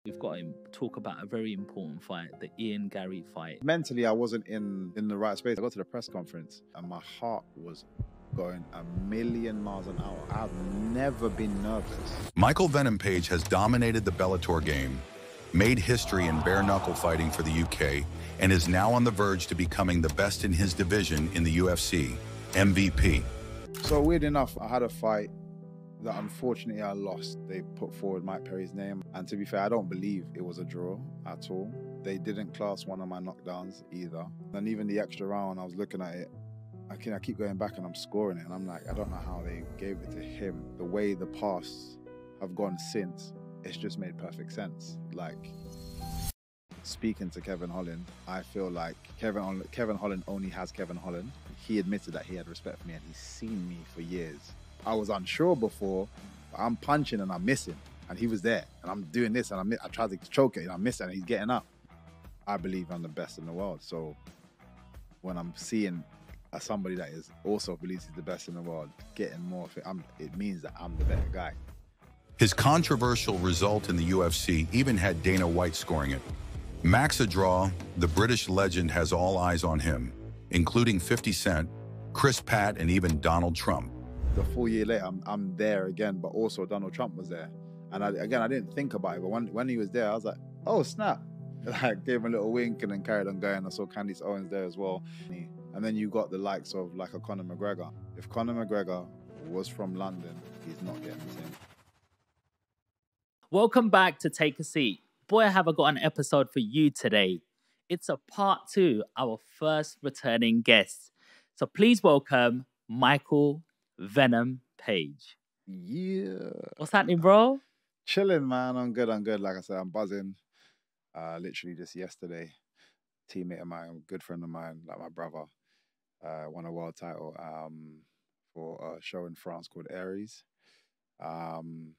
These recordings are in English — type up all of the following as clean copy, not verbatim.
We've got to talk about a very important fight, the Garry fight. Mentally, I wasn't in the right space. I got to the press conference and my heart was going a million miles an hour. I've never been nervous. Michael Venom Page has dominated the Bellator game, made history in bare-knuckle fighting for the UK, and is now on the verge to becoming the best in his division in the UFC, MVP. So weird enough, I had a fight that unfortunately I lost. They put forward Mike Perry's name, and to be fair, I don't believe it was a draw at all. They didn't class one of my knockdowns either. And even the extra round, I was looking at it, I keep going back and I'm scoring it, and I'm like, I don't know how they gave it to him. The way the pass have gone since, it's just made perfect sense. Like, speaking to Kevin Holland, I feel like Kevin Holland only has Kevin Holland. He admitted that he had respect for me and he's seen me for years. I was unsure before, but I'm punching and I'm missing, and he was there, and I'm doing this, and I tried to choke it and I'm missing, and he's getting up. I believe I'm the best in the world. So when I'm seeing somebody that is also believes he's the best in the world getting more of it, it means that I'm the better guy. His controversial result in the UFC even had Dana White scoring it. Max a draw, the British legend has all eyes on him, including 50 Cent, Chris Pratt, and even Donald Trump. The full year later, I'm there again, but also Donald Trump was there. And I didn't think about it, but when he was there, I was like, oh, snap. Like, gave him a little wink and then carried on going. I saw Candice Owens there as well. And then you got the likes of like a Conor McGregor. If Conor McGregor was from London, he's not getting the same. Welcome back to Take a Seat. Boy, have I got an episode for you today. It's a part 2, our first returning guest. So please welcome Michael Venom Page. Yeah. What's happening, bro? Chilling, man. I'm good. Like I said, I'm buzzing. Literally just yesterday, teammate of mine, a good friend of mine, like my brother, won a world title for a show in France called Aries. And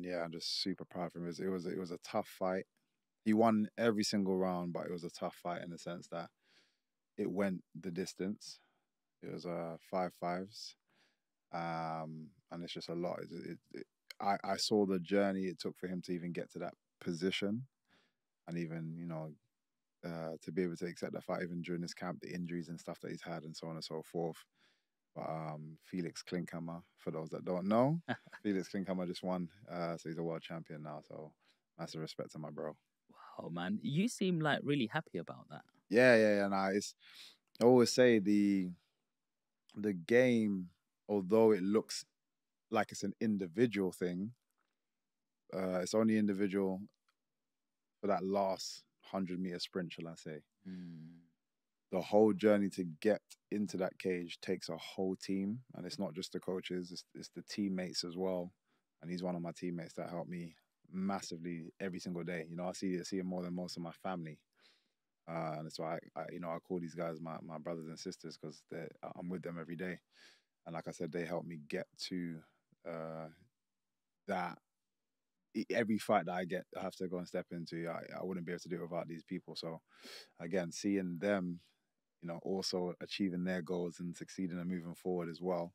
yeah, I'm just super proud of him. It was a tough fight. He won every single round, but it was a tough fight in the sense that it went the distance. It was 5-5s. And it's just a lot. I saw the journey it took for him to even get to that position, and even, you know, to be able to accept that fight even during this camp, the injuries and stuff that he's had and so on and so forth. But Felix Klinkhammer, for those that don't know, Felix Klinkhammer just won, so he's a world champion now. So massive respect to my bro. Wow, man, you seem like really happy about that. Yeah. Nah, I always say the game, although it looks like it's an individual thing, it's only individual for that last 100-meter sprint, shall I say. The whole journey to get into that cage takes a whole team, and it's not just the coaches, it's the teammates as well. And he's one of my teammates that helped me massively every single day. You know, I see him more than most of my family. And so I call these guys my brothers and sisters, because I'm with them every day. And like I said, they help me get to that. Every fight that I have to go and step into, I wouldn't be able to do it without these people. So again, seeing them, you know, also achieving their goals and succeeding and moving forward as well,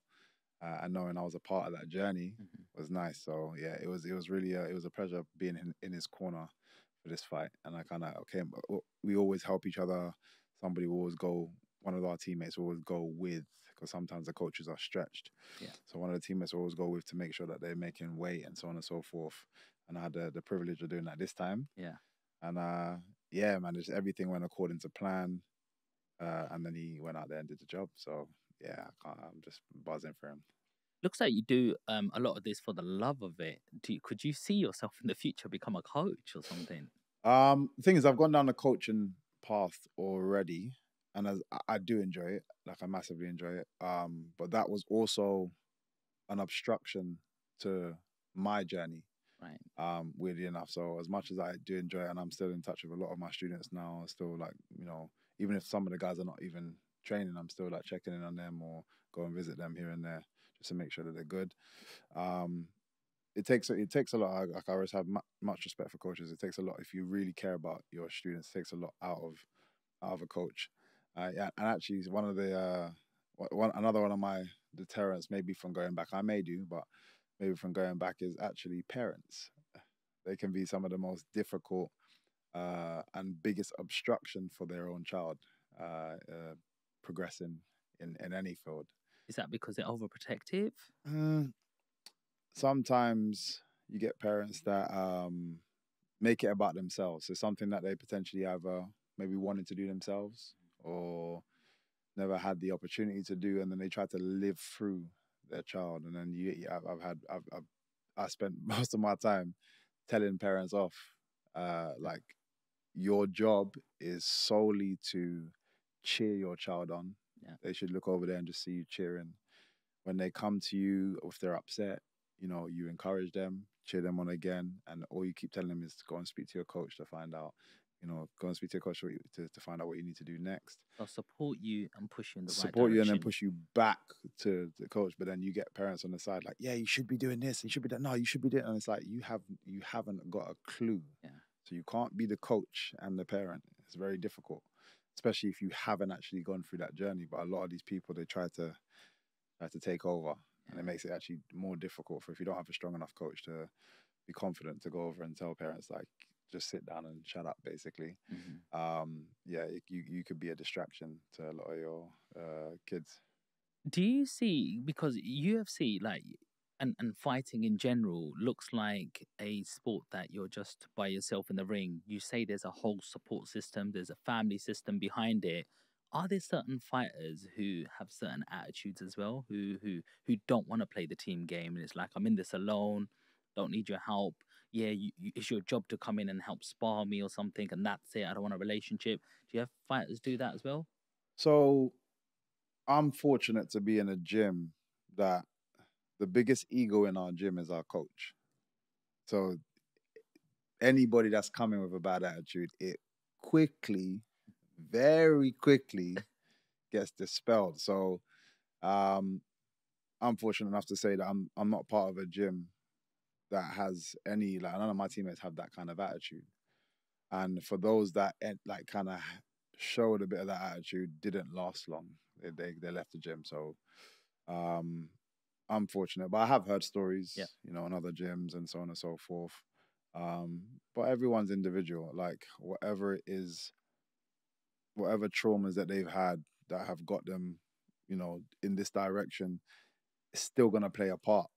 and knowing I was a part of that journey was nice. So yeah, it was really it was a pleasure being in his corner for this fight. And I kind of, okay, we always help each other. Somebody will always go, one of our teammates will always go with, because sometimes the coaches are stretched. Yeah. So one of the teammates will always go with to make sure that they're making weight and so on and so forth. And I had the privilege of doing that this time. Yeah. And yeah, man, just everything went according to plan. And then he went out there and did the job. So yeah, I'm just buzzing for him. Looks like you do a lot of this for the love of it. Could you see yourself in the future become a coach or something? The thing is, I've gone down the coaching path already, and I do enjoy it. Like, I massively enjoy it. But that was also an obstruction to my journey. Right. Weirdly enough. So as much as I do enjoy it, and I'm still in touch with a lot of my students now, still, like, you know, even if some of the guys are not even training, I'm still like checking in on them or go and visit them here and there just to make sure that they're good. It takes a lot. Like, I always have much respect for coaches. It takes a lot if you really care about your students. It takes a lot out of a coach. Yeah, and actually, one of the another one of my deterrents, maybe from going back, I may do, but maybe from going back, is actually parents. They can be some of the most difficult and biggest obstruction for their own child progressing in any field. Is that because they're overprotective? Sometimes you get parents that make it about themselves. So something that they potentially either maybe wanted to do themselves or never had the opportunity to do, and then they try to live through their child. And then I spent most of my time telling parents off, like, your job is solely to cheer your child on. Yeah. They should look over there and just see you cheering. When they come to you, if they're upset, you know, you encourage them, cheer them on again, and all you keep telling them is to go and speak to your coach to find out, you know, go and speak to your coach to find out what you need to do next. They'll support you and push you in the right direction. Support you and then push you back to the coach. But then you get parents on the side like, yeah, you should be doing this, you should be that. No, you should be doing. And it's like you haven't got a clue. Yeah. So you can't be the coach and the parent. It's very difficult, especially if you haven't actually gone through that journey. But a lot of these people, they try to take over, and it makes it actually more difficult for if you don't have a strong enough coach to be confident to go over and tell parents like, just sit down and shut up, basically. Yeah, you could be a distraction to a lot of your kids. Do you see, because UFC, like, and fighting in general looks like a sport that you're just by yourself in the ring. You say there's a whole support system, there's a family system behind it. Are there certain fighters who have certain attitudes as well, who don't want to play the team game, and it's like, I'm in this alone, don't need your help. Yeah, it's your job to come in and help spar me or something, and that's it. I don't want a relationship. Do you have fighters do that as well? So I'm fortunate to be in a gym that the biggest ego in our gym is our coach. So anybody that's coming with a bad attitude, it very quickly gets dispelled. So I'm fortunate enough to say that I'm not part of a gym that has any, like, none of my teammates have that kind of attitude. And for those that like kind of showed a bit of that attitude, didn't last long. They left the gym. So I'm fortunate, but I have heard stories, you know, in other gyms and so on and so forth. But everyone's individual. Like, whatever it is, whatever traumas that they've had that have got them, you know, in this direction, is still gonna play a part.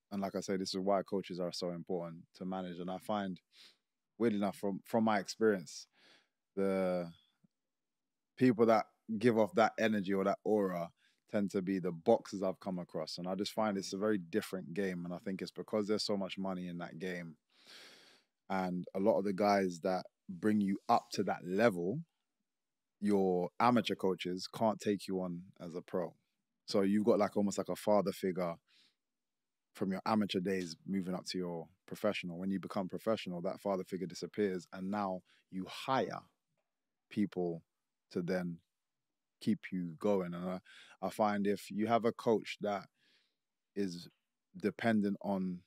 And like I say, this is why coaches are so important to manage. And I find, weird enough, from my experience, the people that give off that energy or that aura tend to be the boxers I've come across. And I just find it's a very different game. And I think it's because there's so much money in that game. And a lot of the guys that bring you up to that level, your amateur coaches can't take you on as a pro. So you've got like almost like a father figure from your amateur days moving up to your professional. When you become professional, that father figure disappears, and now you hire people to then keep you going. And I find if you have a coach that is dependent on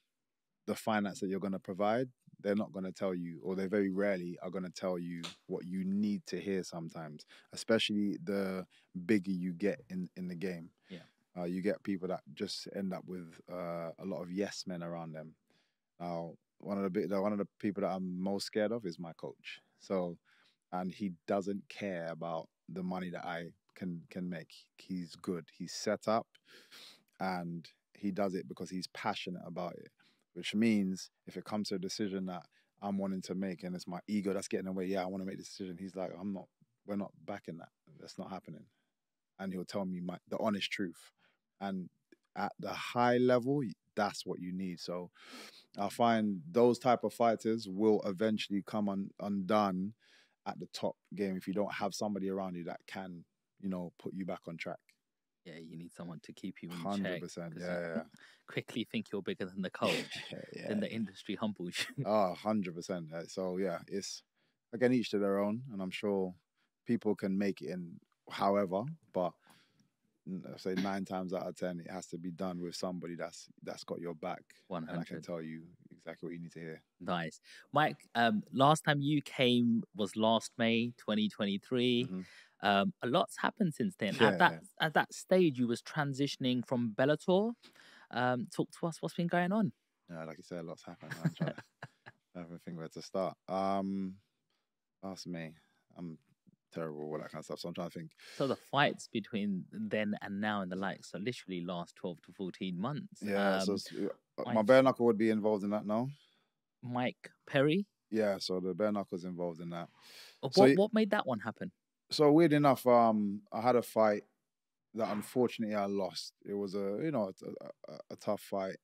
the finance that you're going to provide, they're not going to tell you, or they very rarely are going to tell you what you need to hear sometimes, especially the bigger you get in the game. Yeah. You get people that just end up with a lot of yes men around them. Now, one of the people that I'm most scared of is my coach. So, and he doesn't care about the money that I can make. He's good. He's set up, and he does it because he's passionate about it. Which means if it comes to a decision that I'm wanting to make and it's my ego that's getting in the way, I want to make this decision. He's like, we're not backing that. That's not happening. And he'll tell me the honest truth. And at the high level, that's what you need. So I find those type of fighters will eventually come undone at the top game if you don't have somebody around you that can, you know, put you back on track. Yeah, you need someone to keep you in 100%, check. yeah. Quickly think you're bigger than the coach, then the industry humbles you. 100%. So yeah, it's, again, each to their own, and I'm sure people can make it in however, but I say 9 times out of 10, it has to be done with somebody that's got your back, 100. and I can tell you exactly what you need to hear. Nice. Mike, last time you came was last May 2023. Mm-hmm. A lot's happened since then. At that stage, you was transitioning from Bellator. Talk to us. What's been going on? Like you said, a lot's happened. I'm trying to think where to start. Ask me. I'm terrible with that kind of stuff, so I'm trying to think. So the fights between then and now and the likes are literally last 12 to 14 months. Yeah, my bare knuckle would be involved in that now. Mike Perry? Yeah, so the bare knuckle's involved in that. What made that one happen? So weird enough, I had a fight that unfortunately I lost. It was a tough fight.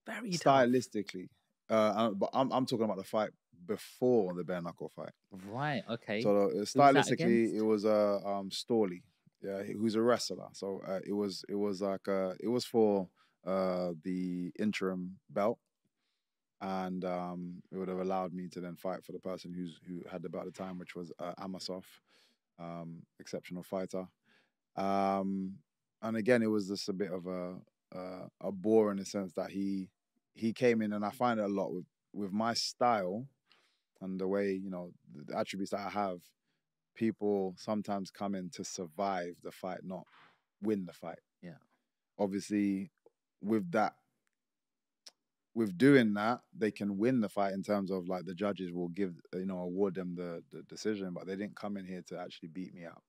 Very stylistically. But I'm talking about the fight before the bare knuckle fight. Right. Okay. So stylistically, it was Storley. Yeah, who's a wrestler. So it was for the interim belt, and it would have allowed me to then fight for the person who had the belt at the time, which was Amasov, exceptional fighter. And again, it was just a bit of a bore in the sense that he came in, and I find it a lot with my style and the way, the attributes that I have, people sometimes come in to survive the fight, not win the fight. Yeah. Obviously, with doing that, they can win the fight in terms of like the judges will award them the decision, but they didn't come in here to actually beat me up.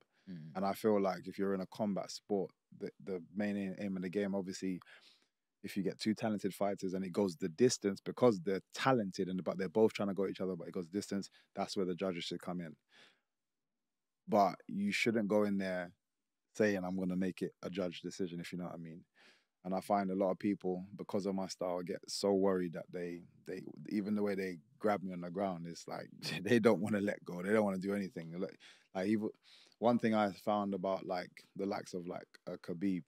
And I feel like if you're in a combat sport, the main aim of the game, obviously, if you get two talented fighters and it goes the distance because they're talented but they're both trying to go at each other, but it goes distance, that's where the judges should come in. But you shouldn't go in there saying, I'm going to make it a judge decision, if you know what I mean. And I find a lot of people, because of my style, get so worried that they even the way they grab me on the ground, it's like they don't want to let go. They don't want to do anything. Like even one thing I found about like the likes of like Khabib,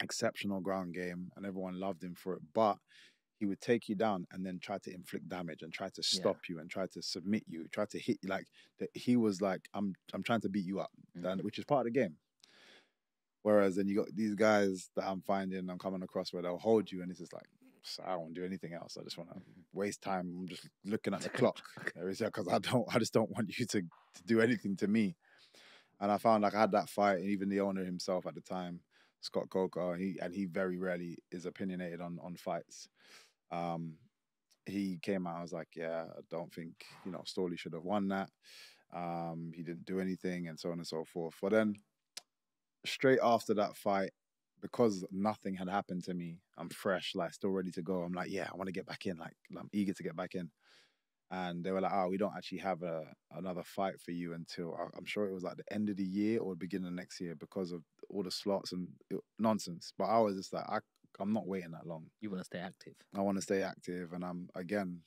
exceptional ground game, and everyone loved him for it. But he would take you down and then try to inflict damage and try to stop you and try to submit you, try to hit you. Like he was like, I'm trying to beat you up, which is part of the game. Whereas then you got these guys that I'm coming across where they'll hold you and it's just like, I don't want to do anything else. I just want to waste time. I'm just looking at the clock. Because I just don't want you to do anything to me. And I found like I had that fight, and even the owner himself at the time, Scott Coker, he very rarely is opinionated on fights. He came out, I was like, yeah, I don't think, Storley should have won that. He didn't do anything and so on and so forth. But then straight after that fight, because nothing had happened to me, I'm fresh, like still ready to go. I'm like, yeah, I want to get back in. Like I'm eager to get back in. And they were like, we don't actually have another fight for you until, I'm sure it was like the end of the year or beginning of next year because of all the slots and nonsense. But I was just like, I'm not waiting that long. You want to stay active. I want to stay active. And I'm, again,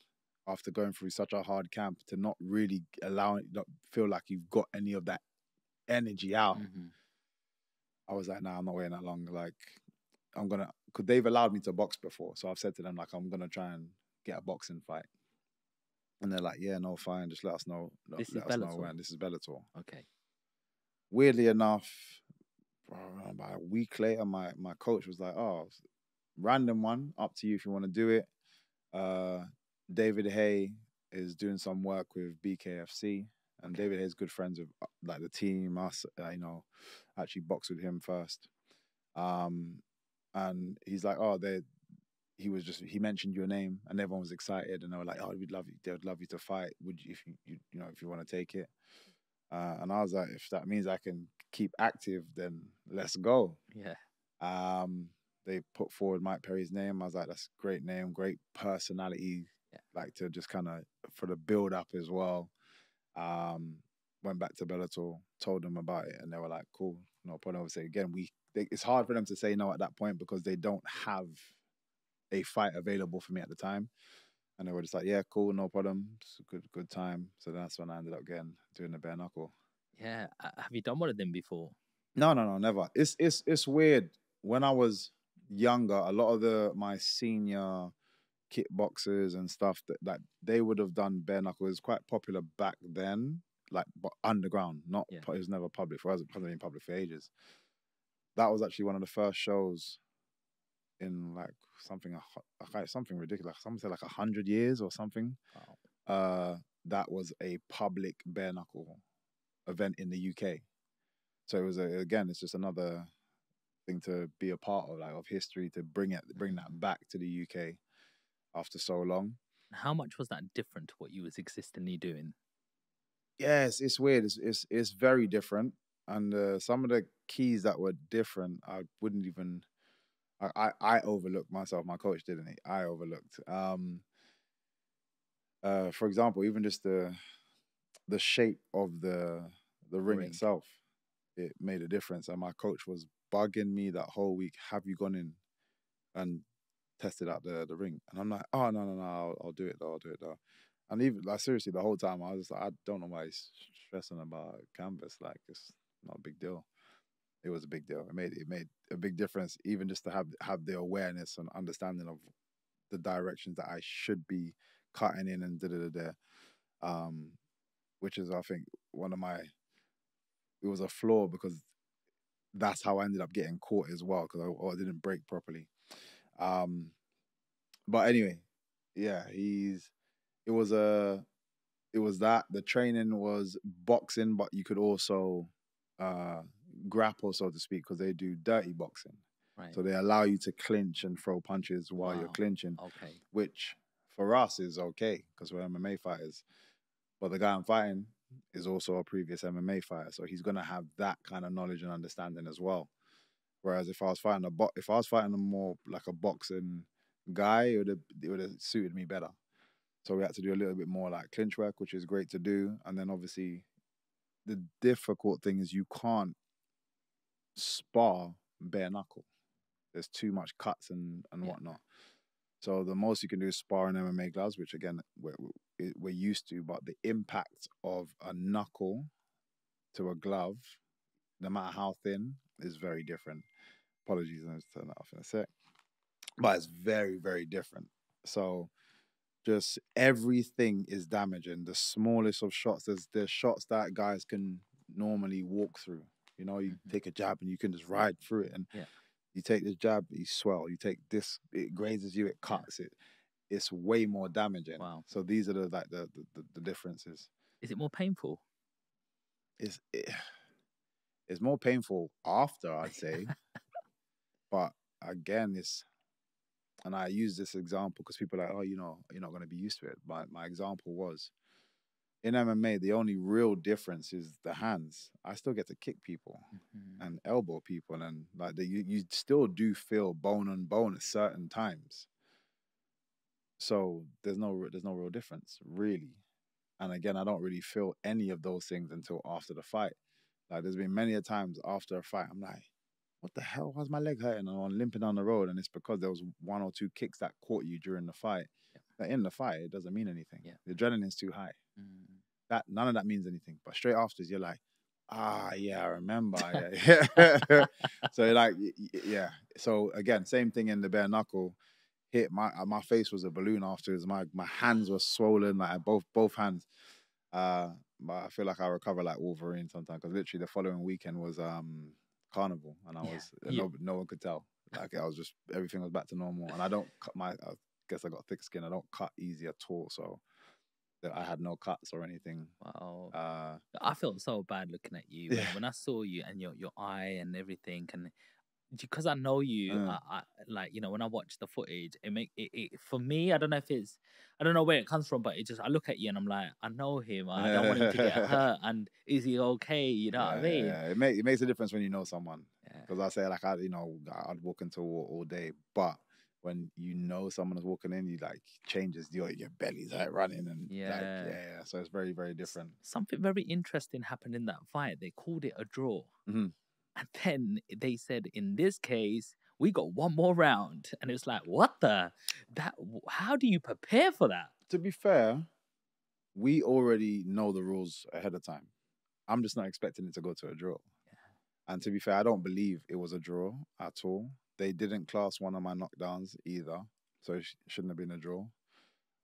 after going through such a hard camp, to not really not feel like you've got any of that energy out. I was like, nah, I'm not waiting that long. Like, because they've allowed me to box before. So I've said to them, like, I'm going to try and get a boxing fight. And they're like, yeah, no, fine. Just let us know. This is Bellator. Okay. Weirdly enough, about a week later, my coach was like, random one, up to you if you want to do it. David Hay is doing some work with BKFC. And David Hay's good friends with like the team, us, actually boxed with him first. And he's like, he mentioned your name and everyone was excited and they were like, they would love you to fight. Would you, if you want to take it? And I was like, if that means I can keep active, then let's go. Yeah. They put forward Mike Perry's name. I was like, that's a great name, great personality. Yeah. Like to just kind of for the build up as well. Went back to Bellator, told them about it, and they were like, cool, no problem. Obviously, again, it's hard for them to say no at that point because they don't have a fight available for me at the time. And they were just like, yeah, cool, no problem. It's a good time. So that's when I ended up doing the bare knuckle. Yeah. Have you done one of them before? No, never. It's weird. When I was younger, a lot of my senior kickboxers and stuff that they would have done bare knuckle. It was quite popular back then, like but underground. It was never public. It hasn't been public for ages. That was actually one of the first shows in like something ridiculous. Someone said like 100 years or something. Wow. That was a public bare knuckle event in the UK. So it was it's just another thing to be a part of, like of history, to bring that back to the UK. after so long. How much was that different to what you was existingly doing? Yes, it's weird. It's very different. And some of the keys that were different, I wouldn't even. I overlooked myself. My coach didn't. I overlooked. For example, even just the shape of the ring itself, it made a difference. And my coach was bugging me that whole week. Have you gone in and tested out the ring? And I'm like, oh no, I'll do it though. I'll do it though. And even like seriously, the whole time I was like, I don't know why he's stressing about canvas. Like it's not a big deal. It was a big deal. It made a big difference, even just to have the awareness and understanding of the directions that I should be cutting in and which is, I think, it was a flaw because that's how I ended up getting caught as well, because I didn't break properly. But anyway, yeah, it was that. The training was boxing, but you could also grapple, so to speak, because they do dirty boxing. Right. So they allow you to clinch and throw punches while you're clinching. Okay. Which for us is okay because we're MMA fighters. But the guy I'm fighting is also a previous MMA fighter, so he's gonna have that kind of knowledge and understanding as well. Whereas if I was fighting a more like a boxing guy, it would have suited me better. So we had to do a little bit more like clinch work, which is great to do. And then obviously the difficult thing is you can't spar bare knuckle. There's too much cuts and whatnot. So the most you can do is spar in MMA gloves, which again, we're used to, but the impact of a knuckle to a glove, no matter how thin, is very different. Apologies, I'm going to turn that off in a sec. But it's very, very different. So just everything is damaging. The smallest of shots, there's shots that guys can normally walk through. You know, you take a jab and you can just ride through it. And you take this jab, you swell. You take this, it grazes you, it cuts it. It's way more damaging. Wow. So these are the differences. Is it more painful? It's more painful after, I'd say. But again, and I use this example because people are like, oh, you're not going to be used to it. But my example was, in MMA, the only real difference is the hands. I still get to kick people and elbow people, and like you still do feel bone on bone at certain times. So there's no real difference, really. And again, I don't really feel any of those things until after the fight. Like there's been many a times after a fight, I'm like, what the hell? Why's my leg hurting? And I'm limping down the road, and it's because there was one or two kicks that caught you during the fight. Like in the fight, it doesn't mean anything. The adrenaline's too high. None of that means anything. But straight after, you're like, I remember. So like, yeah. So again, same thing in the bare knuckle. Hit my face was a balloon afterwards. My hands were swollen, like both hands. But I feel like I recover like Wolverine sometimes, because literally the following weekend was Carnival, and I was no one could tell. Like I was just, everything was back to normal, and I don't cut I guess I got thick skin. I don't cut easy at all, so I had no cuts or anything. Wow. I felt so bad looking at you when I saw you and your eye and everything, and because I know you, I like, when I watch the footage, it for me, I don't know where it comes from, but I look at you and I'm like, I know him. I don't want him to get hurt. And is he okay? You know what I mean? Yeah, it makes a difference when you know someone. Because I say, like, I'd walk into a war all day, but when you know someone is walking in, you like changes your belly's like running and so it's very, very different. Something very interesting happened in that fight. They called it a draw. And then they said, in this case, we got one more round. And it's like, how do you prepare for that? To be fair, we already know the rules ahead of time. I'm just not expecting it to go to a draw. And to be fair, I don't believe it was a draw at all. They didn't class one of my knockdowns either. So it shouldn't have been a draw.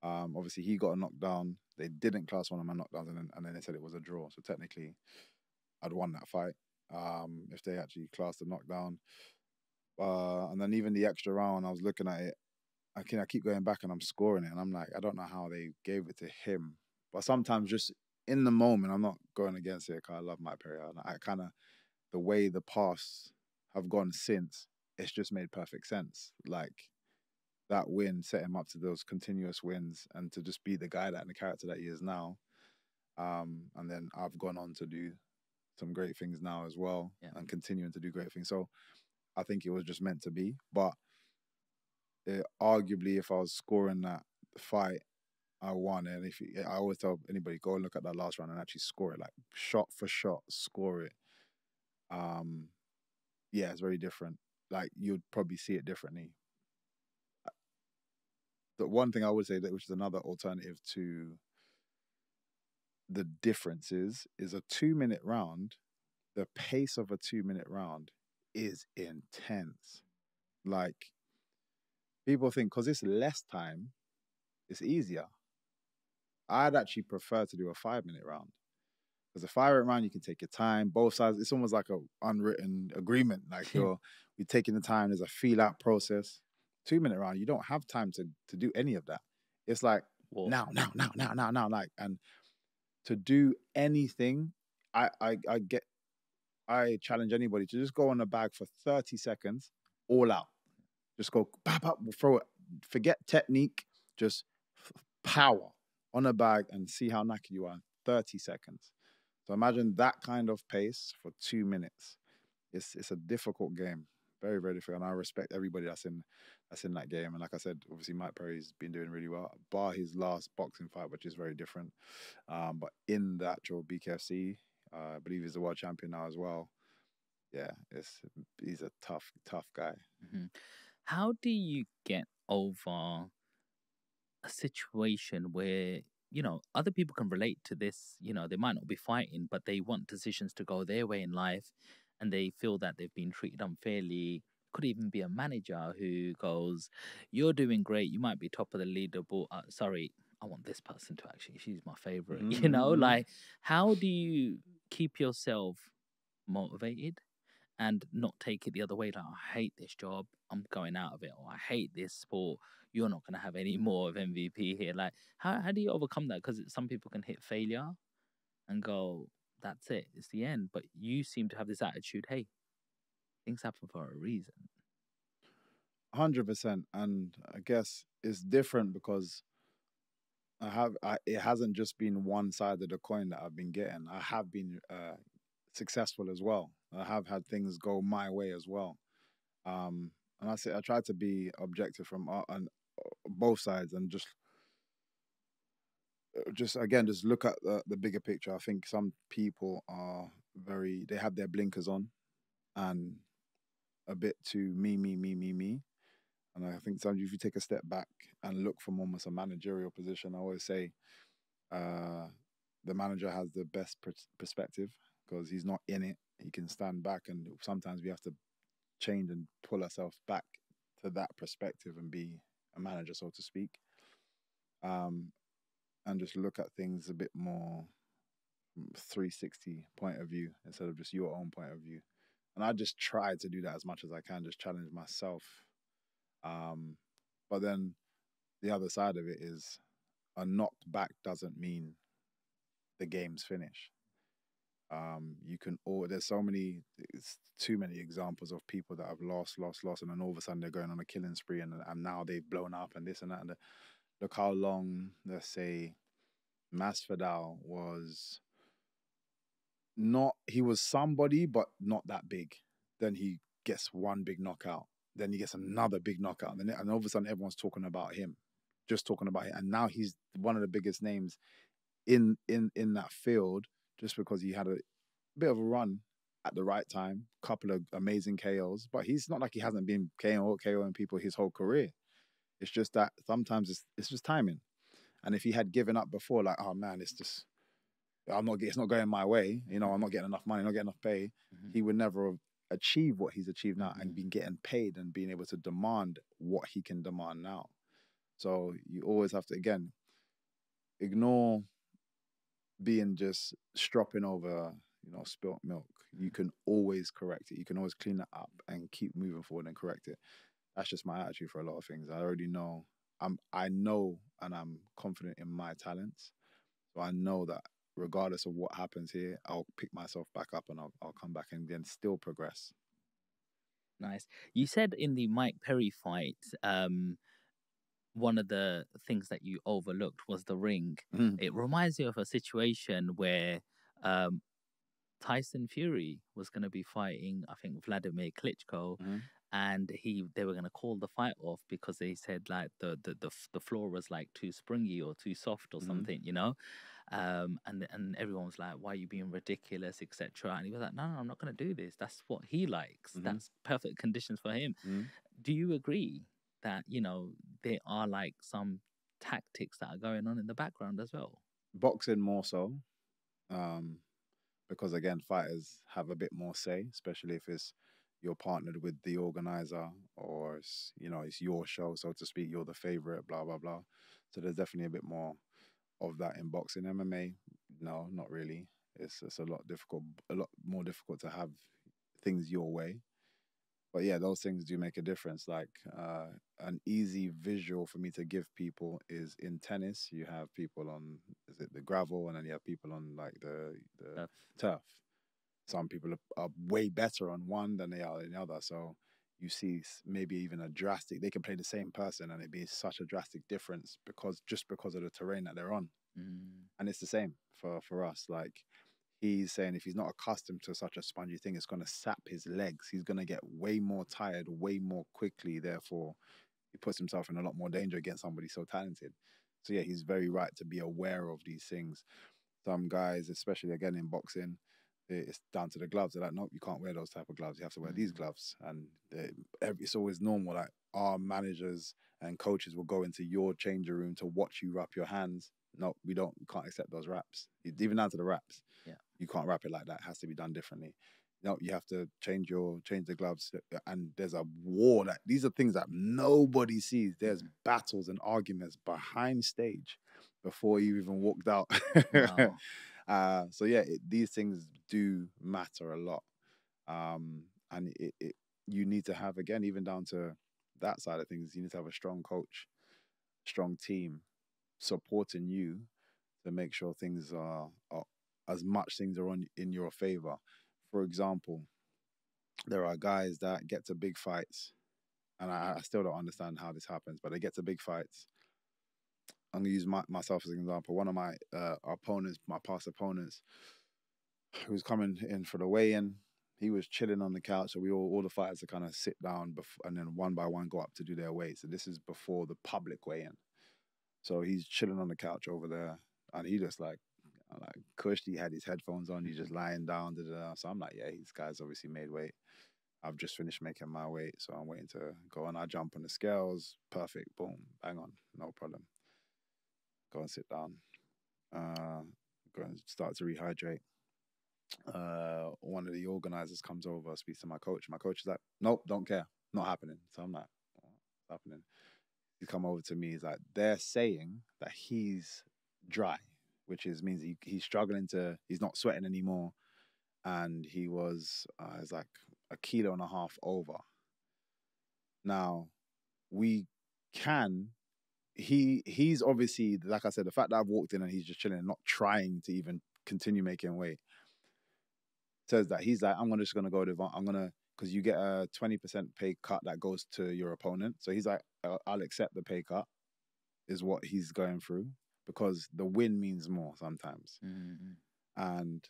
Obviously, he got a knockdown. They didn't class one of my knockdowns, and then they said it was a draw. So technically, I'd won that fight. If they actually classed the knockdown. And then even the extra round, I was looking at it. I keep going back and I'm scoring it. And I'm like, I don't know how they gave it to him. But sometimes just in the moment, I'm not going against it because I love Mike Perry. I kind of, the way the paths have gone since, it's just made perfect sense. Like, that win set him up to those continuous wins and to just be the guy that and the character that he is now. And then I've gone on to do some great things now as well, and continuing to do great things. So I think it was just meant to be. But arguably, if I was scoring that fight, I won. And I always tell anybody, go and look at that last round and actually score it, like shot for shot, score it. Yeah, it's very different. Like, you'd probably see it differently. The one thing I would say, that which is another alternative to the differences, is a 2-minute round. The pace of a 2-minute round is intense. Like, people think because it's less time, it's easier. I'd actually prefer to do a 5-minute round. Because a 5-minute round, you can take your time, both sides. It's almost like an unwritten agreement. Like, you're taking the time. There's a feel-out process. 2-minute round, you don't have time to do any of that. It's like, now. Like, and to do anything, I challenge anybody to just go on the bag for 30 seconds, all out. Just go, bap, bap, throw it. Forget technique, just power on a bag and see how knackered you are in 30 seconds. So imagine that kind of pace for 2 minutes. It's a difficult game, very, very difficult. And I respect everybody that's in that game. And like I said, obviously Mike Perry's been doing really well, bar his last boxing fight, which is very different. But in the actual BKFC, I believe he's the world champion now as well. Yeah, he's a tough guy. Mm-hmm. How do you get over a situation where, you know, other people can relate to this? You know, they might not be fighting, but they want decisions to go their way in life, and they feel that they've been treated unfairly. Could even be a manager who goes, "You're doing great. You might be top of the leaderboard. Sorry, I want this person to actually. She's my favorite." Mm-hmm. You know, like, how do you keep yourself motivated and not take it the other way? Like, I hate this job, I'm going out of it. Or I hate this sport, you're not going to have any more of MVP here. Like, how do you overcome that? Because some people can hit failure and go, that's it, it's the end. But you seem to have this attitude, hey, things happen for a reason. 100%. And I guess it's different because it hasn't just been one side of the coin that I've been getting. I have been successful as well. I have had things go my way as well. And I try to be objective from on both sides and just look at the bigger picture. I think some people they have their blinkers on and a bit too me. And I think sometimes if you take a step back and look from almost a managerial position, I always say the manager has the best perspective because he's not in it. He can stand back, and sometimes we have to change and pull ourselves back to that perspective and be a manager, so to speak. And just look at things a bit more 360 point of view instead of just your own point of view. And I just try to do that as much as I can, just challenge myself. But then the other side of it is a knocked back doesn't mean the game's finished. There's too many examples of people that have lost, and then all of a sudden they're going on a killing spree, and now they've blown up and this and that. And look how long, let's say, Masvidal was he was somebody, but not that big. Then he gets one big knockout. Then he gets another big knockout. And all of a sudden everyone's talking about him, just talking about him. And now he's one of the biggest names in that field just because he had a bit of a run at the right time, couple of amazing KOs. But he's not like he hasn't been KOing people his whole career. It's just that sometimes it's just timing. And if he had given up before, like, oh man, it's not going my way, you know, I'm not getting enough money, not getting enough pay, he would never have achieved what he's achieved now and been getting paid and being able to demand what he can demand now. So you always have to, again, ignore being just stropping over, you know, spilt milk. You can always correct it. You can always clean it up and keep moving forward and correct it. That's just my attitude for a lot of things. I already know. I know and I'm confident in my talents. So I know that regardless of what happens here, I'll pick myself back up and I'll come back and then still progress. Nice. You said in the Mike Perry fight, one of the things that you overlooked was the ring. Mhm. It reminds me of a situation where Tyson Fury was going to be fighting, I think, Vladimir Klitschko, Mhm. and they were going to call the fight off because they said like the floor was like too springy or too soft or Mhm. something, you know. And everyone was like, "Why are you being ridiculous, etc." And he was like, "No, I'm not going to do this. That's what he likes. Mhm. That's perfect conditions for him." Mhm. Do you agree that there are like some tactics that are going on in the background as well? Boxing more so, because again, fighters have a bit more say, especially if you're partnered with the organizer, or it's your show, so to speak. You're the favorite, blah blah blah. So there's definitely a bit more of that in boxing. MMA, no, not really. It's a lot more difficult to have things your way. But yeah, those things do make a difference. Like an easy visual for me to give people is in tennis, you have people on, is it the gravel, and then you have people on like the turf. Some people are way better on one than they are in the other. So you see maybe even they can play the same person and it'd be such a drastic difference because of the terrain that they're on. And it's the same for us. Like, he's saying if he's not accustomed to such a spongy thing, it's going to sap his legs. He's going to get way more tired, way more quickly. Therefore, he puts himself in a lot more danger against somebody so talented. So yeah, he's very right to be aware of these things. Some guys, especially again in boxing, it's down to the gloves. They're like, nope, you can't wear those type of gloves. You have to wear these gloves. And it's always normal. Like, our managers and coaches will go into your changing room to watch you wrap your hands. No, we can't accept those wraps. Even down to the wraps. Yeah. You can't wrap it like that. It has to be done differently. No, you have to change the gloves. And there's a war these are things that nobody sees. There's battles and arguments behind stage before you even walked out. Wow. So yeah, these things do matter a lot. And you need to have, again, even down to that side of things, you need to have a strong coach, strong team supporting you to make sure things are as much things are in your favor. For example, there are guys that get to big fights, and I still don't understand how this happens, but they get to big fights. I'm gonna use myself as an example. One of my opponents, my past opponents, who was coming in for the weigh-in, he was chilling on the couch. So all the fighters to kind of sit down and then one by one go up to do their weights. So this is before the public weigh-in. So he's chilling on the couch over there, and he just like Kush, he had his headphones on, he's just lying down. So I'm like, yeah, this guy's obviously made weight. I've just finished making my weight, so I'm waiting to go on. I jump on the scales, perfect, boom, bang on, no problem. Go and sit down. Go and start to rehydrate. One of the organizers comes over, speaks to my coach. My coach is like, nope, don't care, not happening. So I'm like, what's happening? He come over to me, he's like, they're saying that he's dry, which means he's struggling he's not sweating anymore. And he was, it's like 1.5 kilos over. Now, he's obviously, like I said, the fact that I've walked in and he's just chilling, not trying to even continue making weight, says that he's like, I'm just going to go to, because you get a 20% pay cut that goes to your opponent. So he's like, I'll accept the pay cut, is what he's going through, because the win means more sometimes. And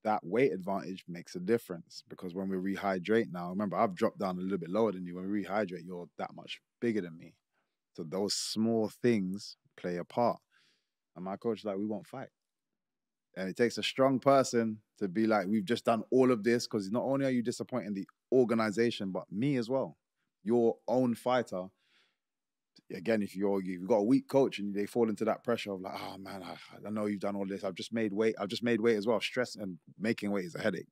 that weight advantage makes a difference, because when we rehydrate now, remember, I've dropped down a little bit lower than you. When we rehydrate, you're that much bigger than me. So those small things play a part. And my coach is like, we won't fight. And it takes a strong person to be like, we've just done all of this, because not only are you disappointing the organization, but me as well. Your own fighter. Again, if you've got a weak coach and they fall into that pressure of like, oh man, I know you've done all this. I've just made weight as well. Stress and making weight is a headache.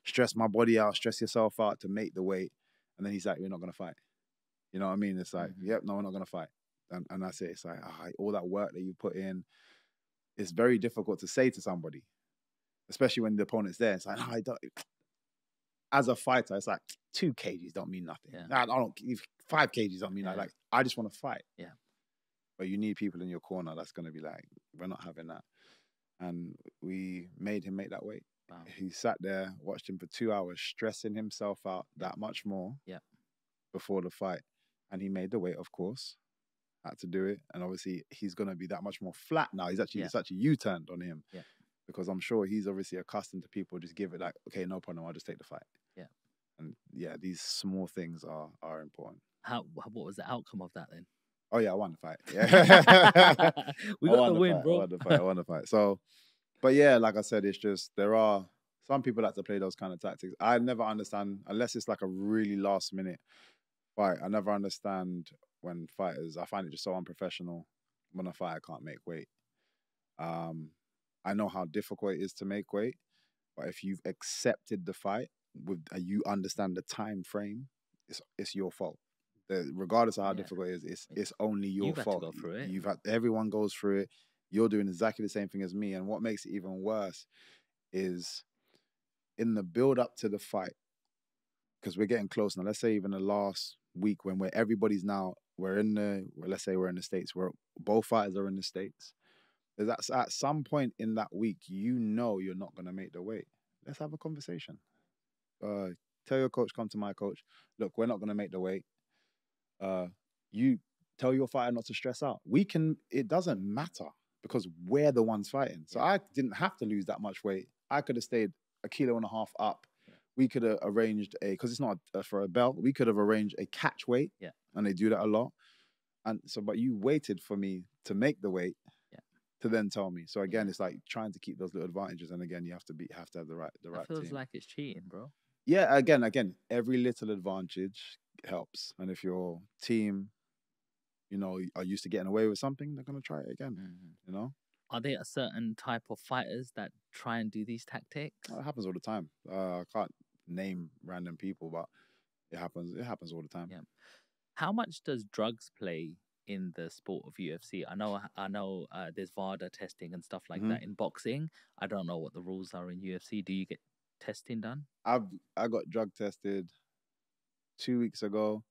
Stress my body out, stress yourself out to make the weight. And then he's like, we're not going to fight. You know what I mean? It's like, yep, no, we're not going to fight. And that's it. It's like, all that work that you put in, it's very difficult to say to somebody, especially when the opponent's there. It's like, no, I don't. As a fighter, it's like 2 kgs don't mean nothing. Yeah. I don't. 5 kgs don't mean nothing. Like, I just want to fight. Yeah. But you need people in your corner that's going to be like, we're not having that. And we made him make that weight. Wow. He sat there, watched him for 2 hours, stressing himself out that much more. Yeah. Before the fight, and he made the weight, of course. had to do it, and obviously he's gonna be that much more flat now. It's actually U-turned on him. Yeah. Because I'm sure he's obviously accustomed to people just give it like, okay, no problem, I'll just take the fight. Yeah. And yeah, these small things are important. What was the outcome of that then? Oh yeah, I won the fight. Yeah. We got the win, bro. I won the fight. So, but yeah, like I said, it's just there are some people that like to play those kind of tactics. I never understand unless it's like a really last minute fight. I never understand when fighters. I find it just so unprofessional when a fighter can't make weight. I know how difficult it is to make weight, but if you've accepted the fight with you understand the time frame, it's your fault. Regardless of how difficult it is, it's only your fault. Had to go through it. Everyone goes through it. You're doing exactly the same thing as me. And what makes it even worse is in the build up to the fight, because we're getting close now. Let's say even the last week when let's say we're in the States, where both fighters are in the States. There's at some point in that week, you're not going to make the weight. Let's have a conversation. Tell your coach, come to my coach. Look, we're not going to make the weight. You tell your fighter not to stress out. It doesn't matter because we're the ones fighting. So I didn't have to lose that much weight. I could have stayed 1.5 kilos up. Yeah. We could have arranged because it's not for a belt, we could have arranged a catch weight. Yeah. And they do that a lot. And so, but you waited for me to make the weight. To then tell me. So again, it's like trying to keep those little advantages, and again, you have to have the right It feels team. like it's cheating, bro. Yeah, again, every little advantage helps, and if your team, are used to getting away with something, they're gonna try it again. Mm-hmm. Are there a certain type of fighters that try and do these tactics? It happens all the time. I can't name random people, but it happens. It happens all the time. Yeah. How much does drugs play in the sport of UFC? I know there's VADA testing and stuff like that in boxing. I don't know what the rules are in UFC. Do you get testing done? I got drug tested 2 weeks ago.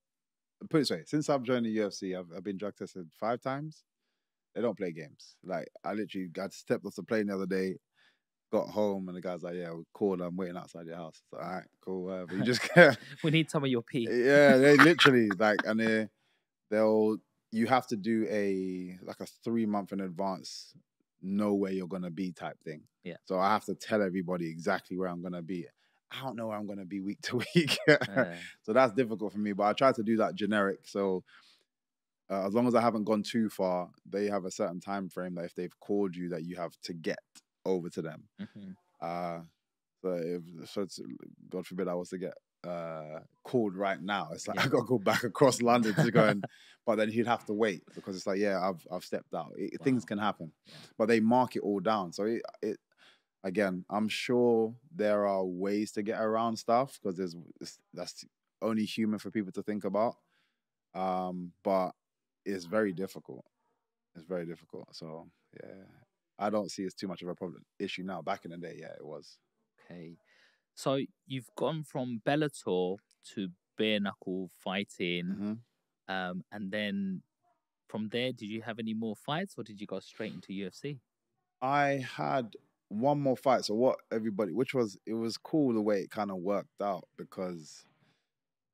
Put it this way, since I've joined the UFC, I've been drug tested 5 times. They don't play games. Like, I literally stepped off the plane the other day, got home, and the guy's like, yeah, we called, I'm waiting outside your house. It's like, all right, cool, whatever. You just we need some of your pee. Yeah, they literally, and you have to do a 3-month in advance, know where you're going to be type thing. Yeah. So I have to tell everybody exactly where I'm going to be. I don't know where I'm going to be week to week. So that's difficult for me, but I try to do that generic. So as long as I haven't gone too far, they have a certain time frame that if they've called you that you have to get over to them. Mm-hmm. So it's, God forbid I was to get called right now. It's like I got to go back across London to go but then he'd have to wait because it's like, I've stepped out. Things can happen, but they mark it all down. So it again, I'm sure there are ways to get around stuff because that's only human for people to think about. But it's very difficult. It's very difficult. So yeah, I don't see it's too much of a issue now. Back in the day, it was. Okay. So you've gone from Bellator to bare knuckle fighting, and then from there, did you have any more fights, or did you go straight into UFC? I had one more fight. So it was cool the way it kind of worked out because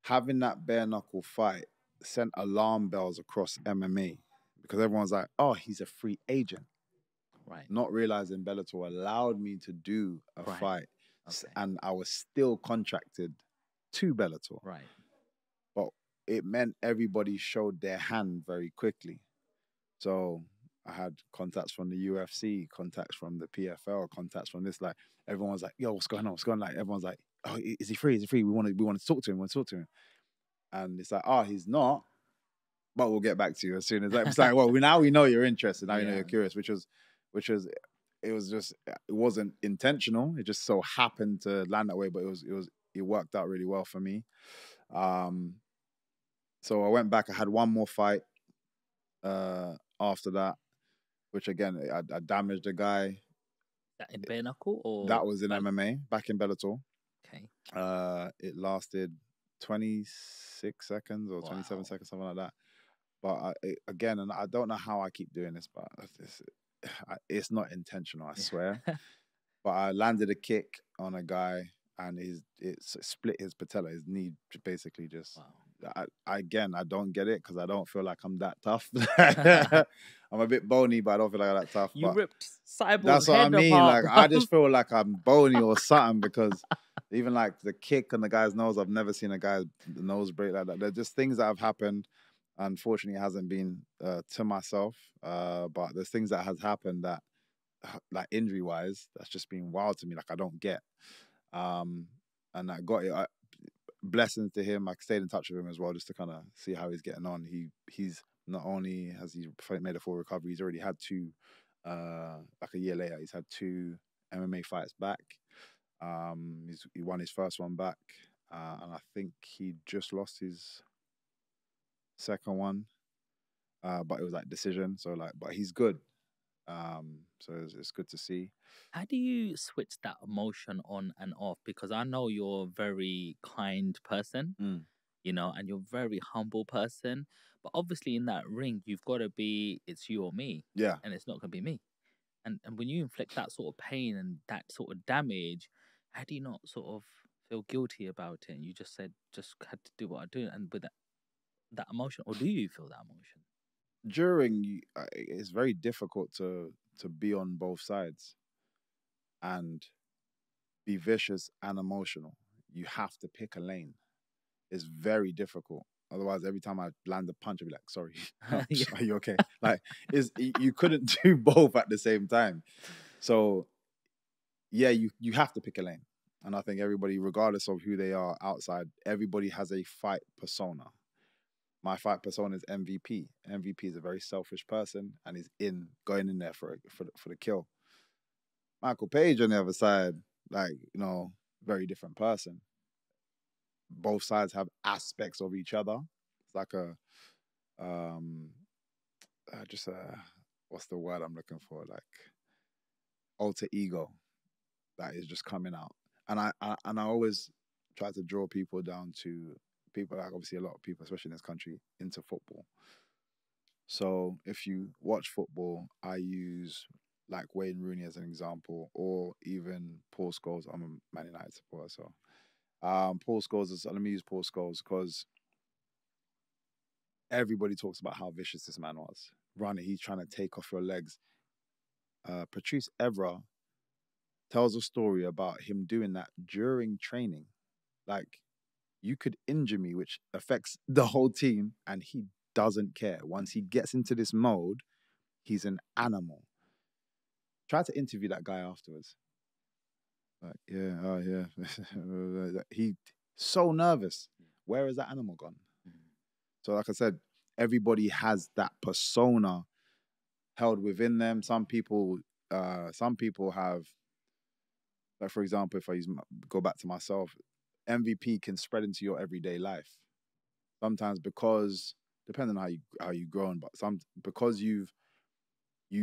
having that bare knuckle fight sent alarm bells across MMA because everyone's like, "Oh, he's a free agent," right? Not realizing Bellator allowed me to do a fight. Okay. And I was still contracted to Bellator. Right. But it meant everybody showed their hand very quickly. So I had contacts from the UFC, contacts from the PFL, contacts from this. Like, everyone was like, yo, what's going on? What's going on? Like, everyone's like, oh, is he free? Is he free? We want to talk to him. And it's like, he's not, but we'll get back to you as soon as it's like, well, now we know you're interested. Now you know you're curious, which was it wasn't intentional. It just so happened to land that way, but it worked out really well for me. So I went back. I had one more fight after that, which again, I damaged a guy. That in bare knuckle or that was in MMA back in Bellator. Okay. It lasted 26 seconds or 27 seconds, something like that. But again, and I don't know how I keep doing this, but it's not intentional, I swear. But I landed a kick on a guy and it split his patella. His knee basically just again, I don't get it because I don't feel like I'm that tough. I'm a bit bony, but I don't feel like I'm that tough. You but ripped Cyborg's that's what I head mean. apart, Like, I just feel like I'm bony or something because even like the kick on the guy's nose, I've never seen a guy's nose break like that. They're just things that have happened. Unfortunately, it hasn't been to myself, but there's things that has happened that, like injury-wise, that's just been wild to me. Like I don't get. And I got it. Blessings to him. I stayed in touch with him as well just to kind of see how he's getting on. He's not only has he made a full recovery, he's already had two, like a year later, he's had 2 MMA fights back. He won his first one back, and I think he just lost his second one, but it was like decision. So like, but he's good. So it's good to see. How do you switch that emotion on and off? Because I know you're a very kind person, you know, and you're a very humble person. But obviously in that ring, you've got to be, it's you or me. Yeah. And it's not going to be me. And when you inflict that sort of pain and that sort of damage, how do you not sort of feel guilty about it? And you just said, just had to do what I do. And with that emotion, or do you feel that emotion? During, it's very difficult to be on both sides and be vicious and emotional. You have to pick a lane. It's very difficult. Otherwise, every time I land a punch, I'll be like, sorry, are you okay? Like, you couldn't do both at the same time. So, yeah, you have to pick a lane. And I think everybody, regardless of who they are outside, everybody has a fight persona. My fight persona is MVP. MVP is a very selfish person and is going in there for the kill. Michael Page on the other side, like, you know, very different person. Both sides have aspects of each other. It's like what's the word I'm looking for? Like alter ego that is just coming out. And I always try to draw people down to people, like obviously a lot of people, especially in this country, into football. So if you watch football, I use like Wayne Rooney as an example, or even Paul Scholes. I'm a Man United supporter, so Paul Scholes let me use Paul Scholes because everybody talks about how vicious this man was. Running, he's trying to take off your legs. Patrice Evra tells a story about him doing that during training. Like, you could injure me, which affects the whole team, and he doesn't care. Once he gets into this mode, he's an animal. Try to interview that guy afterwards. Like, yeah, oh yeah. He's so nervous. Where is that animal gone? So like I said, everybody has that persona held within them. Some people have, like for example, if I go back to myself, MVP can spread into your everyday life. Sometimes because, depending on how you grown, but because you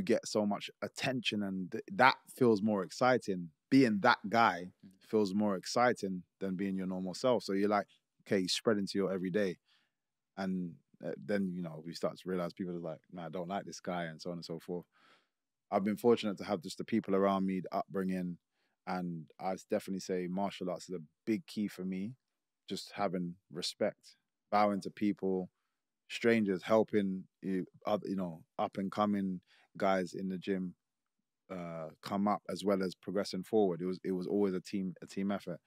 get so much attention and that feels more exciting. Being that guy feels more exciting than being your normal self. So you're like, okay, you spread into your everyday. And then, you know, we start to realize people are like, nah, I don't like this guy, and so on and so forth. I've been fortunate to have just the people around me, the upbringing, and I'd definitely say martial arts is a big key for me. Just having respect, bowing to people, strangers, helping you know, up and coming guys in the gym come up, as well as progressing forward. It was always a team effort.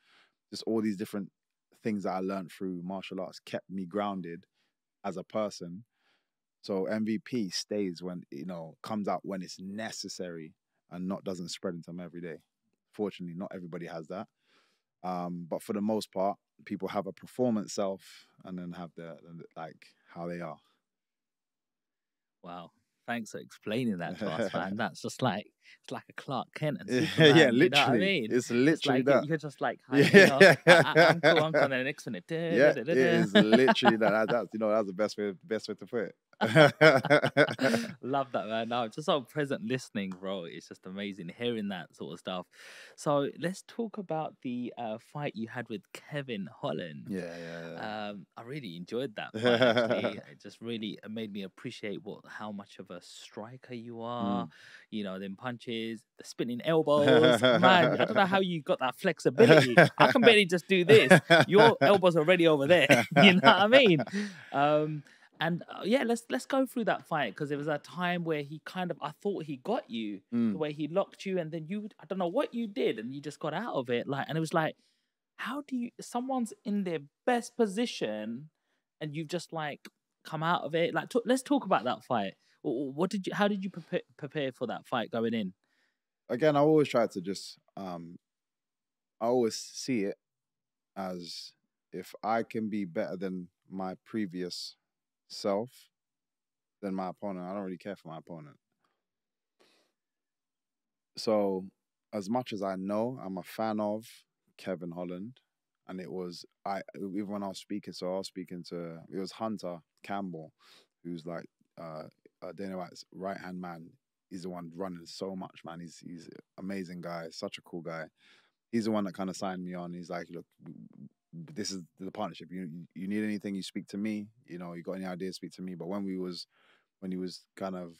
Just all these different things that I learned through martial arts kept me grounded as a person. So MVP stays when, you know, comes out when it's necessary and doesn't spread into them every day. Fortunately, not everybody has that. But for the most part, people have a performance self and then have like how they are. Wow. Thanks for explaining that to us, man. That's just like, it's like a Clark Kent and Superman. Yeah, literally. You know what I mean? It's literally like that. You're just like, you know, I'm cool, and the next one. Yeah, it is literally that. That's, you know, that's the best way to put it. Love that, man. No, just so present listening, bro. It's just amazing hearing that sort of stuff. So let's talk about the fight you had with Kevin Holland. Yeah. I really enjoyed that fight, actually. It just really made me appreciate how much of a striker you are. You know, them punches, the spinning elbows. Man, I don't know how you got that flexibility. I can barely just do this. Your elbows are already over there. You know what I mean? And yeah, let's go through that fight, because there was a time where he kind of, I thought he got you, the way he locked you, and then I don't know what you did, and you just got out of it. And it was like, how do you, someone's in their best position, and you've just like come out of it? Like, let's talk about that fight. How did you prepare for that fight going in? Again, I always try to just, I always see it as, if I can be better than my previous self than my opponent, I don't really care for my opponent. So as much as I know, I'm a fan of Kevin Holland, and even when I was speaking, it was Hunter Campbell, who's like Dana White's right hand man. He's the one running so much, man. He's an amazing guy, such a cool guy. He's the one that kind of signed me on. He's like, look, this is the partnership. You need anything, you speak to me. You know, you got any ideas, speak to me. But when he was kind of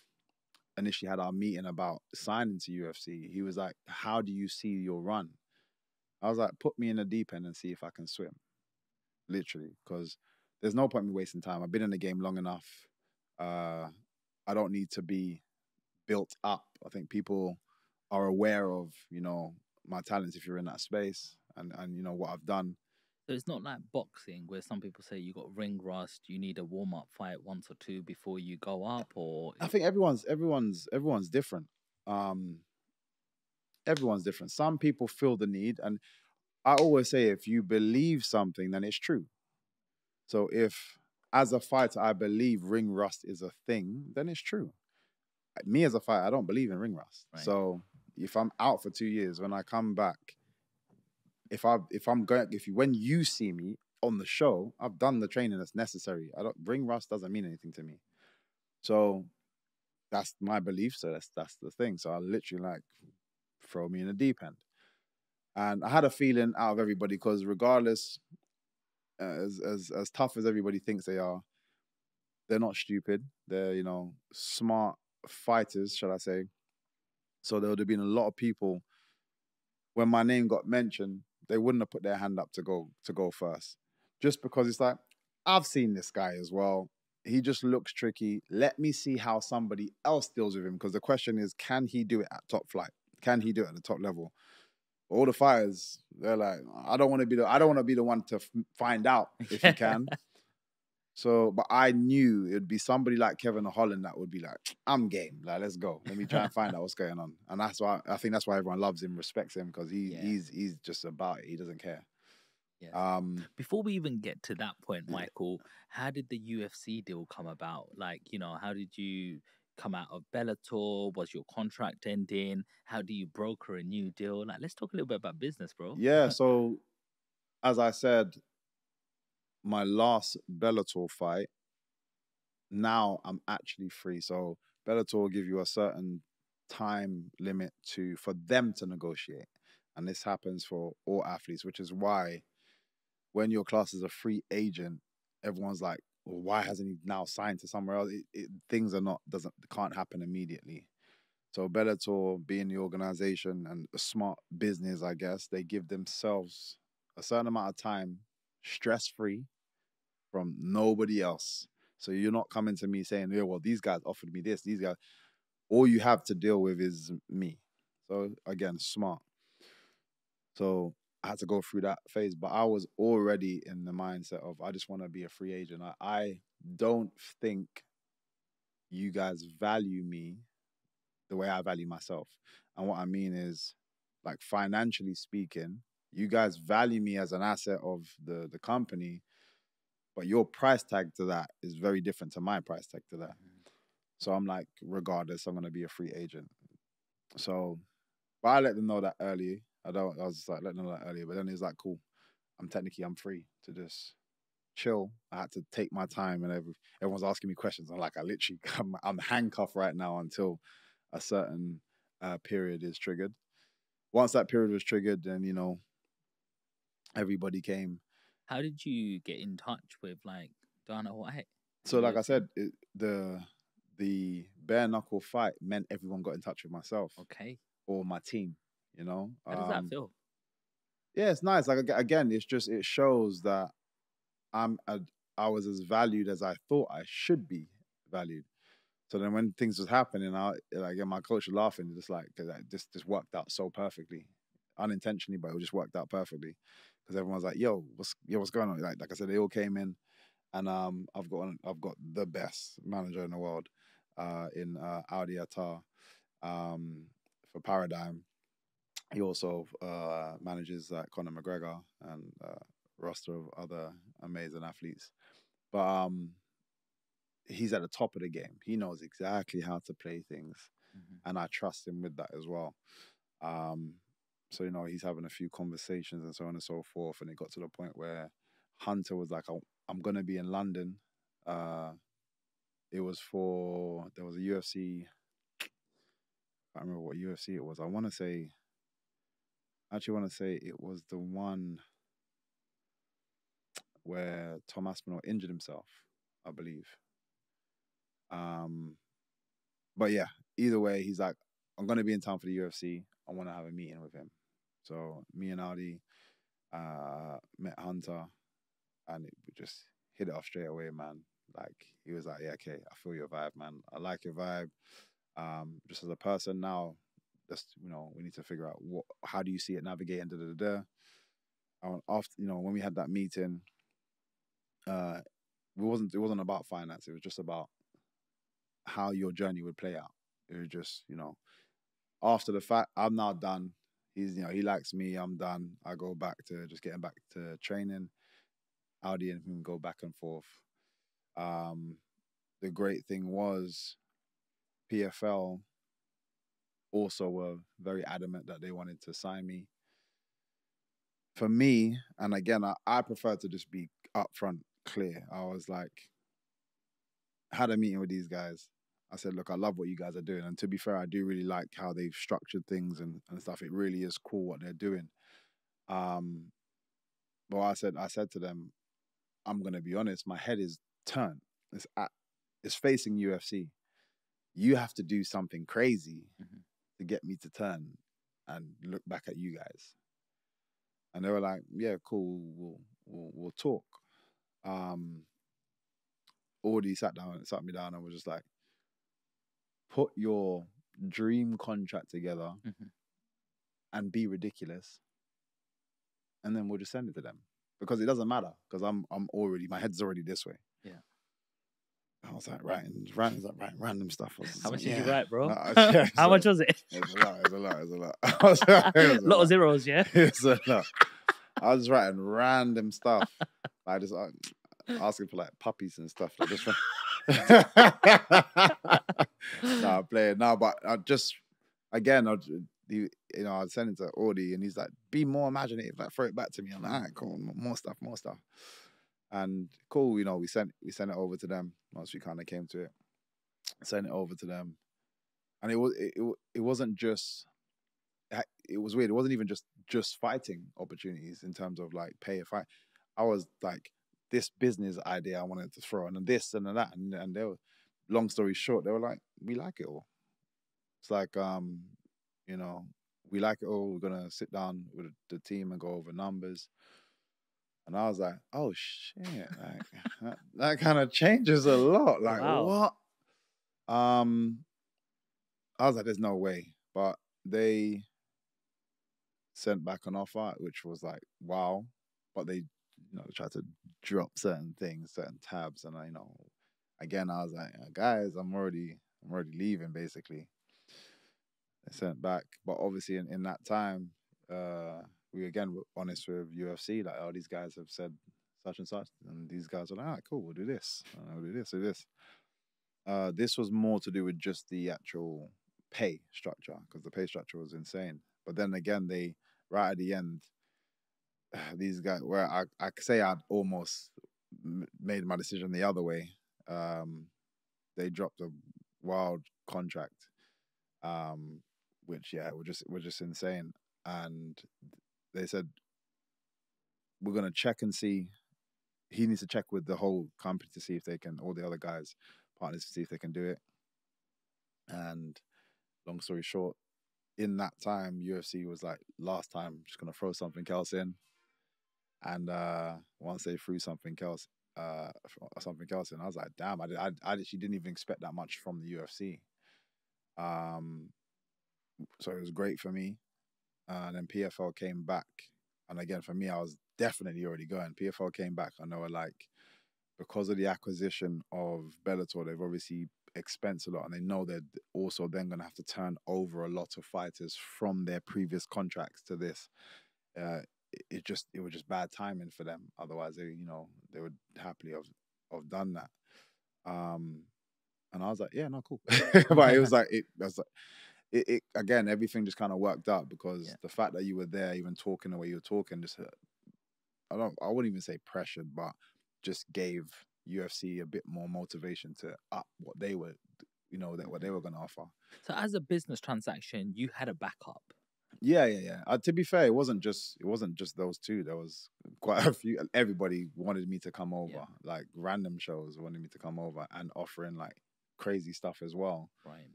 initially had our meeting about signing to UFC, he was like, how do you see your run? I was like, put me in the deep end and see if I can swim. Literally, because there's no point in me wasting time. I've been in the game long enough. I don't need to be built up. I think people are aware of, you know, my talents if you're in that space, and you know what I've done. So it's not like boxing where some people say you got ring rust, you need a warm up fight once or two before you go up, or I think everyone's different. Everyone's different. Some people feel the need, and I always say, if you believe something, then it's true. So if, as a fighter, I believe ring rust is a thing, then it's true. Me as a fighter, I don't believe in ring rust. Right. So if I'm out for 2 years, when I come back, when you see me on the show, I've done the training that's necessary. Ring rust doesn't mean anything to me. So that's my belief. So that's the thing. So I literally like, throw me in the deep end. And I had a feeling out of everybody, because regardless, as tough as everybody thinks they are, they're not stupid. They're, you know, smart fighters, shall I say. So there would have been a lot of people, when my name got mentioned, they wouldn't have put their hand up to go first. Just because it's like, I've seen this guy as well. He just looks tricky. Let me see how somebody else deals with him. Because the question is, can he do it at top flight? Can he do it at the top level? All the fighters, they're like, I don't want to be the one to find out if he can. So, but I knew it would be somebody like Kevin Holland that would be like, I'm game. Like, let's go. Let me try and find out what's going on. And that's why I think that's why everyone loves him, respects him, because he's just about it. He doesn't care. Yeah. Before we even get to that point, Michael, how did the UFC deal come about? Like, you know, how did you come out of Bellator? Was your contract ending? How do you broker a new deal? Like, let's talk a little bit about business, bro. Yeah. So, as I said, my last Bellator fight, now I'm actually free. So Bellator will give you a certain time limit for them to negotiate. And this happens for all athletes, which is why when your class is a free agent, everyone's like, well, why hasn't he now signed to somewhere else? Things can't happen immediately. So Bellator, being the organization and a smart business, I guess, they give themselves a certain amount of time, stress-free, from nobody else. So you're not coming to me saying, yeah, well, these guys offered me this, these guys. All you have to deal with is me. So again, smart. So I had to go through that phase, but I was already in the mindset of, I just want to be a free agent. I don't think you guys value me the way I value myself. And what I mean is, like, financially speaking, you guys value me as an asset of the company, but your price tag to that is very different to my price tag to that. So I'm like, regardless, I'm going to be a free agent. So, but I let them know that early. I was just like, letting them know that earlier. But then it's like, cool, I'm free to just chill. I had to take my time, and everyone's asking me questions. I'm like, I'm handcuffed right now until a certain period is triggered. Once that period was triggered, then, you know, everybody came. How did you get in touch with like Dana White? So, like I said, the bare knuckle fight meant everyone got in touch with myself. Okay. Or my team, you know. How does that feel? Yeah, it's nice. Like, again, it shows that I was as valued as I thought I should be valued. So then when things was happening, my coach was laughing, just like, cause this worked out so perfectly, unintentionally, but it just worked out perfectly, because everyone's like, yo, what's going on? Like I said, they all came in, and I've got the best manager in the world, in Audi Attar, for Paradigm. He also manages Conor McGregor and roster of other amazing athletes, but he's at the top of the game. He knows exactly how to play things, and I trust him with that as well. So, you know, he's having a few conversations and so on and so forth, and it got to the point where Hunter was like, I'm going to be in London. There was a UFC, I don't remember what UFC it was. I want to say it was the one where Tom Aspinall injured himself, I believe. But yeah, either way, he's like, I'm going to be in town for the UFC. I want to have a meeting with him. So me and Audi met Hunter, and we just hit it off straight away, man. Like, he was like, yeah, okay, I feel your vibe, man. I like your vibe. Just as a person now, just, you know, we need to figure out how do you see it navigating, after, you know, when we had that meeting, it wasn't about finance. It was just about how your journey would play out. It was just, you know, after the fact, I'm now done. He's, you know, he likes me. I'm done. I go back to just getting back to training. Audi and him go back and forth. The great thing was PFL also were very adamant that they wanted to sign me. For me, and again, I prefer to just be upfront, clear. I was like, had a meeting with these guys. I said, look, I love what you guys are doing. And to be fair, I do really like how they've structured things and stuff. It really is cool what they're doing. But I said to them, I'm going to be honest, my head is turned. It's facing UFC. You have to do something crazy to get me to turn and look back at you guys. And they were like, yeah, cool, we'll talk. Audi sat me down and was just like, put your dream contract together and be ridiculous, and then we'll just send it to them, because it doesn't matter, because my head's already this way. Yeah. I was like writing random stuff. How much did you write, bro? How much was it? It was a lot. A lot of zeros, yeah? It's a lot. I was just writing random stuff. I just asking for like puppies and stuff. Like, just I'm playing now, but I just, again, I'd send it to Audi, and he's like, be more imaginative, like throw it back to me. I'm like, all right, cool, more stuff. And cool, you know, we sent it over to them once we kind of came to it. Sent it over to them, and it wasn't just. It was weird. It wasn't even just fighting opportunities in terms of like pay a fight. I was like, this business idea I wanted to throw, and this and that, and they were, long story short, they were like, we like it all. It's like, you know, we like it all. We're gonna sit down with the team and go over numbers. And I was like, oh shit, like that kind of changes a lot. Like, wow. What? I was like, there's no way. But they sent back an offer, which was like, wow. But they, you know, tried to drop certain things, certain tabs, and again, I was like, guys, I'm already leaving, basically. They sent back, but obviously in that time, we again were honest with UFC, like, oh, these guys have said such and such, and these guys were like, all right, cool, we'll do this, we'll do this, do this. This was more to do with just the actual pay structure, because the pay structure was insane. But then again, they, right at the end, these guys, where I could say I'd almost made my decision the other way. They dropped a wild contract, which were just insane. And they said, we're gonna check and see. He needs to check with the whole company to see if they can, all the other guys, partners, to see if they can do it. And long story short, in that time, UFC was like, last time, I'm just gonna throw something else in. And once they threw something else in, I was like, damn, I actually didn't even expect that much from the UFC. So it was great for me. And then PFL came back. And again, for me, I was definitely already going. PFL came back, and they were like, because of the acquisition of Bellator, they've obviously expensed a lot, and they know they're also then going to have to turn over a lot of fighters from their previous contracts to this. It was just bad timing for them. Otherwise, they would happily have done that. And I was like, yeah, no, cool. But it again, everything just kind of worked out, because the fact that you were there, even talking the way you were talking, just I wouldn't even say pressured, but just gave UFC a bit more motivation to up what they were, what they were going to offer. So as a business transaction, you had a backup. Yeah. To be fair, it wasn't just those two. There was quite a few. Everybody wanted me to come over, like random shows wanted me to come over, and offering like crazy stuff as well. Right.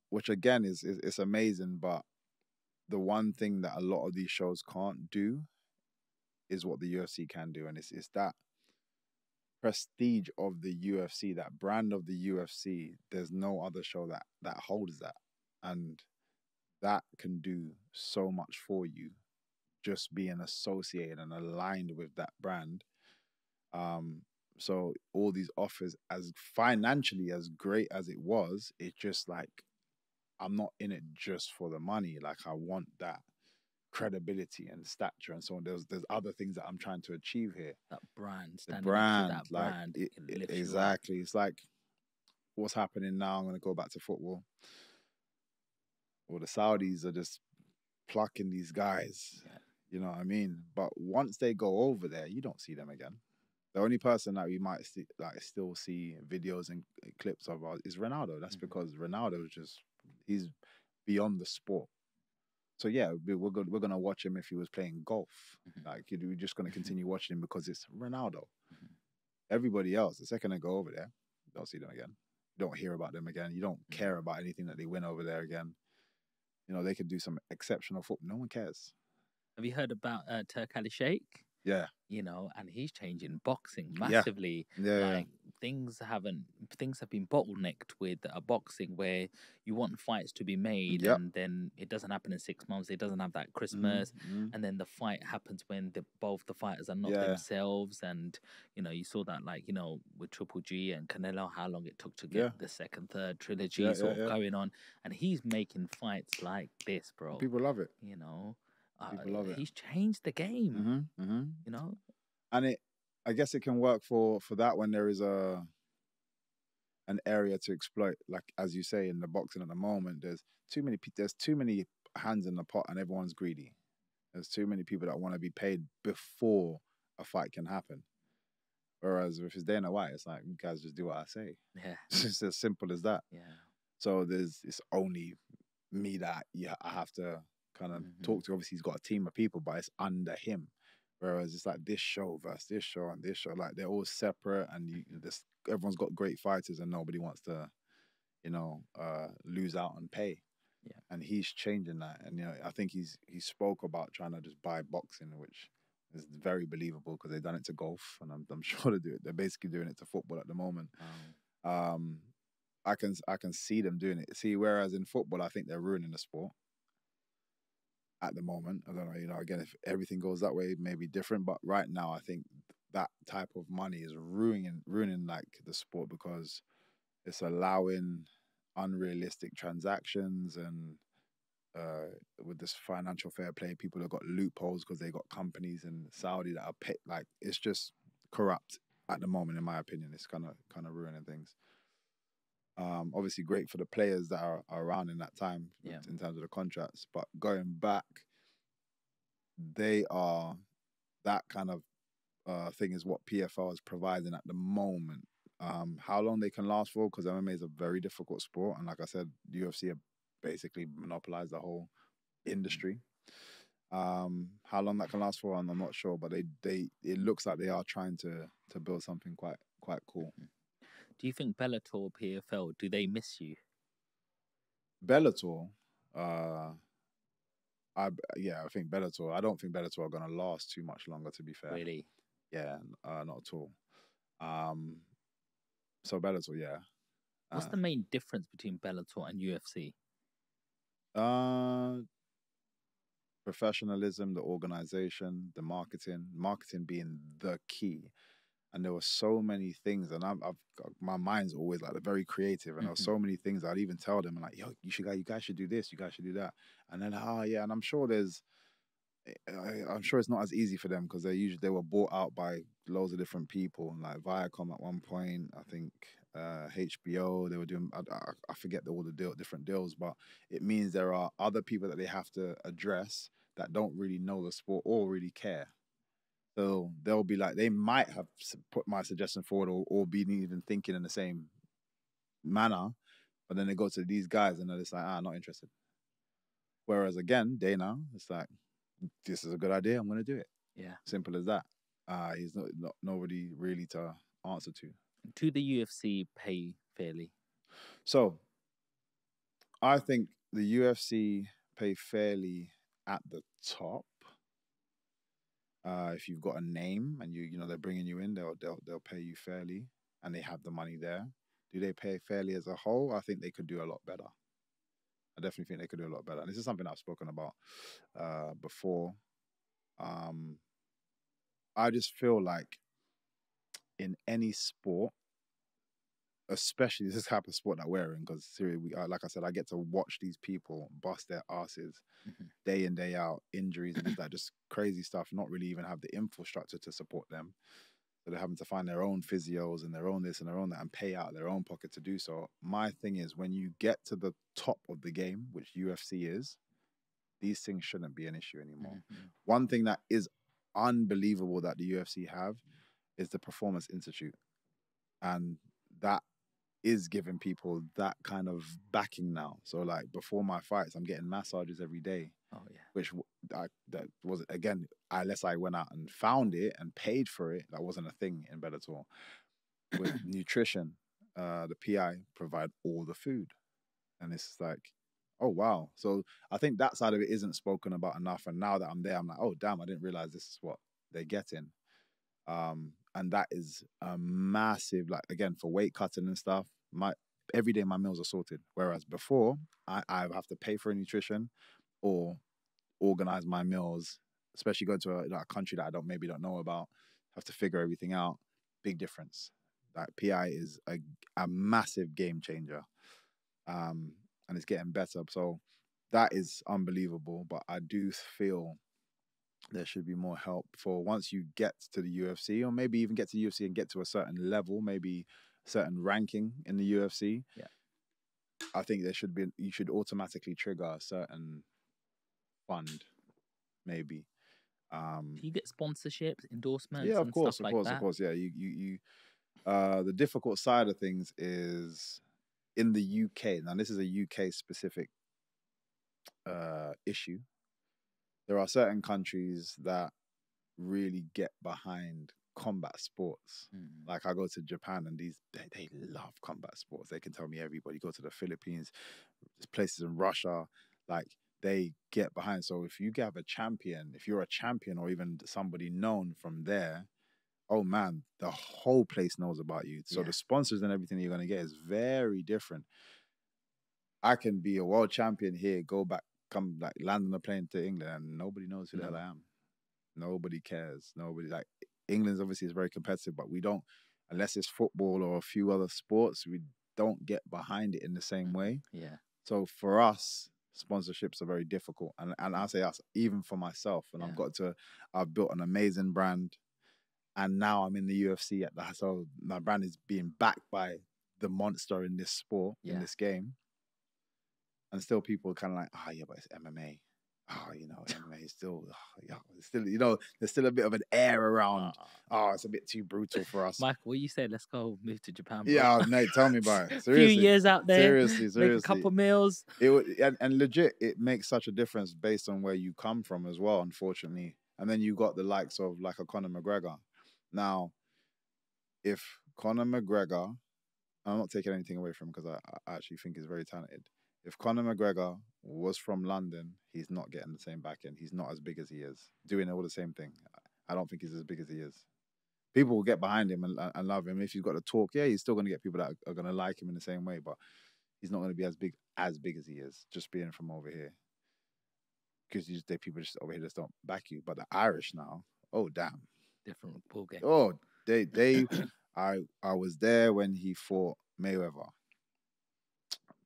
Which again is amazing, but the one thing that a lot of these shows can't do is what the UFC can do, and it's that prestige of the UFC, that brand of the UFC. There's no other show that holds that, and that can do so much for you, just being associated and aligned with that brand. So all these offers, as financially as great as it was, it's just like, I'm not in it just for the money. Like, I want that credibility and stature and so on. There's other things that I'm trying to achieve here. That brand, standing up to that brand, exactly. It's like, what's happening now? I'm going to go back to football. Well, the Saudis are just plucking these guys. Yeah. You know what I mean? But once they go over there, you don't see them again. The only person that we might still see videos and clips of is Ronaldo. That's because Ronaldo he's beyond the sport. So yeah, we're gonna watch him if he was playing golf. Like, we're just gonna continue watching him because it's Ronaldo. Everybody else, the second they go over there, you don't see them again. You don't hear about them again. You don't care about anything that they win over there again. They could do some exceptional football. No one cares. Have you heard about Turk Ali Shayk? Yeah. And he's changing boxing massively. Yeah. Things have been bottlenecked with boxing, where you want fights to be made, and then it doesn't happen in 6 months. It doesn't have that Christmas, and then the fight happens when both the fighters are not themselves. And you saw that, with Triple G and Canelo, how long it took to get the second, third trilogy going on, and he's making fights like this, bro. People love it. People love it. He's changed the game. And I guess it can work for that when there is an area to exploit. Like, as you say, in the boxing at the moment, there's too many hands in the pot, and everyone's greedy. There's too many people that want to be paid before a fight can happen. Whereas if it's Dana White, it's like, you guys just do what I say. Yeah. It's just as simple as that. Yeah. So it's only me that I have to kind of talk to. Obviously, he's got a team of people, but it's under him. Whereas it's like this show versus this show and this show, like they're all separate, and everyone's got great fighters, and nobody wants to, lose out on pay. Yeah. And he's changing that, and I think he spoke about trying to just buy boxing, which is very believable because they've done it to golf, and I'm sure they do it. They're basically doing it to football at the moment. I can see them doing it. See, whereas in football, I think they're ruining the sport at the moment. I don't know, again, if everything goes that way, it may be different. But right now, I think that type of money is ruining like the sport, because it's allowing unrealistic transactions, and with this financial fair play, people have got loopholes because they got companies in Saudi that are paid. Like, it's just corrupt at the moment, in my opinion. It's kind of ruining things. Obviously great for the players that are around in that time in terms of the contracts, but going back, they are that kind of thing is what PFL is providing at the moment. How long they can last for, because MMA is a very difficult sport, and like I said, UFC have basically monopolized the whole industry. How long that can last for, I'm not sure, but it looks like they are trying to build something quite cool. Do you think Bellator or PFL, do they miss you? Bellator, I think Bellator. I don't think Bellator are going to last too much longer, to be fair. Really? Yeah, not at all. So Bellator, yeah. What's the main difference between Bellator and UFC? Professionalism, the organization, the marketing being the key. And there were so many things, and I've got, my mind's always like very creative, and there were so many things I'd even tell them, like, yo, you guys should do this, you guys should do that, and then yeah, and I'm sure it's not as easy for them because they were bought out by loads of different people, like Viacom at one point, I think HBO, they were doing, I forget all the different deals, but it means there are other people that they have to address that don't really know the sport or really care. So they'll be like, they might have put my suggestion forward or been even thinking in the same manner, but then they go to these guys and they're just like, not interested. Whereas again, Dana, it's like, this is a good idea, I'm going to do it. Yeah. Simple as that. He's not nobody really to answer to. Do the UFC pay fairly? So, I think the UFC pay fairly at the top. If you've got a name and you know they're bringing you in, they'll pay you fairly, and they have the money there. Do they pay fairly as a whole? I think they could do a lot better. I definitely think they could do a lot better. And this is something I've spoken about before. I just feel like in any sport, especially this type of sport that we're in, because like I said, I get to watch these people bust their asses day in, day out, injuries and that just crazy stuff, not really even have the infrastructure to support them. So they're having to find their own physios and their own this and their own that and pay out of their own pocket to do so. My thing is, when you get to the top of the game, which UFC is, these things shouldn't be an issue anymore. One thing that is unbelievable that the UFC have is the Performance Institute. And that is giving people that kind of backing now. So like before my fights, I'm getting massages every day. Oh yeah. Which that was, again, unless I went out and found it and paid for it, that wasn't a thing in Bellator. With nutrition, the PI provide all the food. And it's like, oh wow. So I think that side of it isn't spoken about enough. And now that I'm there, I'm like, oh damn, I didn't realize this is what they're getting. And that is a massive, like, again, for weight cutting and stuff, every day my meals are sorted. Whereas before, I have to pay for a nutrition or organize my meals, especially going to a country that I maybe don't know about, have to figure everything out. Big difference. Like PI is a massive game changer. And it's getting better. So that is unbelievable. But I do feel there should be more help for once you get to the UFC, or maybe even get to the UFC and get to a certain level, maybe a certain ranking in the UFC. Yeah. I think you should automatically trigger a certain fund, maybe. Do you get sponsorships, endorsements? Yeah, of course. Yeah, you. The difficult side of things is in the UK. Now, this is a UK specific issue. There are certain countries that really get behind combat sports. Like I go to Japan and they love combat sports. They can tell me everybody. Go to the Philippines, there's places in Russia, like they get behind. So if you have a champion, if you're a champion or even somebody known from there, oh man, the whole place knows about you. So the sponsors and everything you're going to get is very different. I can be a world champion here, come like land on a plane to England and nobody knows who the hell I am. Nobody cares. Like England's obviously is very competitive, but we don't, unless it's football or a few other sports, we don't get behind it in the same way. Yeah. So for us, sponsorships are very difficult. And I say us, even for myself. And I've built an amazing brand. And now I'm in the UFC so my brand is being backed by the monster in this sport, in this game. And still people are kind of like, yeah, but it's MMA. MMA is still, yeah, it's still, you know, there's still a bit of an air around. It's a bit too brutal for us. Michael, what you say? Let's go move to Japan, bro. Yeah, mate, tell me about it. Few Seriously. years out there, Seriously. make a couple meals. And legit, it makes such a difference based on where you come from as well, unfortunately. And then you got the likes of like a Conor McGregor. Now, if Conor McGregor, I'm not taking anything away from him because I actually think he's very talented. If Conor McGregor was from London, he's not getting the same back end. He's not as big as he is, doing all the same thing. I don't think he's as big as he is. People will get behind him and love him. If he's got to talk, yeah, he's still going to get people that are going to like him in the same way, but he's not going to be as big as he is, just being from over here. Because people just over here just don't back you. But the Irish now, oh, damn. Different ball game. Oh, I was there when he fought Mayweather.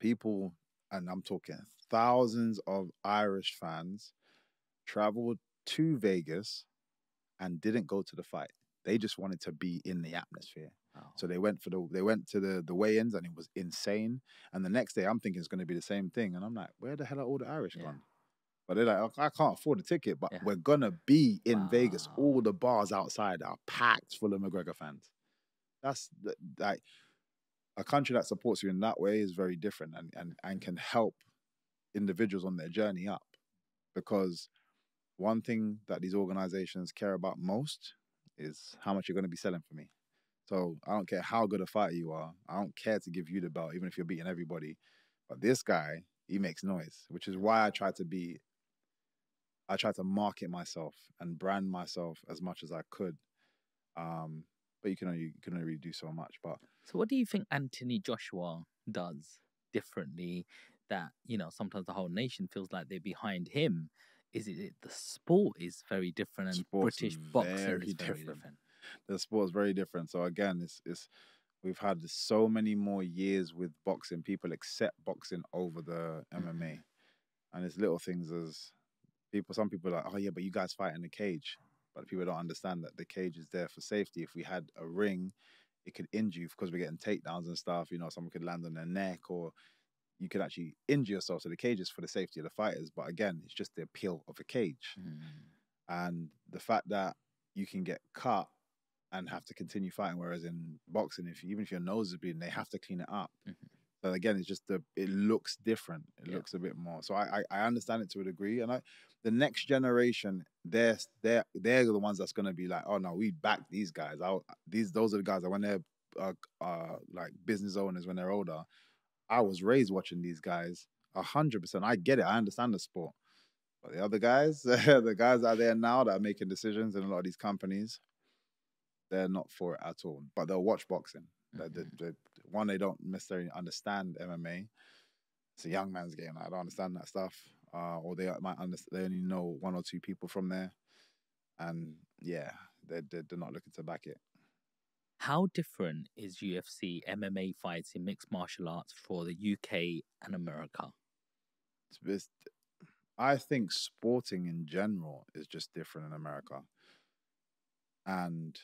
People, and I'm talking thousands of Irish fans, traveled to Vegas and didn't go to the fight. They just wanted to be in the atmosphere. Oh. So they went to the weigh-ins, and it was insane. And the next day, I'm thinking it's going to be the same thing. And I'm like, where the hell are all the Irish gone? But they're like, I can't afford a ticket, but we're going to be in Vegas. All the bars outside are packed full of McGregor fans. That's like a country that supports you in that way is very different and can help individuals on their journey up. Because one thing that these organizations care about most is how much you're going to be selling for me. So I don't care how good a fighter you are. I don't care to give you the belt, even if you're beating everybody. But this guy, he makes noise, which is why I try to market myself and brand myself as much as I could. But you can only really do so much. But so what do you think Anthony Joshua does differently that, you know, sometimes the whole nation feels like they're behind him? Is it the sport is very different and British boxing is very different? The sport is very different. So again, it's we've had so many more years with boxing. People accept boxing over the MMA. And it's little things as some people are like, oh yeah, but you guys fight in the cage. But people don't understand that the cage is there for safety. If we had a ring, it could injure you because we're getting takedowns and stuff. You know, someone could land on their neck, or you could actually injure yourself. So the cage is for the safety of the fighters. But again, it's just the appeal of a cage. And the fact that you can get cut and have to continue fighting, whereas in boxing, even if your nose is bleeding, they have to clean it up. But again, it's just it looks different. It looks a bit more. So I understand it to a degree. And the next generation, they're the ones that's going to be like, oh no, we back these guys. Those are the guys that when they're like business owners, when they're older, I was raised watching these guys 100%. I get it. I understand the sport. But the other guys, the guys out there now that are making decisions in a lot of these companies, they're not for it at all. But they'll watch boxing. One, they don't necessarily understand MMA. It's a young man's game. I don't understand that stuff. Or they only know one or two people from there. And yeah, they're not looking to back it. How different is UFC MMA fights in mixed martial arts for the UK and America? I think sporting in general is just different in America. And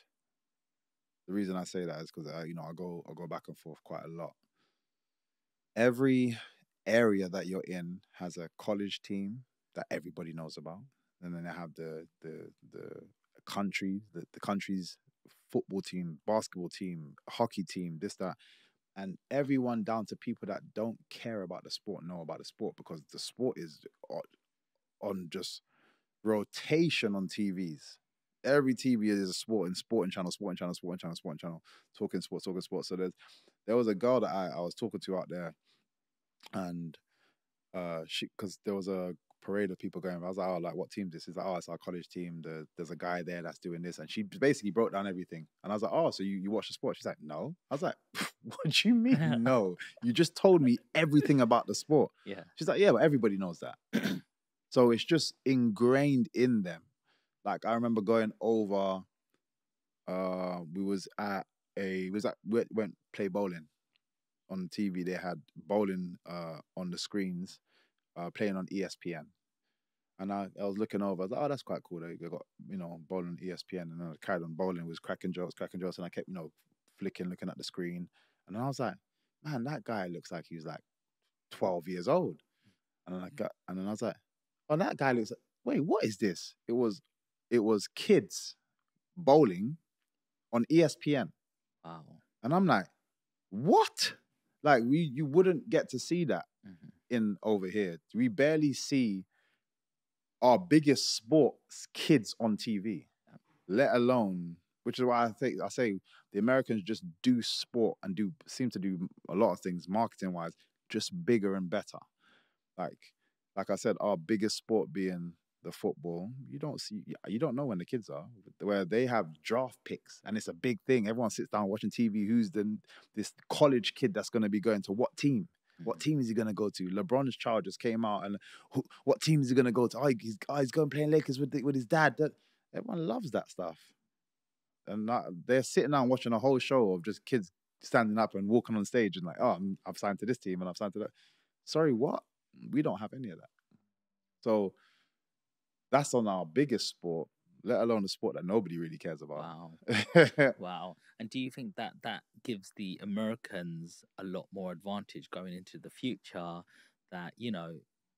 the reason I say that is because I go back and forth quite a lot. Every area that you're in has a college team that everybody knows about, and then they have the country's football team, basketball team, hockey team, this, that, and everyone down to people that don't care about the sport know about the sport, because the sport is on just rotation on TVs. Every TV is a sporting channel, talking sports. So there was a girl that I was talking to out there, and because there was a parade of people going. I was like, oh, like, what team is this? He's like, oh, it's our college team. There's a guy there that's doing this. And she basically broke down everything. And I was like, oh, so you watch the sport? She's like, no. I was like, what do you mean, no? You just told me everything about the sport. Yeah. She's like, yeah, but everybody knows that. So it's just ingrained in them. Like, I remember going over, we went play bowling on TV. They had bowling on the screens, playing on ESPN. And I was looking over, I was like, oh, that's quite cool. They got, bowling on ESPN. And I carried on bowling, was cracking jokes. And I kept, flicking, looking at the screen. And I was like, man, that guy looks like he was like 12 years old. And then I was like, oh, that guy looks wait, what is this? It was kids bowling on ESPN. Wow. And I'm like, what? Like you wouldn't get to see that in over here. We barely see our biggest sports kids on TV, let alone, which is why I say the Americans just do sport and seem to do a lot of things marketing wise, just bigger and better. Like I said, our biggest sport being the football, you don't know when the kids are, where they have draft picks and it's a big thing. Everyone sits down watching TV. Who's this college kid that's going to be going to what team? What team is he going to go to? LeBron's child just came out, and what team is he going to go to? Oh, he's going playing Lakers with his dad. Everyone loves that stuff. And they're sitting down watching a whole show of just kids standing up and walking on stage and like, oh, I've signed to this team and I've signed to that. Sorry, what? We don't have any of that. So that's on our biggest sport, let alone a sport that nobody really cares about. Wow. Wow. And do you think that gives the Americans a lot more advantage going into the future, that,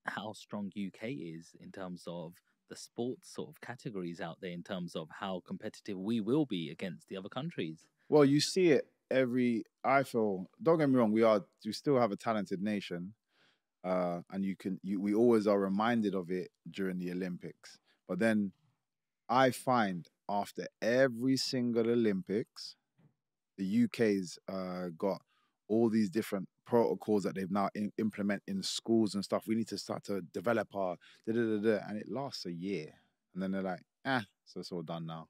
how strong UK is in terms of the sports sort of categories out there, in terms of how competitive we will be against the other countries? Well, you see it I feel, don't get me wrong, we still have a talented nation. And we always are reminded of it during the Olympics. But then I find after every single Olympics, the UK's got all these different protocols that they've now implement in schools and stuff. We need to start to develop our and it lasts a year. And then they're like, so it's all done now.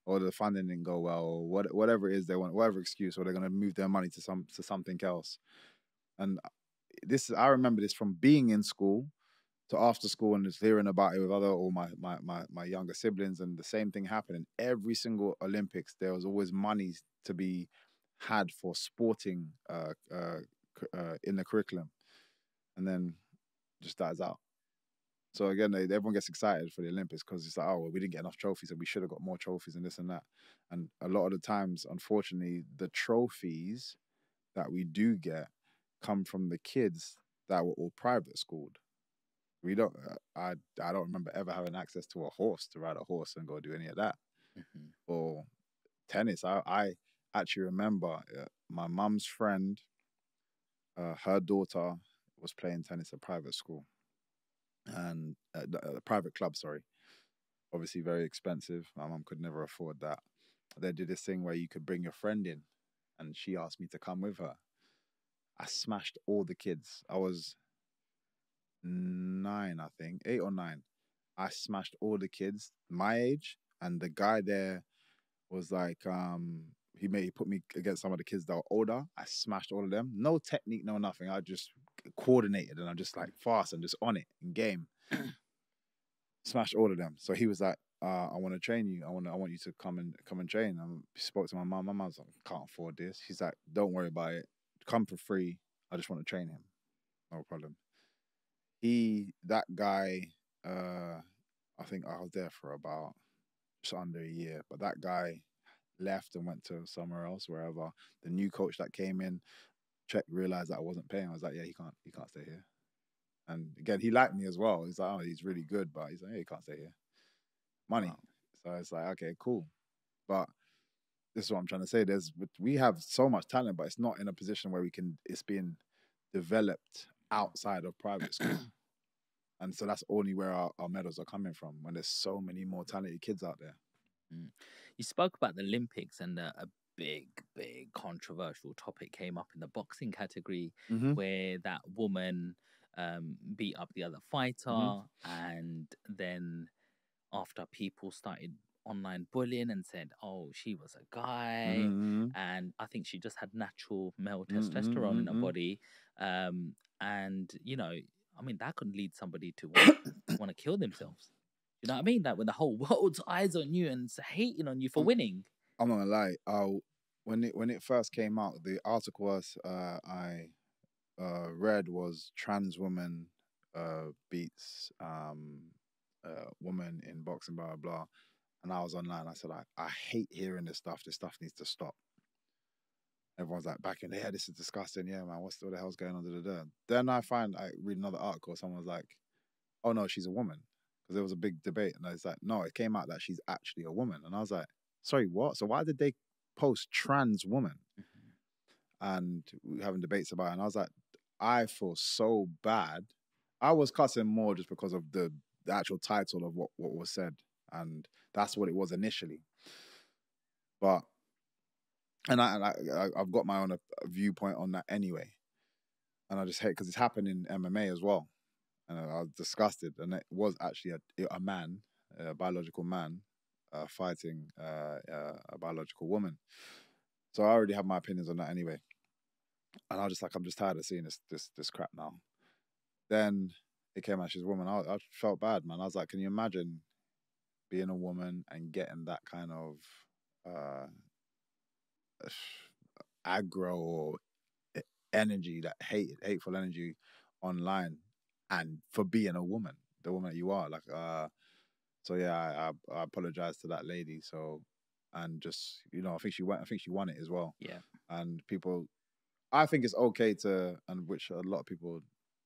Or the funding didn't go well, or whatever it is they want, whatever excuse, or they're going to move their money to something else. And I remember this from being in school to after school and just hearing about it with my younger siblings, and the same thing happening. Every single Olympics, there was always money to be had for sporting in the curriculum, and then just dies out. So again, everyone gets excited for the Olympics because it's like, oh, well, we didn't get enough trophies and we should have got more trophies and this and that. And a lot of the times, unfortunately, the trophies that we do get come from the kids that were all private schooled. We don't. I don't remember ever having access to a horse, to ride a horse and go do any of that. Or tennis. I actually remember my mum's friend. Her daughter was playing tennis at private school, and a private club. Sorry, obviously very expensive. My mum could never afford that. They did this thing where you could bring your friend in, and she asked me to come with her. I smashed all the kids. I was 9, I think, 8 or 9. I smashed all the kids my age, and the guy there was like, he put me against some of the kids that were older. I smashed all of them. No technique, no nothing. I just coordinated, and I'm just like fast and just on it in game. Smashed all of them. So he was like, I want to train you. I want you to come and train. I spoke to my mum. My mum's like, can't afford this. He's like, don't worry about it. Come for free. I just want to train him. No problem. That guy, I think I was there for about just under a year, but that guy left and went to somewhere else, wherever. The new coach that came in, realized that I wasn't paying. I was like, yeah, he can't stay here. And again, he liked me as well. He's like, oh, he's really good, but he's like, yeah, he can't stay here. Money. Wow. So it's like, okay, cool. But this is what I'm trying to say. We have so much talent, but it's not in a position where it's being developed outside of private school. And so that's only where our medals are coming from, when there's so many more talented kids out there. You spoke about the Olympics, and a big controversial topic came up in the boxing category, where that woman beat up the other fighter, and then after people started online bullying and said, oh, she was a guy, and I think she just had natural male testosterone in her body, and I mean, that could lead somebody to want to kill themselves. You know what I mean? Like when the whole world's eyes on you and hating on you for winning. I'm not gonna lie. When it first came out, the article I read was trans woman beats woman in boxing, blah blah blah. And I was online. I said, I hate hearing this stuff. This stuff needs to stop. Everyone's like, back in there, this is disgusting. Yeah, man, what the hell's going on? Then I read another article. Someone's like, oh no, she's a woman. because there was a big debate, and I was like, no, it came out that she's actually a woman, and I was like, sorry, what? So why did they post trans woman? And we were having debates about it, and I was like, I feel so bad. I was cussing more just because of the actual title of what was said, and that's what it was initially. But I've got my own viewpoint on that anyway, and I just hate because it's happened in MMA as well, and I was disgusted. And it was actually a man, a biological man, fighting a biological woman. So I already have my opinions on that anyway. And I was just like, I'm just tired of seeing this crap now. Then it came out she's a woman. I felt bad, man. I was like, can you imagine being a woman and getting that kind of aggro or energy, that hateful energy online, and for being a woman, the woman that you are. Like, so yeah, I apologize to that lady. So, and just, you know, I think she won it as well. Yeah. And people, I think it's okay to, and which a lot of people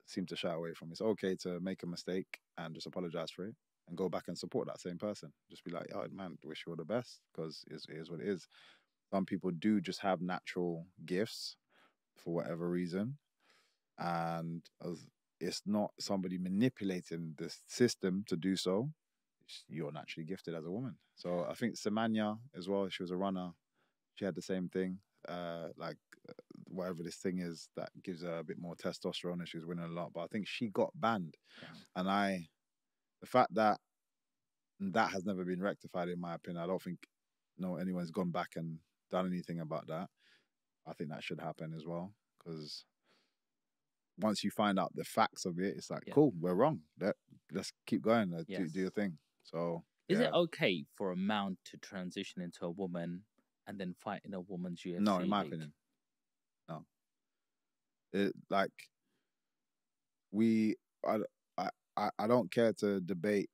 seem to shy away from, it's okay to make a mistake and just apologize for it and go back and support that same person. Just be like, oh man, wish you all the best, because it is what it is. Some people do just have natural gifts for whatever reason, and it's not somebody manipulating the system to do so. You're naturally gifted as a woman. So I think Semenya as well, she was a runner, she had the same thing, whatever this thing is that gives her a bit more testosterone, and she was winning a lot, but I think she got banned. And the fact that has never been rectified, in my opinion, I don't think anyone's gone back and done anything about that. I think that should happen as well, because once you find out the facts of it, it's like, cool, we're wrong. Let's keep going. Do your thing. So, is it okay for a man to transition into a woman and then fight in a woman's UFC? No, in my opinion, no. I don't care to debate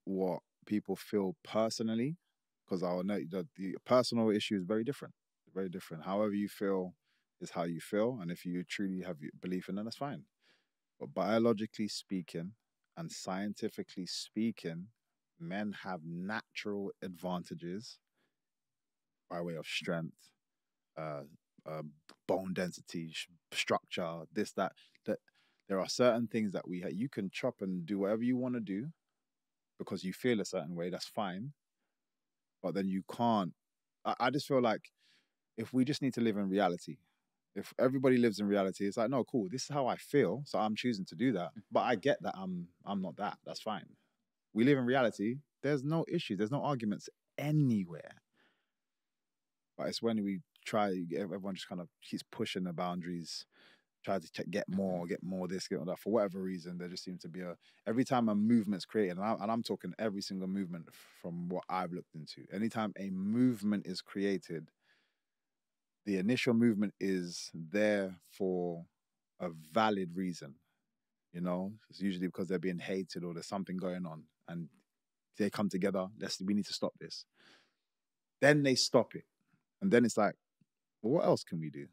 what people feel personally, because I know that the personal issue is very different. Very different. However you feel is how you feel, and if you truly have belief in it, that's fine. But biologically speaking and scientifically speaking, men have natural advantages by way of strength, bone density, structure, this, that there are certain things that you can chop and do whatever you want to do because you feel a certain way, that's fine. But then you can't. I just feel like if we just need to live in reality, if everybody lives in reality, it's like, no, cool, this is how I feel, so I'm choosing to do that. But I get that I'm not that. That's fine. We live in reality. There's no issues. There's no arguments anywhere. But it's when we try, everyone just kind of keeps pushing the boundaries, try to get more this, get more that. For whatever reason, there just seems to be every time a movement's created, and I'm talking every single movement from what I've looked into, anytime a movement is created, the initial movement is there for a valid reason. You know, it's usually because they're being hated or there's something going on, and they come together. We need to stop this. Then they stop it, and then it's like, well, what else can we do?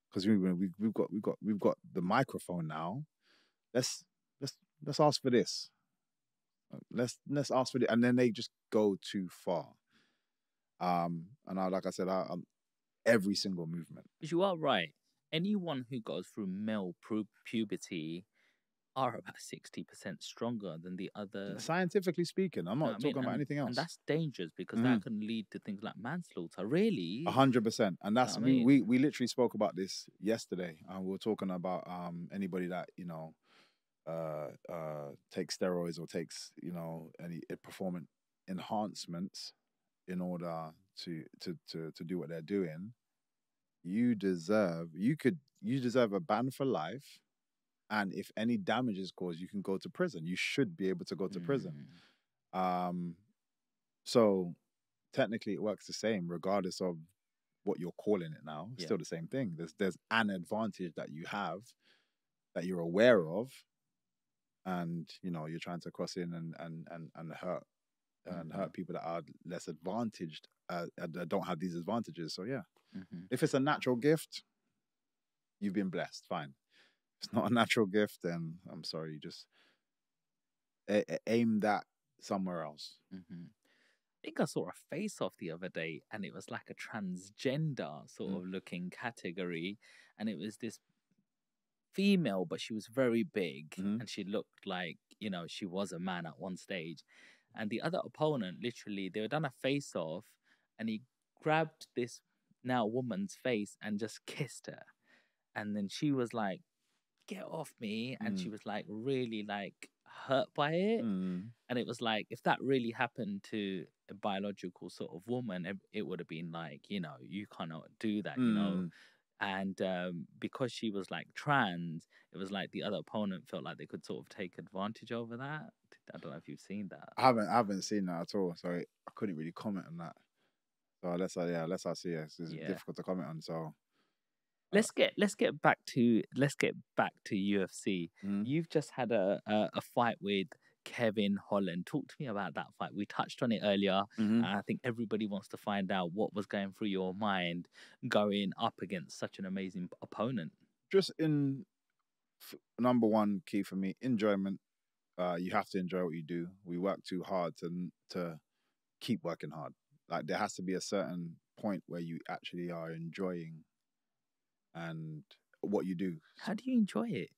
Because we've got the microphone now. Let's ask for this. Let's ask for it, and then they just go too far. And like I said, every single movement. You are right. Anyone who goes through male puberty are about 60% stronger than the other. Scientifically speaking, I'm not talking about anything else. And that's dangerous because that can lead to things like manslaughter. Really, 100%. And that's we literally spoke about this yesterday, and we were talking about anybody that takes steroids or takes any performance enhancements in order to do what they're doing. You deserve a ban for life. And if any damage is caused, you can go to prison. You should be able to go to prison. So technically it works the same, regardless of what you're calling it now. It's still the same thing. There's an advantage that you have that you're aware of, and you're trying to cross in and hurt people that are less advantaged, that don't have these advantages. So if it's a natural gift, you've been blessed. Fine. It's not a natural gift, then I'm sorry. aim that somewhere else. Mm-hmm. I think I saw a face-off the other day, and it was like a transgender sort of looking category, and it was this female, but she was very big, and she looked like, you know, she was a man at one stage. And the other opponent, literally, they were done a face-off, and he grabbed this now woman's face and just kissed her. And then she was like, "Get off me!" And she was like really like hurt by it. And it was like, if that really happened to a biological sort of woman, it would have been like, you know, you cannot do that, you know. And because she was like trans, it was like the other opponent felt like they could sort of take advantage over that. I don't know if you've seen that. I haven't seen that at all, so I couldn't really comment on that. So unless I see it, it's difficult to comment on. So let's get back to UFC. You've just had a fight with Kevin Holland. Talk to me about that fight. We touched on it earlier. And I think everybody wants to find out what was going through your mind going up against such an amazing opponent. Just number one key for me, enjoyment. You have to enjoy what you do. We work too hard to keep working hard. Like, there has to be a certain point where you actually are enjoying and what you do. How do you enjoy it?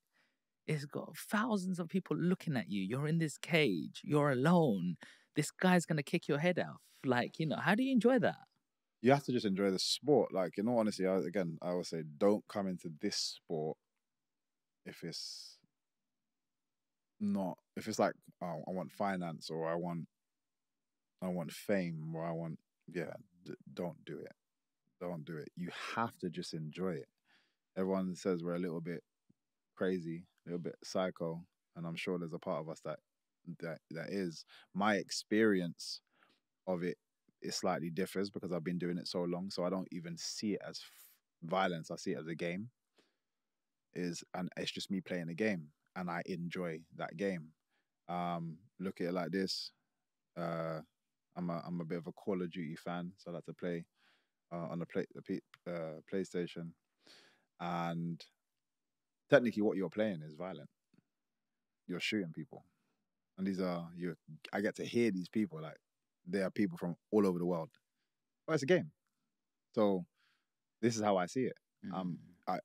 It's got thousands of people looking at you. You're in this cage. You're alone. This guy's going to kick your head off. Like, you know, how do you enjoy that? You have to just enjoy the sport. Like, in all honesty, I always say, don't come into this sport if it's like, oh, I want finance, or I want fame, or I want, don't do it. Don't do it. You have to just enjoy it. Everyone says we're a little bit crazy, a little bit psycho, and I'm sure there's a part of us that is. My experience of it slightly differs because I've been doing it so long, so I don't even see it as violence. I see it as a game. And it's just me playing a game, and I enjoy that game. Look at it like this. I'm a bit of a Call of Duty fan, so I like to play on the PlayStation. And technically, what you're playing is violent. You're shooting people, and I get to hear these people, like, they are people from all over the world. But it's a game, so this is how I see it.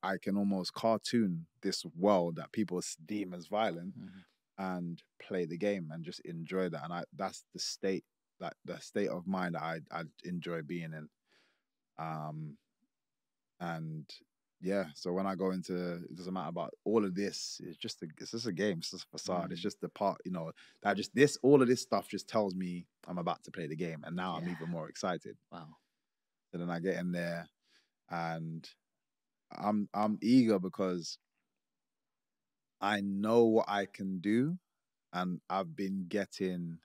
I can almost cartoon this world that people deem as violent, and play the game and just enjoy that. And that's the state of mind that I enjoy being in. And yeah, so when I go into, it doesn't matter about all of this. It's just a game. It's just a facade. It's just the part, you know, that all of this stuff just tells me I'm about to play the game, and now I'm even more excited. Wow. So then I get in there, and I'm eager because I know what I can do, and I've been getting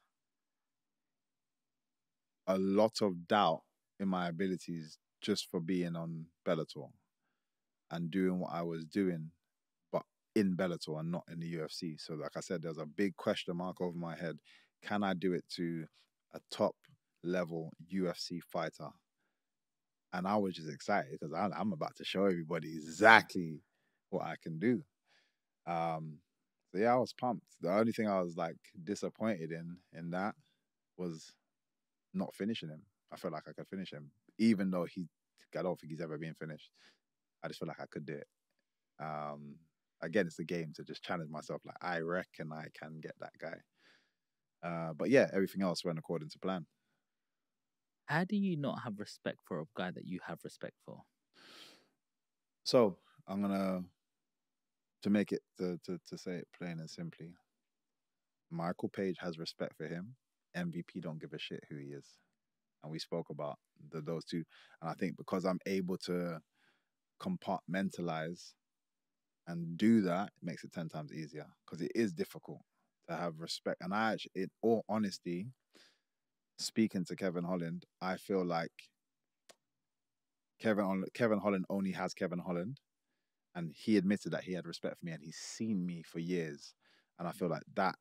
a lot of doubt in my abilities just for being on Bellator and doing what I was doing, but in Bellator and not in the UFC. So like I said, there's a big question mark over my head. Can I do it to a top level UFC fighter? And I was just excited because I'm about to show everybody exactly what I can do. So yeah, I was pumped. The only thing I was like disappointed in that was not finishing him. I felt like I could finish him, even though I don't think he's ever been finished. I just feel like I could do it. Again, it's a game to just challenge myself. Like, I reckon I can get that guy. But yeah, everything else went according to plan. How do you not have respect for a guy that you have respect for? So I'm gonna, to make it to say it plain and simply, Michael Page has respect for him. MVP don't give a shit who he is. And we spoke about those two. And I think because I'm able to compartmentalize and do that, it makes it 10 times easier, because it is difficult to have respect. And I actually, in all honesty, speaking to Kevin Holland, I feel like Kevin Holland only has Kevin Holland, and he admitted that he had respect for me, and he's seen me for years. And I feel like that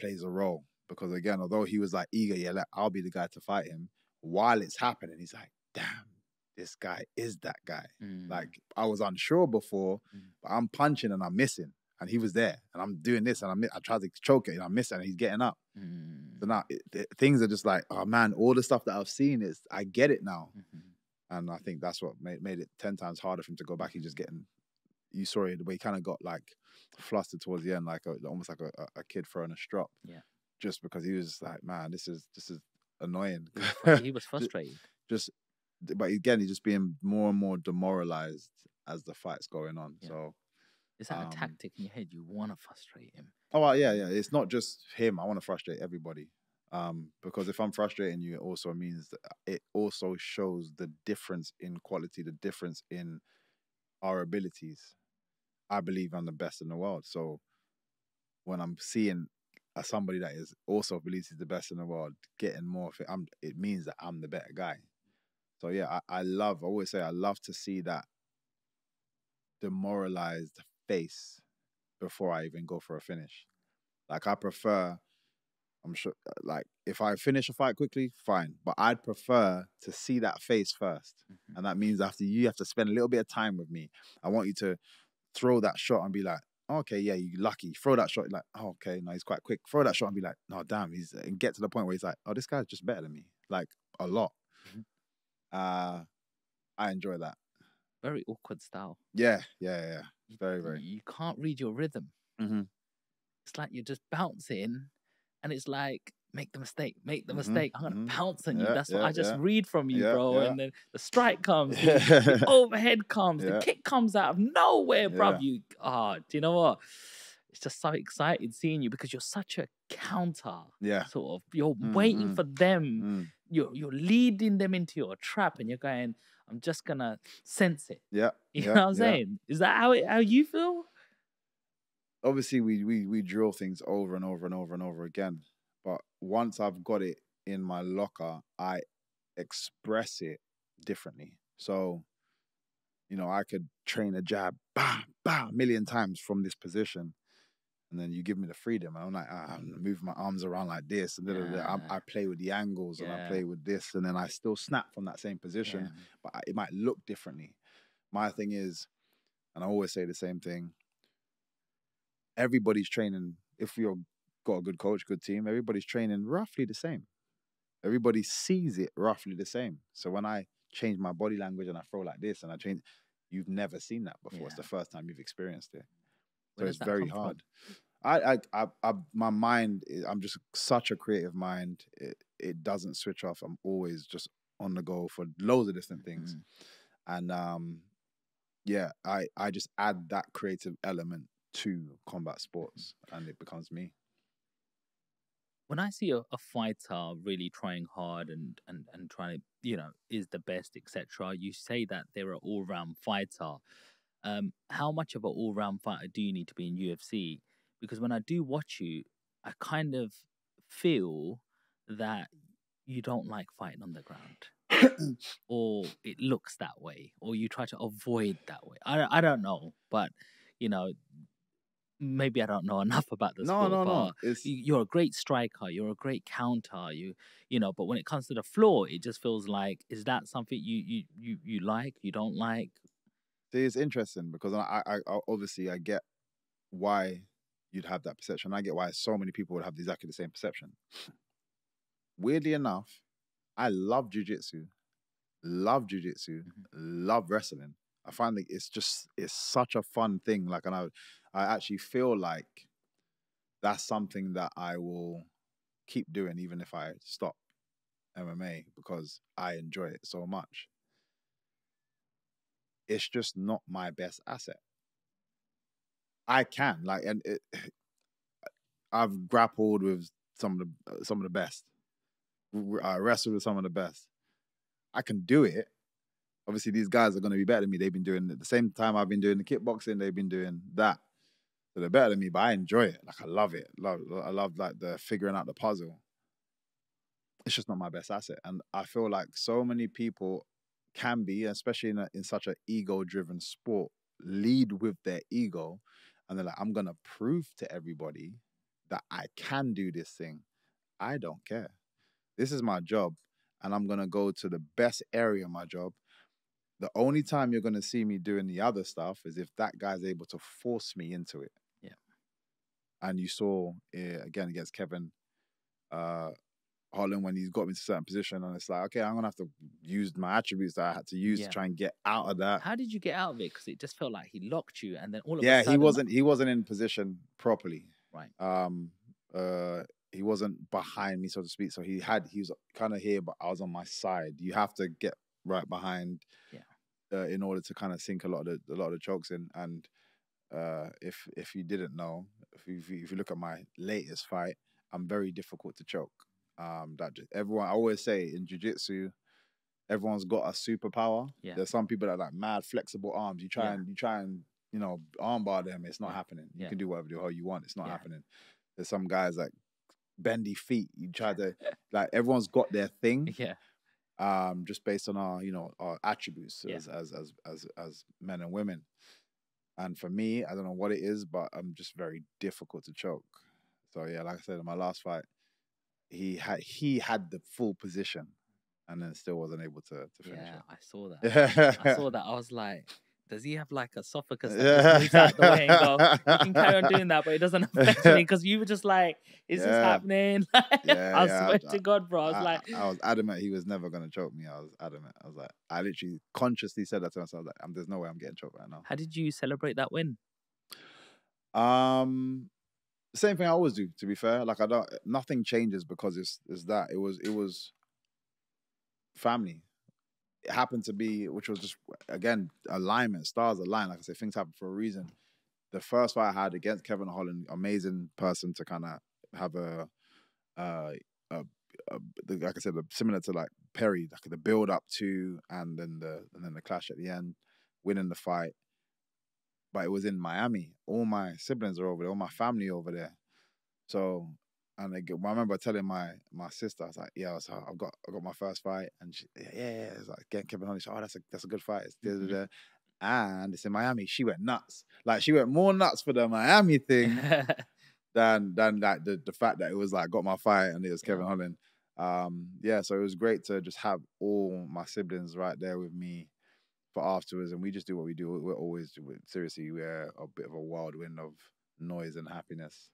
plays a role, because again, although he was like eager, like, I'll be the guy to fight him, while it's happening, he's like, damn, this guy is that guy. Like, I was unsure before, but I'm punching and I'm missing. and he was there, and I'm doing this, and I tried to choke it, and I missed it, and he's getting up. So now things are just like, oh man, all the stuff that I've seen I get it now. And I think that's what made it 10 times harder for him to go back. He's just getting, you saw it, the way he kind of got like flustered towards the end, like almost like a kid throwing a strop. Yeah. Just because he was like, man, this is annoying. He was frustrated. But again, he's just being more and more demoralized as the fight's going on. Yeah. So is that a tactic in your head? You want to frustrate him? Oh yeah. It's not just him. I want to frustrate everybody. Because if I'm frustrating you, it also means that it also shows the difference in quality, the difference in our abilities. I believe I'm the best in the world. So when I'm seeing somebody that is also believes he's the best in the world getting more of it, it means that I'm the better guy. So yeah, I always say I love to see that demoralized face before I even go for a finish. Like I prefer, I'm sure, like if I finish a fight quickly, fine. But I'd prefer to see that face first. And that means you have to spend a little bit of time with me. I want you to throw that shot and be like, oh, okay, yeah, you're lucky. Throw that shot, like, oh, okay, no, he's quite quick. Throw that shot and be like, no, damn, and get to the point where he's like, oh, this guy's just better than me. Like, a lot. I enjoy that. Very awkward style. Yeah. Very, very. You can't read your rhythm. It's like you're just bouncing. And it's like, make the mistake. I'm going to pounce on you. That's what I just read from you, bro. And then the strike comes, the overhead comes, the kick comes out of nowhere, bro. Do you know what? It's just so exciting seeing you because you're such a counter. Yeah. Sort of. You're waiting for them. You're leading them into your trap and you're going, I'm just going to sense it. Yeah. You know what I'm saying? Is that how you feel? Obviously, we drill things over and over and over and over again. But once I've got it in my locker, I express it differently. So, I could train a jab, bam, bam, a million times from this position. And then you give me the freedom. And I'm like, I'm moving my arms around like this. And I play with the angles and I play with this. And then I still snap from that same position. But it might look differently. My thing is, and I always say the same thing, everybody's training, if you've got a good coach, good team, everybody's training roughly the same. Everybody sees it roughly the same. So when I change my body language and I throw like this and I change, you've never seen that before. It's the first time you've experienced it. So it's very hard. My mind, I'm just such a creative mind. It doesn't switch off. I'm always just on the go for loads of different things. And I just add that creative element to combat sports and it becomes me. When I see a fighter really trying hard and trying to, is the best, etc., you say that they're an all-round fighter. How much of an all-round fighter do you need to be in UFC? Because when I do watch you, I kind of feel that you don't like fighting on the ground. Or it looks that way. Or you try to avoid that way. I don't know. But, maybe I don't know enough about the sport. No. You're a great striker. You're a great counter. But when it comes to the floor, it just feels like, is that something you like, you don't like? See, it's interesting because I obviously I get why you'd have that perception. I get why so many people would have exactly the same perception. Weirdly enough, I love jiu-jitsu, love wrestling. I find that it's such a fun thing. Like, and I actually feel like that's something that I will keep doing even if I stop MMA because I enjoy it so much. It's just not my best asset. I can I've grappled with some of the best. I wrestled with some of the best. I can do it. Obviously, these guys are going to be better than me. They've been doing it at the same time I've been doing the kickboxing. They've been doing that. So they're better than me, but I enjoy it. Like, I love it. I love like the figuring out the puzzle. It's just not my best asset. And I feel like so many people can be, especially in such an ego-driven sport, lead with their ego. And they're like, I'm going to prove to everybody that I can do this thing. I don't care. This is my job. And I'm going to go to the best area of my job. The only time you're going to see me doing the other stuff is if that guy's able to force me into it. Yeah. And you saw again against Kevin Holland when he's got me to a certain position, and it's like, okay, I'm gonna have to use my attributes that I had to use to try and get out of that. How did you get out of it? Because it just felt like he locked you, and then all of a sudden, he wasn't in position properly. Right. He wasn't behind me, so to speak. So he was kind of here, but I was on my side. You have to get right behind, in order to kind of sink a lot of the chokes in. And if you didn't know, if you look at my latest fight, I'm very difficult to choke. Everyone, I always say in jiu-jitsu, everyone's got a superpower. There's some people that are like mad flexible arms. You try and armbar them, it's not happening. You can do whatever the hell you want, it's not happening. There's some guys like bendy feet. You try to like, everyone's got their thing. Just based on our attributes as men and women. And for me, I don't know what it is, but I'm just very difficult to choke. So yeah, like I said, in my last fight, he had the full position, and then still wasn't able to finish it. I saw that. I saw that. I was like, does he have like esophagus that just moves out the way and go, you can carry on doing that, but it doesn't affect me? Because you were just like, is this happening? I swear to God, bro. I was adamant he was never going to choke me. I was adamant. I was like, I literally consciously said that to myself. Like, there's no way I'm getting choked right now. How did you celebrate that win? Same thing I always do, to be fair. Like, nothing changes because it's that. It was family. It happened to be, which was just, again, alignment, stars align. Like I said, things happen for a reason. The first fight I had against Kevin Holland, amazing person to kind of have like I said, similar to like Perry, like the build up to, and then the clash at the end, winning the fight. But it was in Miami. All my siblings are over there, all my family over there. So, and I remember telling my sister, I was like, yeah, I've got my first fight, and she, it's like getting Kevin Holland. She said, oh, that's a good fight. It's and it's in Miami. She went nuts. Like, she went more nuts for the Miami thing than like the fact that it was like got my fight and it was Kevin Holland. So it was great to just have all my siblings right there with me for afterwards, and we just do what we do. We're always, seriously, we're a bit of a whirlwind of noise and happiness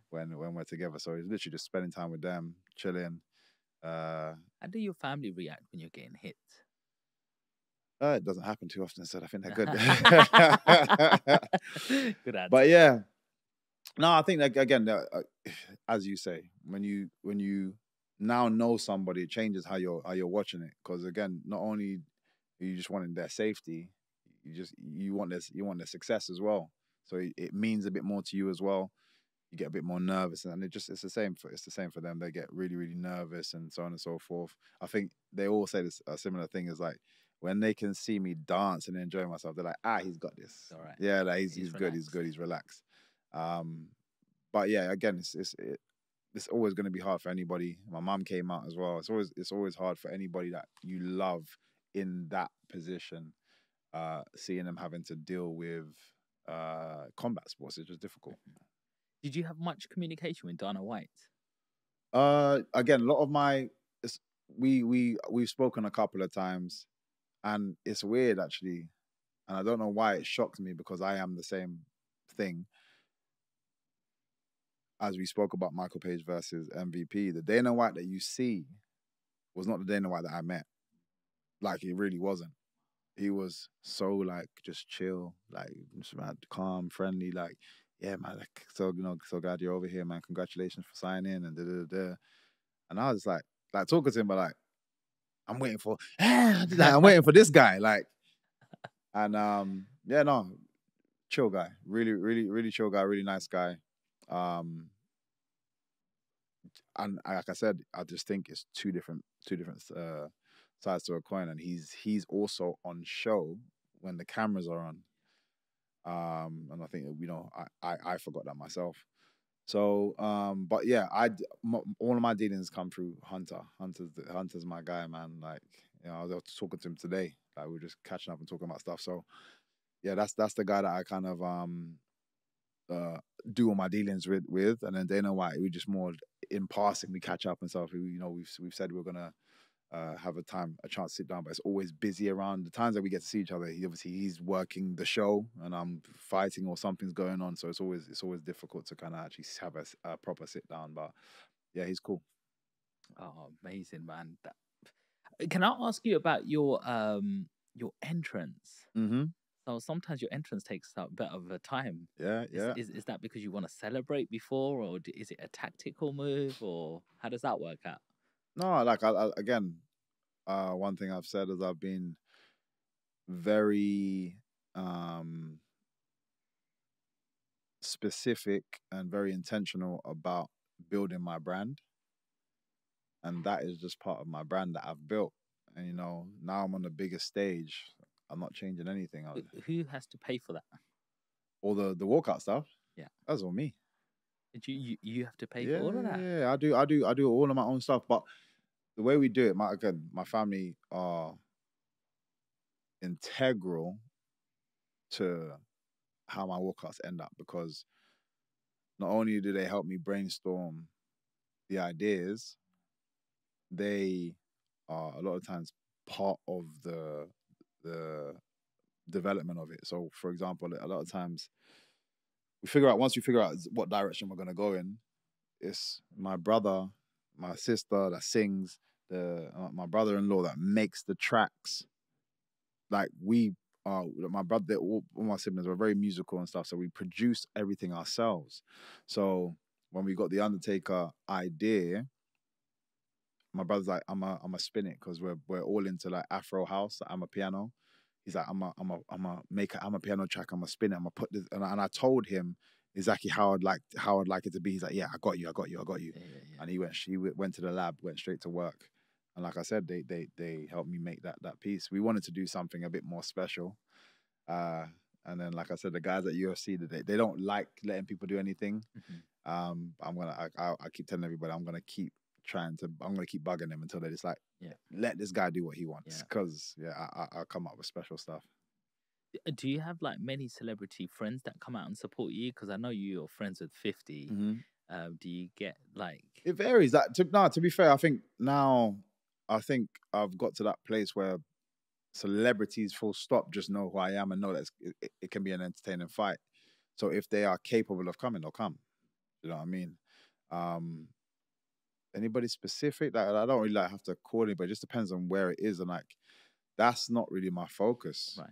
when we're together. So it's literally just spending time with them, chilling. How do your family react when you're getting hit? It doesn't happen too often, so I think they're good. Good answer. But yeah, no, I think that, again, as you say, when you now know somebody, it changes how you're watching it. Because again, not only you just wanting their safety, you want their success as well. So it means a bit more to you as well. You get a bit more nervous, and it's the same for them. They get really, really nervous and so on and so forth. I think they all say this, a similar thing is like, when they can see me dance and enjoy myself, they're like, he's got this. All right. Yeah, like he's good. He's good. He's relaxed. But yeah, again, it's always going to be hard for anybody. My mum came out as well. It's always hard for anybody that you love in that position, seeing them having to deal with combat sports. It's just difficult. Did you have much communication with Dana White? Again, a lot of we've spoken a couple of times, and it's weird actually, and I don't know why it shocked me, because I am the same thing. As we spoke about Michael Page versus MVP, the Dana White that you see was not the Dana White that I met. Like, it really wasn't. He was so like just chill, like just calm, friendly, like, yeah, man, like, so glad you're over here, man. Congratulations for signing and da. And I was like talking to him, but like, I'm waiting for this guy, like, and chill guy, really, really, really chill guy, really nice guy. And like I said, I just think it's two different sides to a coin, and he's also on show when the cameras are on. And I think, I forgot that myself. So, but yeah, all of my dealings come through Hunter. Hunter's my guy, man. Like, I was talking to him today. Like, we were just catching up and talking about stuff. So, yeah, that's the guy that I kind of do all my dealings with. And then Dana White, we just more in passing, we catch up and stuff. We've said we're gonna have a chance to sit down, but it's always busy around the times that we get to see each other. He's working the show and I'm fighting or something's going on, so it's always difficult to kind of actually have a proper sit down. But yeah, he's cool. Oh, amazing, man! Can I ask you about your entrance? Mm-hmm. So sometimes your entrance takes a bit of a time. Yeah. Is that because you want to celebrate before, or is it a tactical move, or how does that work out? No, like again, one thing I've said is I've been very specific and very intentional about building my brand, and that is just part of my brand that I've built. And you know, now I'm on the biggest stage. I'm not changing anything. Who has to pay for that? All the walkout stuff. Yeah, that's all me. You have to pay for all of that. Yeah, I do all of my own stuff. But the way we do it, my family are integral to how my walkouts end up, because not only do they help me brainstorm the ideas, they are a lot of times part of the development of it. So, for example, a lot of times once we figure out what direction we're going to go in, it's my brother, my sister that sings, my brother-in-law that makes the tracks. Like my brother, all my siblings were very musical and stuff, so we produce everything ourselves. So when we got the Undertaker idea, my brother's like, I'm a spin it, because we're all into like Afro house. I'm a piano. He's like, I'm a piano track. I'm a spin it. I'm gonna put this, and I told him exactly how I'd like it to be. He's like, yeah, I got you. Yeah. And he went to the lab, went straight to work. And like I said, they helped me make that piece. We wanted to do something a bit more special. And then, like I said, the guys at UFC, they don't like letting people do anything. Mm-hmm. I keep telling everybody I'm gonna keep bugging them until they just like, let this guy do what he wants. Because I'll come up with special stuff. Do you have like many celebrity friends that come out and support you? Because I know you're friends with 50. Mm-hmm. Do you get like... It varies. To be fair, I think I've got to that place where celebrities full stop just know who I am and know that it can be an entertaining fight. So if they are capable of coming, they'll come. You know what I mean? Anybody specific? Like, I don't really have to call anybody. It just depends on where it is, and like that's not really my focus. Right.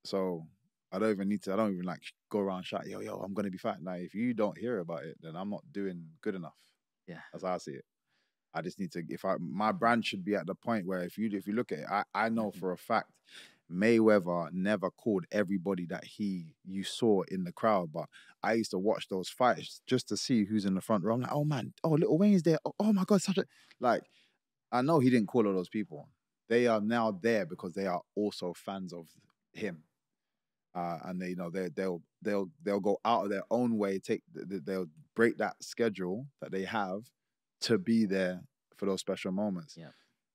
So I don't even like go around shouting, yo, I'm gonna be fighting. Like, if you don't hear about it, then I'm not doing good enough. Yeah. That's how I see it. I just need to, my brand should be at the point where if you look at it, I know for a fact Mayweather never called everybody that you saw in the crowd, but I used to watch those fights just to see who's in the front row. I'm like, oh man, oh, Lil Wayne's there. Oh my God, like, I know he didn't call all those people. They are now there because they are also fans of him. And they'll go out of their own way, they'll break that schedule that they have to be there for those special moments. Yeah.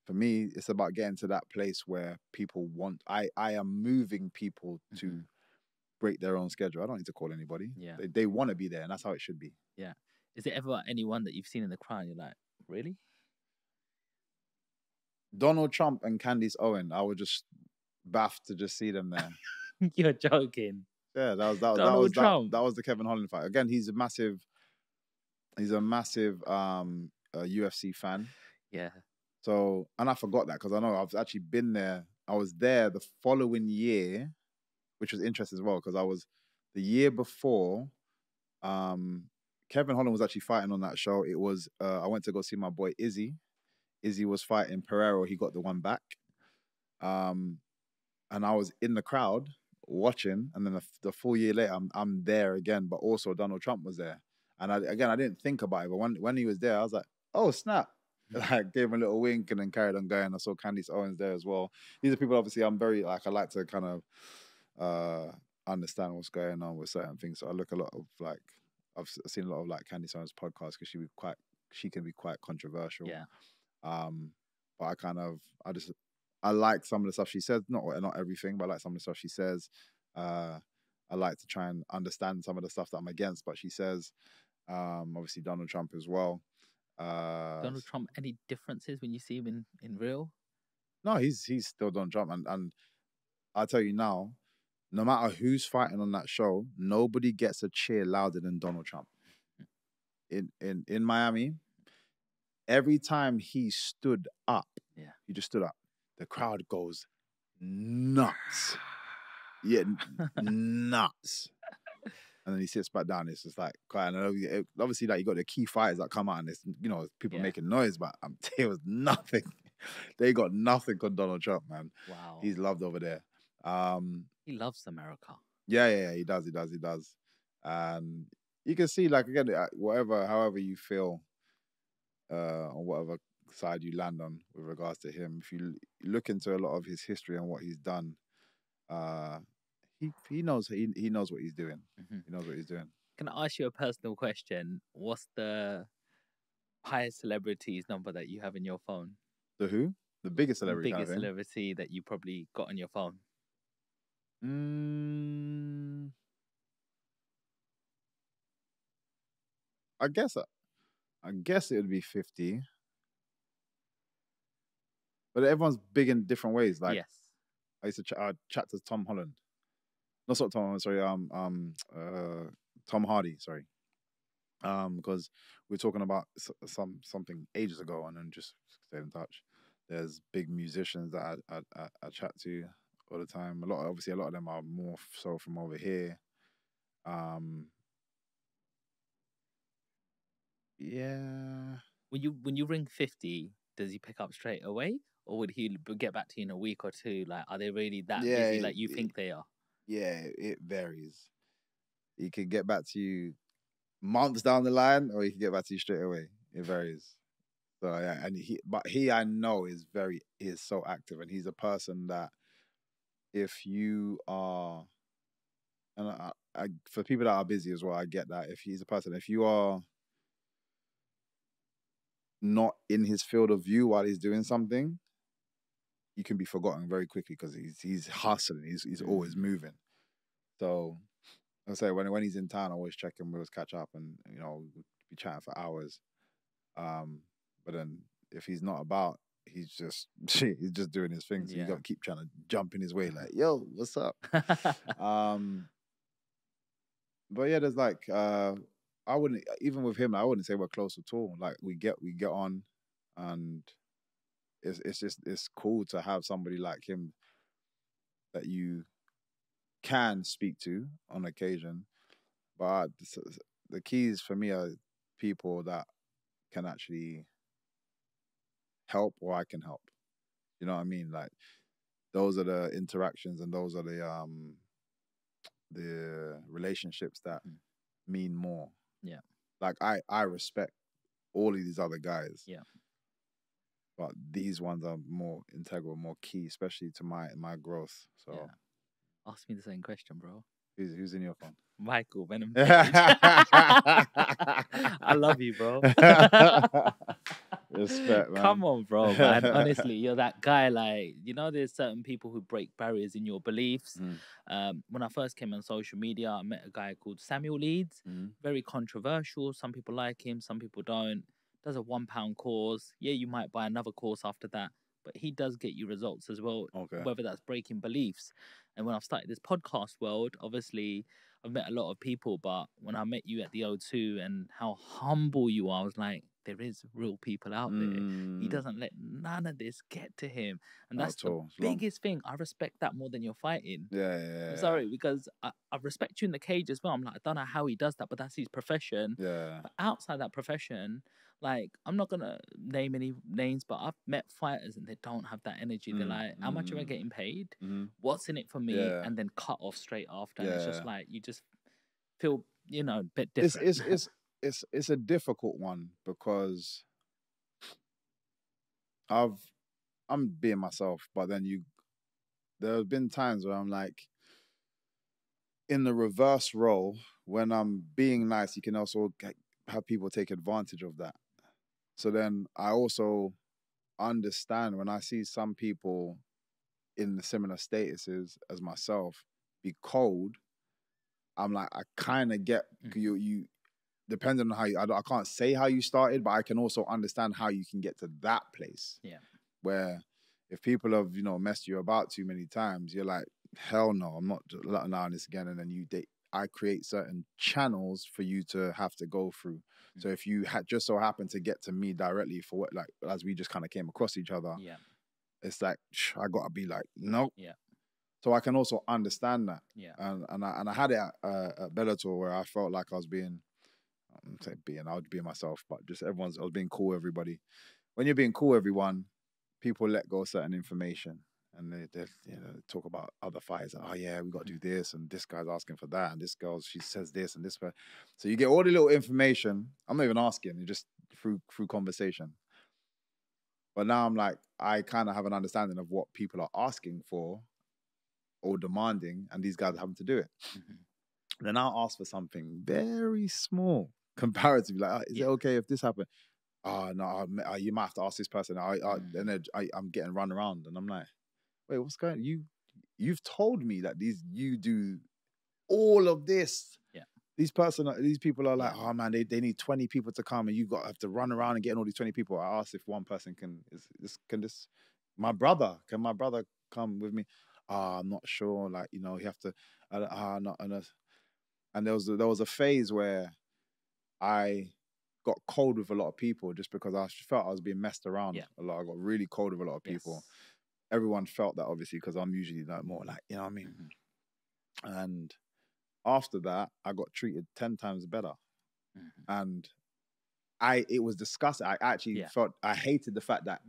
For me, it's about getting to that place where people want. I am moving people to break their own schedule. I don't need to call anybody. Yeah. They want to be there, and that's how it should be. Yeah. Is there ever anyone that you've seen in the crowd and you're like, really? Donald Trump and Candice Owen. I would just baff to just see them there. You're joking. Yeah, that was Trump. That was the Kevin Holland fight. Again, he's a massive UFC fan. Yeah. So, and I forgot that because I know I've actually been there. I was there the following year, which was interesting as well, because I was the year before. Kevin Holland was actually fighting on that show. It was I went to go see my boy Izzy. Izzy was fighting Pereiro. He got the one back. And I was in the crowd watching, and then the full year later, I'm there again. But also Donald Trump was there, and I didn't think about it, but when he was there, I was like, oh snap! I gave him a little wink and then carried on going. I saw Candice Owens there as well. These are people, obviously, I'm very I like to kind of understand what's going on with certain things. So I look a lot of I've seen a lot of Candice Owens podcasts because she can be quite controversial. Yeah. But I like some of the stuff she says, not everything, but I like some of the stuff she says. I like to try and understand some of the stuff that I'm against, but she says, obviously Donald Trump as well. Donald Trump, any differences when you see him in real? No, he's still Donald Trump, and I'll tell you now, no matter who's fighting on that show, nobody gets a cheer louder than Donald Trump. In Miami, every time he stood up, he just stood up, the crowd goes nuts. Yeah, nuts. And then he sits back down. It's just like, quite, and obviously, like, you got the key fighters that come out, and it's, you know, people making noise, but there was nothing. They got nothing on Donald Trump, man. Wow, he's loved over there. He loves America. Yeah, he does. And you can see, like, again, however you feel, on whatever side you land on with regards to him, if you look into a lot of his history and what he's done, he knows what he's doing. Mm-hmm. He knows what he's doing. Can I ask you a personal question? What's the highest celebrity's number that you have in your phone? The who? The biggest celebrity. The biggest celebrity that you probably got on your phone. I guess it would be 50. But everyone's big in different ways. Like, yes. I used to chat to Tom Holland. No, not Tom Holland, sorry. Tom Hardy, sorry. Because we were talking about something ages ago, and then just stayed in touch. There's big musicians that I chat to all the time. A lot of them are more so from over here. Yeah. When you ring 50, does he pick up straight away, or would he get back to you in a week or two? Like, are they really that busy like you think they are? Yeah, it varies. He could get back to you months down the line, or he can get back to you straight away. It varies. So yeah, and he I know is so active, and he's a person that if you are, and I for people that are busy as well, I get that. If he's a person, if you are not in his field of view while he's doing something, you can be forgotten very quickly because he's hustling. He's always moving. So I say when he's in town, I always check him. We always catch up, and we'd be chatting for hours. But then if he's not about, he's just doing his thing. So you got to keep trying to jump in his way, like, yo, what's up? But yeah, there's like I wouldn't, even with him, I wouldn't say we're close at all. Like we get on, and it's cool to have somebody like him that you can speak to on occasion. But the keys for me are people that can actually help, or I can help. You know what I mean? Like, those are the interactions, and those are the relationships that mean more. Yeah. Like I respect all of these other guys. Yeah. But these ones are more integral, more key, especially to my growth. So ask me the same question, bro. Who's in your phone? Michael Venom Page. I love you, bro. Respect, man. Come on, bro, man. Honestly, you're that guy. Like, there's certain people who break barriers in your beliefs. When I first came on social media, I met a guy called Samuel Leeds. Very controversial. Some people like him, some people don't. Does a £1 course. Yeah, you might buy another course after that, but he does get you results as well. Okay. Whether that's breaking beliefs. And when I've started this podcast world, obviously I've met a lot of people, but when I met you at the O2 and how humble you are, I was like, there is real people out there. He doesn't let none of this get to him. And that's the biggest thing. I respect that more than you're fighting. Yeah. I'm sorry, because I respect you in the cage as well. I'm like, I don't know how he does that, but that's his profession. Yeah. But outside that profession, like, I'm not going to name any names, but I've met fighters and they don't have that energy. They're like, how much am I getting paid? What's in it for me? Yeah. And then cut off straight after. And it's just like, you just feel, a bit different. It's a difficult one because I'm being myself, but then there have been times where I'm like, in the reverse role, when I'm being nice, you can also have people take advantage of that. So then I also understand when I see some people in the similar statuses as myself be cold, I'm like, I kind of get you. depending on how you, I can't say how you started, but I can also understand how you can get to that place. Yeah. Where if people have, you know, messed you about too many times, you're like, hell no, I'm not allowing this again. And then I create certain channels for you to have to go through. So if you had just so happened to get to me directly for what, like, as we just kind of came across each other, it's like, I gotta be like, nope. Yeah. So I can also understand that. Yeah. And I had it at Bellator where I felt like I was being, I was being myself, but just I was being cool with everybody. When you're being cool with everyone, people let go of certain information. And they you know, talk about other fighters. Oh yeah, we got to do this, and this guy's asking for that, and this girl, she says this and this. So you get all the little information. I'm not even asking, just through conversation. But now I'm like, I kind of have an understanding of what people are asking for or demanding, and these guys are having to do it. Then I'll ask for something very small comparatively. Like, is it okay if this happened? Oh no, you might have to ask this person. And then I'm getting run around, and I'm like, wait, what's going on? You've told me that you do all of this. Yeah. These people are like, oh man, they need 20 people to come, and you have to run around and get all these 20 people. I asked if one person can my brother come with me? I'm not sure. Like, you know, you have to. And there was a phase where I got cold with a lot of people just because I felt I was being messed around a lot. I got really cold with a lot of people. Everyone felt that, obviously, because I'm usually like more like, you know what I mean? And after that, I got treated 10 times better. And it was disgusting. I actually felt, I hated the fact that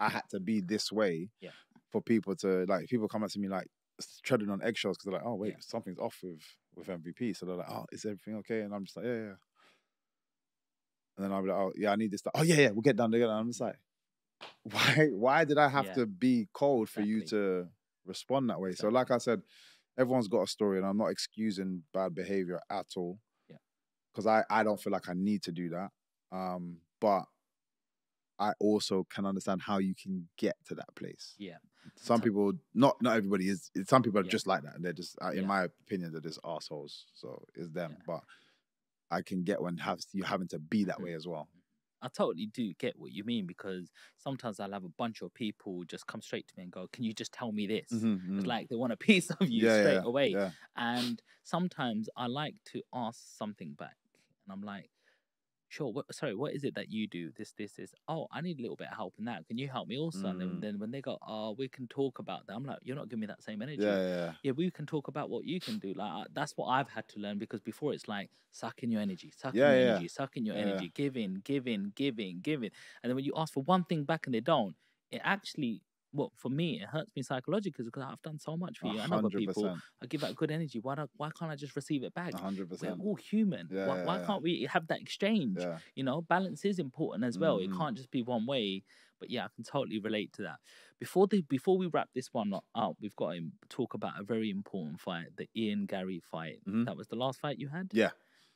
I had to be this way for people to, like, people come up to me like treading on eggshells because they're like, oh wait, something's off with MVP. So they're like, oh, is everything okay? And I'm just like, yeah. And then I'll be like, oh yeah, I need this stuff. Oh yeah, we'll get done together. And I'm just like, why did I have to be cold for you to respond that way? So like I said, everyone's got a story, and I'm not excusing bad behavior at all. Yeah. Because I don't feel like I need to do that. But I also can understand how you can get to that place. Yeah. Some people, not everybody is, some people are just like that. And they're just, in my opinion, they're just assholes. So it's them. But I can get when you're having to be that way as well. I totally do get what you mean, because sometimes I'll have a bunch of people just come straight to me and go, can you just tell me this? It's like they want a piece of you straight away. Yeah. And sometimes I like to ask something back. And I'm like, sure, what is it that you do? This. Oh, I need a little bit of help in that. Can you help me also? And then when they go, oh, we can talk about that. I'm like, you're not giving me that same energy. Yeah, we can talk about what you can do. Like, that's what I've had to learn, because before it's like, suck in your energy, suck in your energy, give in. And then when you ask for one thing back and they don't, it actually, well, for me, it hurts me psychologically, because I've done so much for you and other people. I give out good energy. Why can't I just receive it back? 100%. We're all human. Why can't we have that exchange? Yeah. You know, balance is important as well. It can't just be one way. But yeah, I can totally relate to that. Before we wrap this one up, we've got to talk about a very important fight, the Garry fight. That was the last fight you had? Yeah.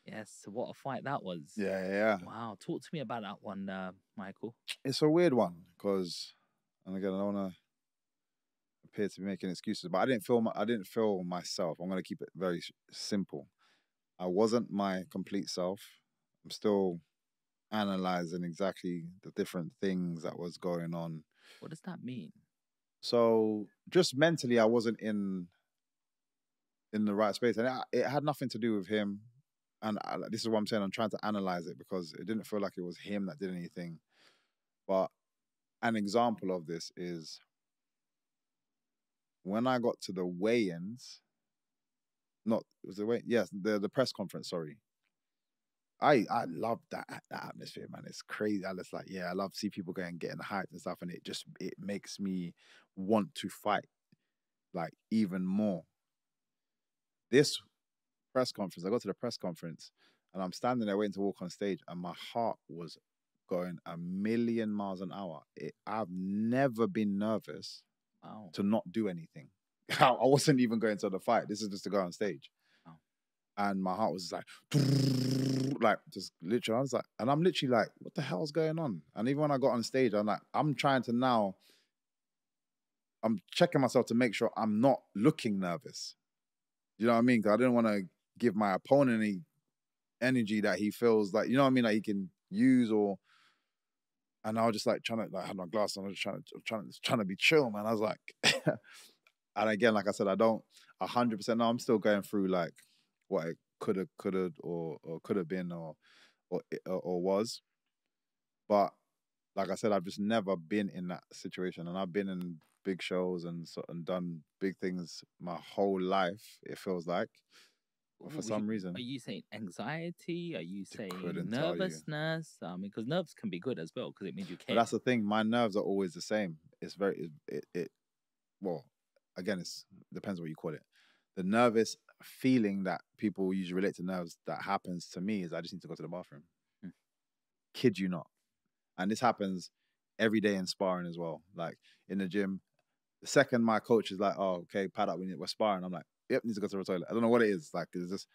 Yes, what a fight that was. Yeah. Wow, talk to me about that one, Michael. It's a weird one, because... And again, I don't want to appear to be making excuses, but I didn't feel myself. I'm going to keep it very simple. I wasn't my complete self. I'm still analyzing exactly the different things that was going on. What does that mean? So just mentally, I wasn't in the right space. And it had nothing to do with him. And this is what I'm saying. I'm trying to analyze it, because it didn't feel like it was him that did anything. But an example of this is when I got to the weigh-ins, the press conference, sorry. I love that atmosphere, man. It's crazy. I just like, I love to see people getting hyped and stuff, and it makes me want to fight, like, even more. This press conference, I got to the press conference, and I'm standing there waiting to walk on stage, and my heart was going a million miles an hour. I've never been nervous to not do anything. I wasn't even going to the fight. This is just to go on stage. Wow. And my heart was just like just literally, I was like, and I'm literally like, what the hell's going on? And even when I got on stage, I'm like, I'm checking myself to make sure I'm not looking nervous. You know what I mean? Because I didn't want to give my opponent any energy that he feels like, you know what I mean, like he can use. And I was just like trying to, like, I had my glass on, I was trying to be chill, man. I was like, and again, like I said, I don't 100% know. I'm still going through like what it could have, or could have been, or was. But like I said, I've just never been in that situation, and I've been in big shows and done big things my whole life. It feels like, for some reason. Are you saying anxiety? Are you saying Couldn't tell you. nervousness? Because nerves can be good as well, because it means you care. But that's the thing. My nerves are always the same. It's very well. Again, it depends what you call it. The nervous feeling that people usually relate to nerves that happens to me is I just need to go to the bathroom. Kid you not. And this happens every day in sparring as well. Like in the gym, the second my coach is like, "Oh, okay, pad up, we're sparring," I'm like, "Yep, need to go to the toilet." I don't know what it is. Like it's just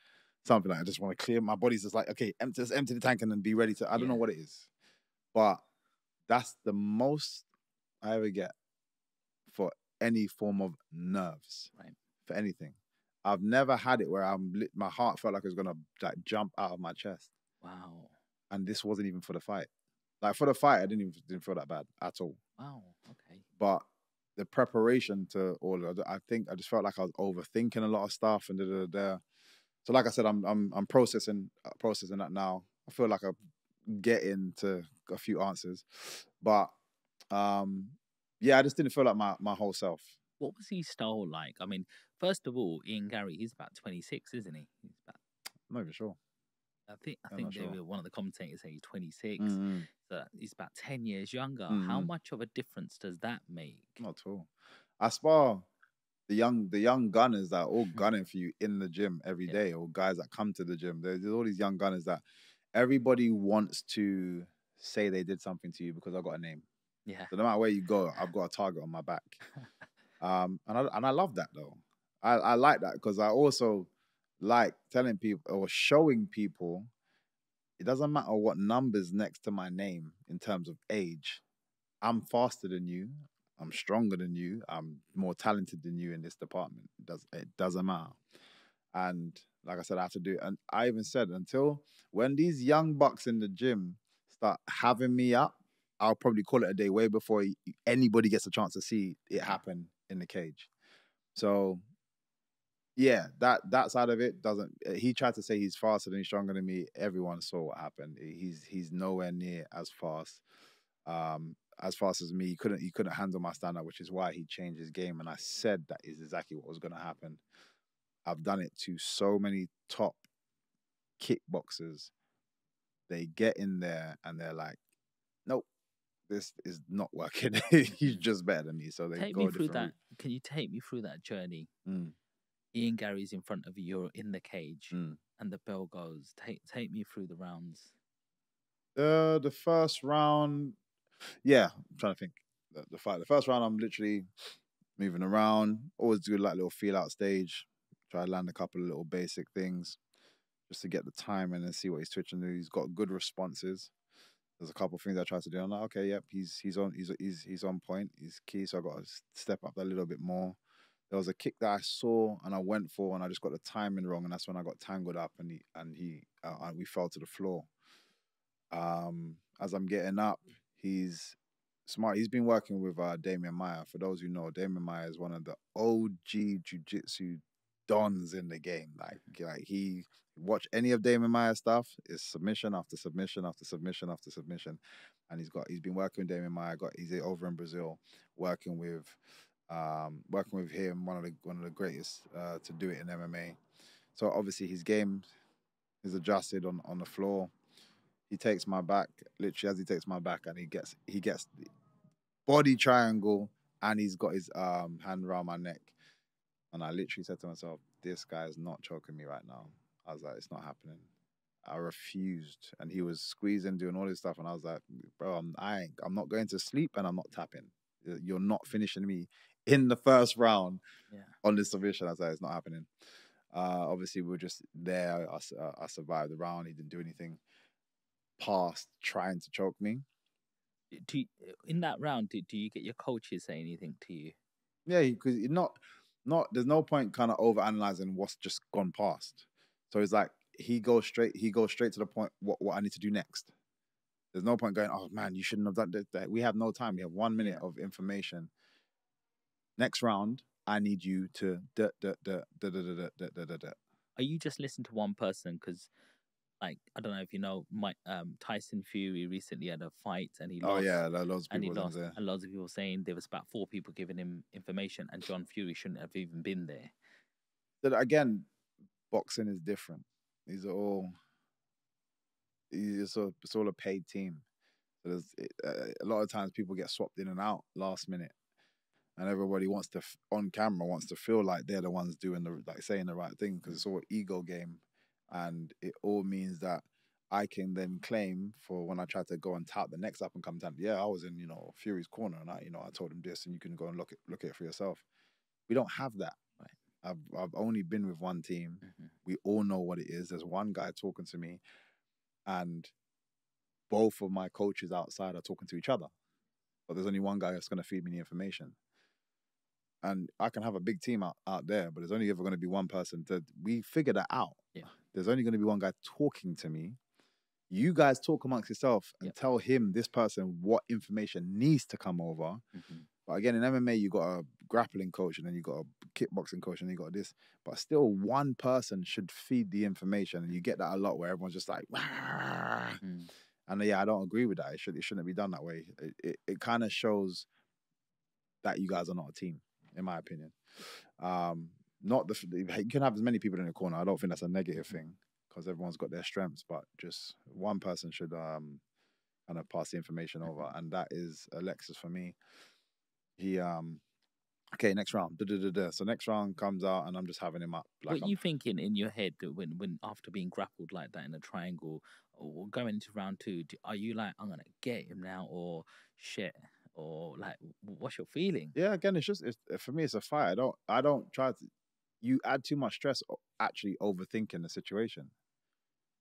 something like I just want to clear. My body's just like, okay, empty the tank and then be ready to. I don't know what it is, but that's the most I ever get for any form of nerves, right? For anything. I've never had it where my heart felt like it was gonna like jump out of my chest. Wow. And this wasn't even for the fight. Like for the fight, I didn't feel that bad at all. Wow. Okay. But the preparation to all of it, I think I just felt like I was overthinking a lot of stuff and So like I said, I'm processing that now. I feel like I'm getting to a few answers, but yeah, I just didn't feel like my whole self. What was his style like? I mean, first of all, Ian Garry, he's about 26, isn't he? I'm not even sure. I think one of the commentators say he's 26. So he's about 10 years younger. How much of a difference does that make? Not at all. I spar the young gunners that are all gunning for you in the gym every day, or guys that come to the gym. There's all these young gunners that everybody wants to say they did something to you because I got a name. Yeah. So no matter where you go, I've got a target on my back. And I love that though. I like that because I also like telling people or showing people it doesn't matter what number's next to my name in terms of age. I'm faster than you. I'm stronger than you. I'm more talented than you in this department. It doesn't matter. And like I said, I have to do it. And I even said until when these young bucks in the gym start having me up, I'll probably call it a day way before anybody gets a chance to see it happen in the cage. So yeah, that side of it doesn't. He tried to say he's faster than he's stronger than me. Everyone saw what happened. He's nowhere near as fast as me. He couldn't handle my stand-up, which is why he changed his game. And I said that is exactly what was going to happen. I've done it to so many top kickboxers. They get in there and they're like, nope, this is not working. He's just better than me. So they take go me through that. route. Can you take me through that journey? Ian Garry's in front of you, you're in the cage, and the bell goes. Take me through the rounds. The first round, yeah, I'm trying to think. The fight. The first round, I'm literally moving around. Always do like a little feel out stage. Try to land a couple of little basic things just to get the time and then see what he's twitching. He's got good responses. There's a couple of things I try to do. I'm like, okay, yep, he's on point. He's key. So I got to step up a little bit more. There was a kick that I saw and I went for, and I just got the timing wrong, and that's when I got tangled up, and we fell to the floor. As I'm getting up, he's smart. He's been working with Damian Maia. For those who know, Damian Maia is one of the OG jiu-jitsu dons in the game. Like he watch any of Damian Maia's stuff, is submission after submission after submission after submission, and he's been working with Damian Maia. He's over in Brazil working with him, one of the greatest to do it in MMA. So obviously his game is adjusted on the floor. He takes my back, literally as he takes my back, and he gets the body triangle, and he's got his hand around my neck. And I literally said to myself, this guy is not choking me right now. I was like, it's not happening. I refused. And he was squeezing, doing all this stuff, and I was like, bro, I'm not going to sleep, and I'm not tapping. You're not finishing me in the first round on this submission. I was like, it's not happening. Obviously, we were just there. I survived the round. He didn't do anything past trying to choke me. In that round, do you get your coaches say anything to you? Yeah, because there's no point kind of over analyzing what's just gone past. So it's like he goes straight to the point. What I need to do next. There's no point going, oh man, you shouldn't have done that. We have no time. We have 1 minute of information. Next round, I need you to Are you just listening to one person? Because, like, I don't know if you know, Tyson Fury recently had a fight and he lost. Oh yeah, loads of people. And he lost. And lots of people saying there was about 4 people giving him information, and John Fury shouldn't have even been there. But again, boxing is different. It's all a paid team. So a lot of times people get swapped in and out last minute, and everybody wants to on camera wants to feel like they're the ones doing saying the right thing, because it's all ego game, and it all means that I can then claim for when I try to go and tout the next up and come down. Yeah, I was in Fury's corner, and I told him this, and you can go and look at it for yourself. We don't have that. Right. I've only been with one team. Mm-hmm. We all know what it is. There's one guy talking to me, and both of my coaches outside are talking to each other. But there's only one guy that's going to feed me the information. And I can have a big team out there, but there's only ever going to be one person. We figure that out. Yeah. There's only going to be one guy talking to me. You guys talk amongst yourself and tell him, this person, what information needs to come over. Mm-hmm. But again, in MMA, you got a grappling coach, and then you got a kickboxing coach, and then you got this. But still, one person should feed the information. And you get that a lot, where everyone's just like, mm. And I don't agree with that. It shouldn't be done that way. It kind of shows that you guys are not a team, in my opinion. You can have as many people in the corner. I don't think that's a negative thing, because everyone's got their strengths, but just one person should kind of pass the information over, and that is Alexis for me. He okay, next round. So next round comes out, and I'm just having him up. What are you thinking in your head when after being grappled like that in a triangle, or going into round 2? Are you like, I'm gonna get him now, or shit? Or like, what's your feeling? Yeah, again, for me, it's a fight. I don't try to. You add too much stress actually overthinking the situation.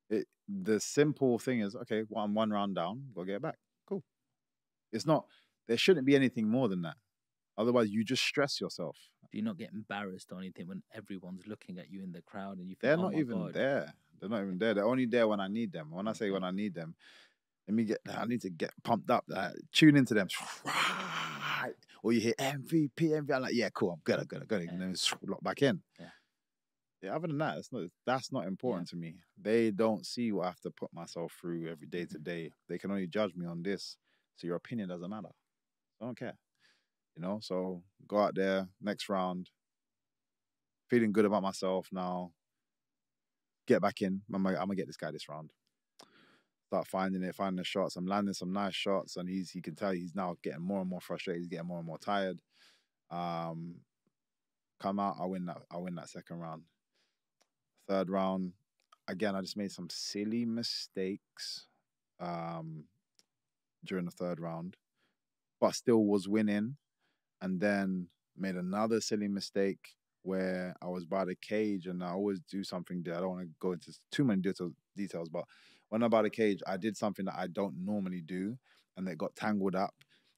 The simple thing is, okay, well, I'm 1 round down, go get it back. Cool. It's not. There shouldn't be anything more than that. Otherwise, you just stress yourself. Do you not get embarrassed or anything when everyone's looking at you in the crowd and you think, they're not even there? They're not even there. They're only there when I need them. When I say when I need them, I need to get pumped up. Tune into them. Or you hear MVP. I'm like, yeah, cool. I'm good. And then lock back in. Yeah. Other than that, that's not important to me. They don't see what I have to put myself through every day to day. They can only judge me on this. So your opinion doesn't matter. I don't care. So go out there, next round, feeling good about myself now. Get back in. I'm gonna get this guy this round. Start finding the shots. I'm landing some nice shots, and you can tell he's now getting more and more frustrated. He's getting more and more tired. Come out, I win that second round. Third round, again, I just made some silly mistakes during the third round, but still was winning. And then made another silly mistake where I was by the cage, and I always do something that I don't want to go into too many details, but when I'm by the cage, I did something that I don't normally do, and it got tangled up.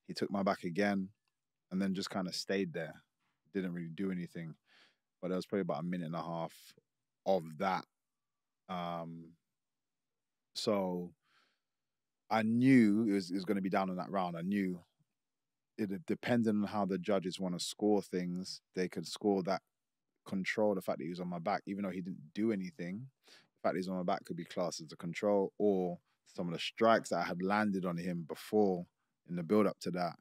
He took my back again, and then just kind of stayed there. Didn't really do anything. But there was probably about 1.5 minutes of that. So I knew it was going to be down in that round. I knew it, depending on how the judges want to score things, they could score that control. The fact that he was on my back, even though he didn't do anything, the fact that he's on my back could be classed as a control, or some of the strikes that I had landed on him before in the build up to that,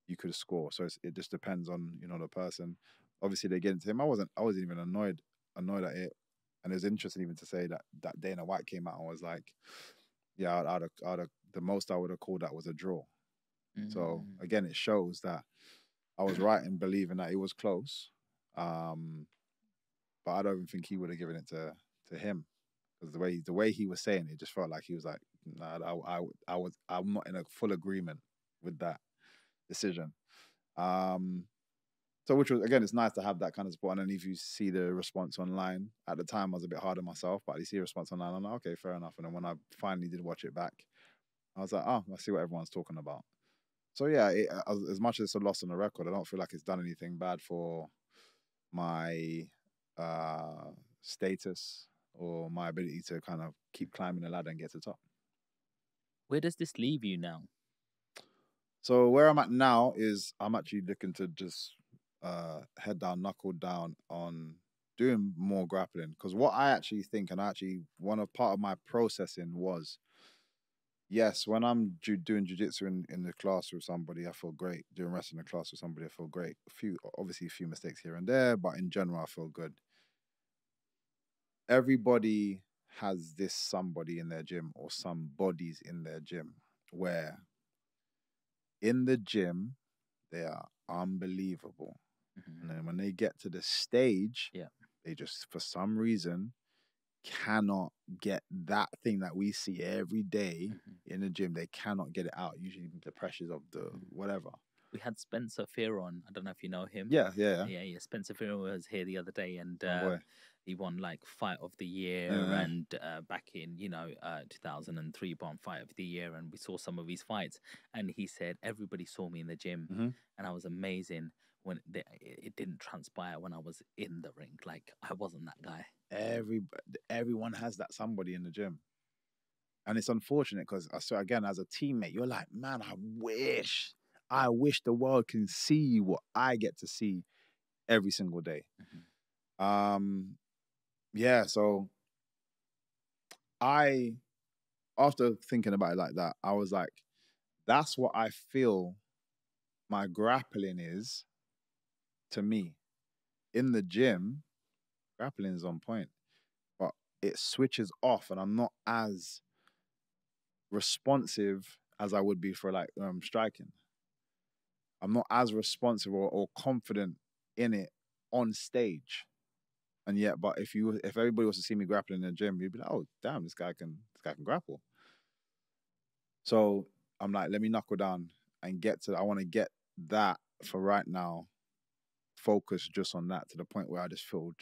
you could score. So it just depends on the person. Obviously, they get into him. I wasn't even annoyed at it, and it was interesting even to say that Dana White came out and was like, yeah, I'd have the most I would have called that was a draw. So again, it shows that I was right in believing that it was close, but I don't even think he would have given it to him, because the way he was saying it just felt like he was like, nah, I'm not in a full agreement with that decision. So which was, again, it's nice to have that kind of support. And then if you see the response online, at the time I was a bit hard on myself, but you see a response online, I'm like, okay, fair enough. And then when I finally did watch it back, I was like, oh, I see what everyone's talking about. So yeah, as much as it's a loss on the record, I don't feel like it's done anything bad for my status or my ability to kind of keep climbing the ladder and get to the top. Where does this leave you now? So where I'm at now is I'm actually looking to just head down, knuckle down on doing more grappling. Because what I actually think, and part of my processing was, yes, when I'm doing jiu-jitsu in the class with somebody, I feel great. Doing wrestling in the class with somebody, I feel great. Obviously a few mistakes here and there, but in general, I feel good. Everybody has this somebody in their gym or some bodies in their gym where in the gym, they are unbelievable. And then when they get to the stage, they just, for some reason, cannot get that thing that we see every day in the gym. They cannot get it out. Usually the pressures of the whatever. We had Spencer Fear on. I don't know if you know him. Yeah. Spencer Fear was here the other day, and he won like Fight of the Year, and back in 2003 won Fight of the Year, and we saw some of his fights, and he said everybody saw me in the gym, and I was amazing when it didn't transpire when I was in the ring. Like I wasn't that guy. Everyone has that somebody in the gym. And it's unfortunate because, so again, as a teammate, you're like, man, I wish the world can see what I get to see every single day. So after thinking about it like that, I was like, that's what I feel my grappling is to me. In the gym, grappling is on point, but it switches off and I'm not as responsive as I would be for like striking. I'm not as responsive or confident in it on stage. And yet, but if everybody was to see me grappling in the gym, you'd be like, oh damn, this guy can grapple. So I'm like, let me knuckle down and I want to get that for right now, focus just on that to the point where I just feel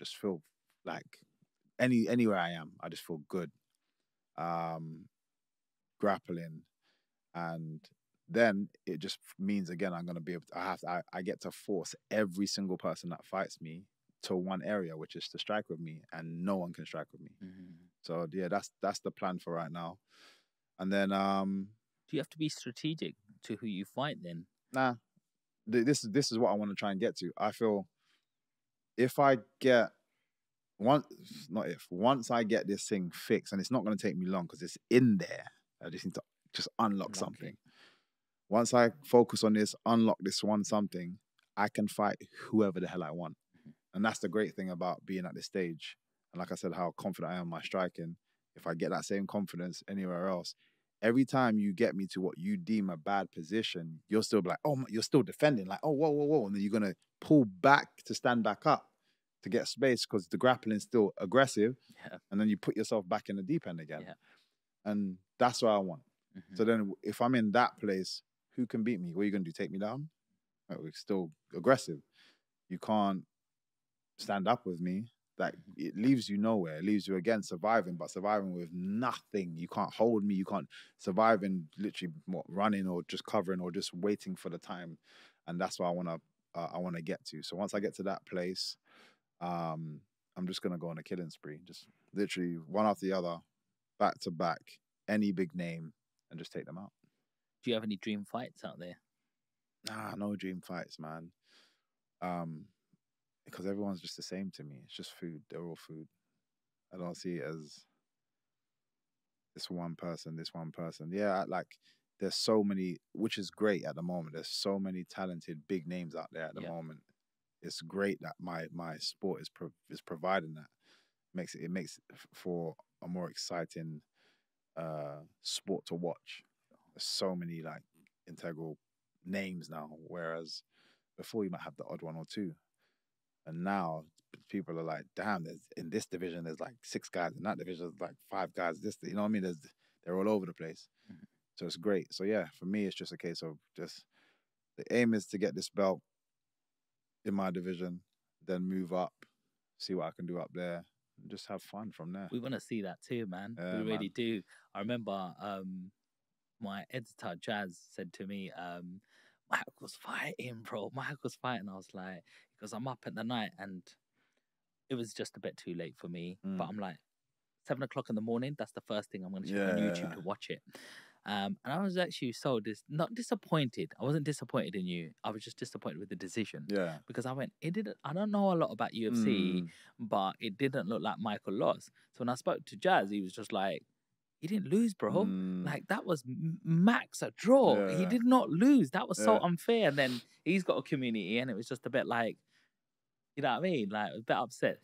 like anywhere I am, I just feel good. Grappling, and then it just means again I'm gonna be able to. I get to force every single person that fights me to one area, which is to strike with me, and no one can strike with me. So yeah, that's the plan for right now. And then do you have to be strategic to who you fight then? Nah, this is what I want to try and get to. I feel once I get this thing fixed, and it's not going to take me long because it's in there. I just need to unlock something. Once I focus on this, unlock this one something, I can fight whoever the hell I want. And that's the great thing about being at this stage. And like I said, how confident I am in my striking. If I get that same confidence anywhere else, every time you get me to what you deem a bad position, you'll still be like, oh, you're still defending. Like, oh, whoa. And then you're going to pull back to stand back up to get space because the grappling is still aggressive. Yeah. And then you put yourself back in the deep end again. Yeah. And that's what I want. So then if I'm in that place, who can beat me? What are you going to do? Take me down? We're still aggressive. You can't stand up with me. Like, it leaves you nowhere. It leaves you, again, surviving, but surviving with nothing. You can't hold me. You can't survive in literally running or just covering or just waiting for the time. And that's what I want to get to. So once I get to that place, I'm just going to go on a killing spree. Just literally one after the other, back to back, any big name, and just take them out. Do you have any dream fights out there? Nah, no dream fights, man. Because everyone's just the same to me. It's just food. They're all food. I don't see it as this one person. Yeah, like there's so many, which is great at the moment. There's so many talented big names out there at the moment. It's great that my sport is providing that. It makes for a more exciting sport to watch. There's so many like integral names now, whereas before you might have the odd one or two. And now people are like, damn, in this division there's like 6 guys, in that division there's like 5 guys. You know what I mean? They're all over the place. So it's great. So yeah, for me it's just a case of just the aim is to get this belt in my division, then move up, see what I can do up there, and just have fun from there. We want to see that too, man. We really do. I remember my editor Jazz said to me, Michael's fighting, bro. Michael's fighting. I was like, because I'm up at the night and it was just a bit too late for me. But I'm like, 7 o'clock in the morning. That's the first thing I'm going to check on YouTube to watch it. And I was actually not disappointed. I wasn't disappointed in you. I was just disappointed with the decision. Yeah. Because I don't know a lot about UFC, but it didn't look like Michael lost. So when I spoke to Jazz, he was just like, he didn't lose, bro. Like, that was max a draw. Yeah. He did not lose. That was so unfair. And then he's got a community, and it was just a bit like, you know what I mean? Like, a bit upset.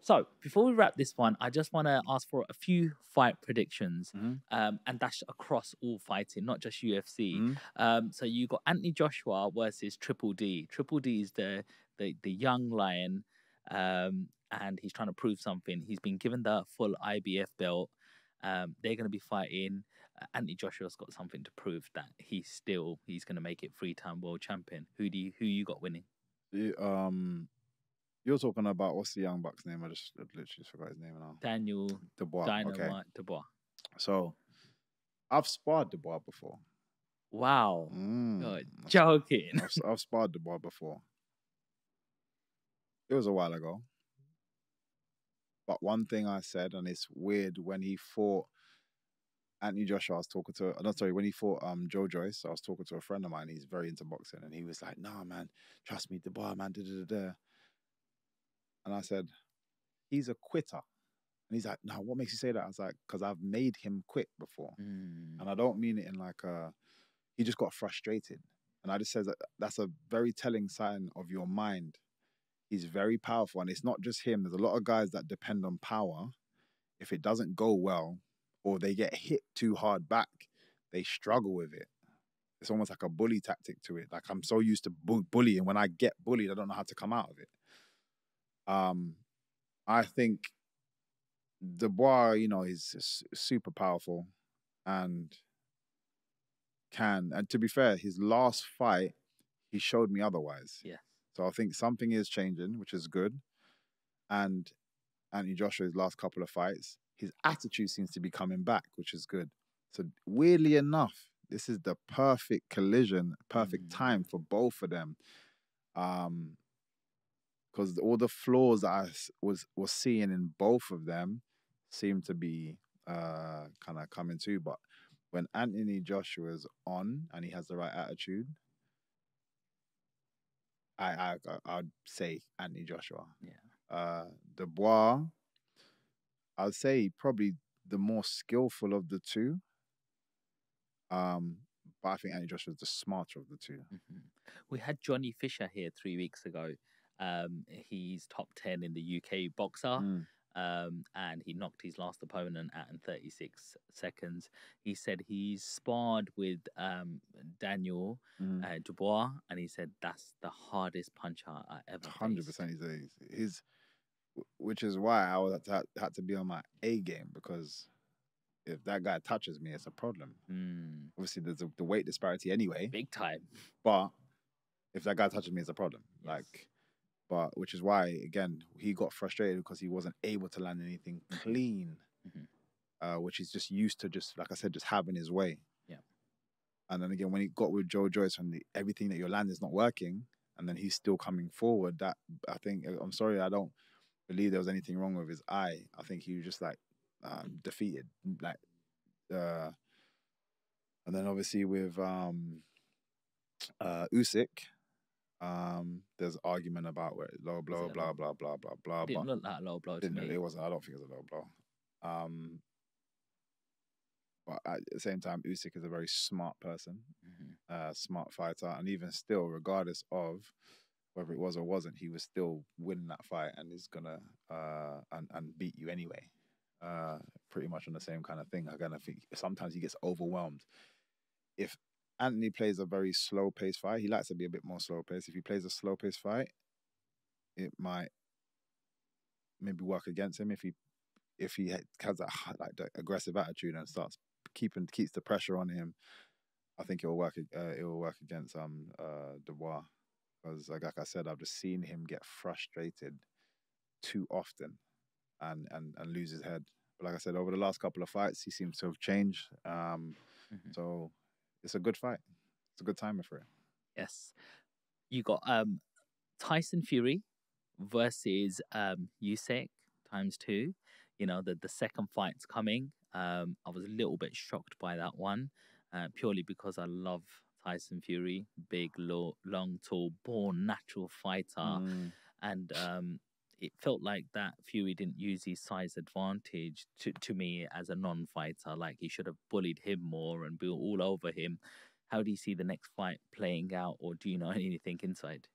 So before we wrap this one, I just want to ask for a few fight predictions, and that's across all fighting, not just UFC. So you got Anthony Joshua versus Triple D. Triple D is the young lion, and he's trying to prove something. He's been given the full IBF belt. They're going to be fighting. Anthony Joshua's got something to prove that he's going to make it 3-time world champion. Who you got winning? You're talking about, what's the young buck's name? I literally just forgot his name now. Daniel Dubois. Dynamite Dubois. So I've sparred Dubois before. Wow. You're joking. I've sparred Dubois before. It was a while ago. But one thing I said, and it's weird, when he fought Anthony Joshua, when he fought Joe Joyce, I was talking to a friend of mine. He's very into boxing, and he was like, "Nah, man, trust me, Dubois, man, da-da-da-da." And I said, he's a quitter. And he's like, "No, what makes you say that?" I was like, "Because I've made him quit before." And I don't mean it in like he just got frustrated. And I just said that's a very telling sign of your mind. He's very powerful. And it's not just him. There's a lot of guys that depend on power. If it doesn't go well, or they get hit too hard back, they struggle with it. It's almost like a bully tactic to it. Like, I'm so used to bullying. When I get bullied, I don't know how to come out of it. I think Dubois, is super powerful, and to be fair, his last fight, he showed me otherwise. Yeah. So I think something is changing, which is good. And Anthony Joshua's last couple of fights, his attitude seems to be coming back, which is good. So weirdly enough, this is the perfect collision, perfect time for both of them. Because all the flaws that I was seeing in both of them seem to be kind of coming too. But when Anthony Joshua's on and he has the right attitude, I'd say Anthony Joshua. Yeah. Dubois, I'd say probably the more skillful of the two. But I think Anthony Joshua is the smarter of the two. We had Johnny Fisher here 3 weeks ago. He's top 10 in the UK boxer. And he knocked his last opponent out in 36 seconds. He said he's sparred with Daniel Dubois, and he said that's the hardest puncher I ever 100%. He's which is why I had to be on my A game, because if that guy touches me, it's a problem. Obviously, there's the weight disparity anyway. Big time. But if that guy touches me, it's a problem. Yes. But which is why, again, he got frustrated because he wasn't able to land anything clean, which he's just used to, just like I said, just having his way. Yeah. And then again, when he got with Joe Joyce, and everything that you're landing is not working, and then he's still coming forward, that I think, I'm sorry, I don't believe there was anything wrong with his eye. I think he was just defeated, and then obviously with Usyk. There's argument about where low blow, blah blah blah blah blah. Didn't look like a low blow to me. It wasn't. I don't think it was a low blow. But at the same time, Usyk is a very smart person, smart fighter, and even still, regardless of whether it was or wasn't, he was still winning that fight, and is gonna and beat you anyway. Pretty much on the same kind of thing. Again, I think sometimes he gets overwhelmed. If Anthony plays a very slow-paced fight, he likes to be a bit more slow-paced. If he plays a slow-paced fight, it might maybe work against him. If he has that aggressive attitude and keeps the pressure on him, I think it will work against Dubois, because like I said, I've just seen him get frustrated too often and lose his head. But like I said, over the last couple of fights, he seems to have changed. So it's a good fight. It's a good timer for it. Yes. You got Tyson Fury versus Usyk ×2. the second fight's coming. I was a little bit shocked by that one, purely because I love Tyson Fury, big, long, tall, born natural fighter, and it felt like that Fury didn't use his size advantage to me as a non-fighter. Like, he should have bullied him more and been all over him. How do you see the next fight playing out, or do you know anything inside?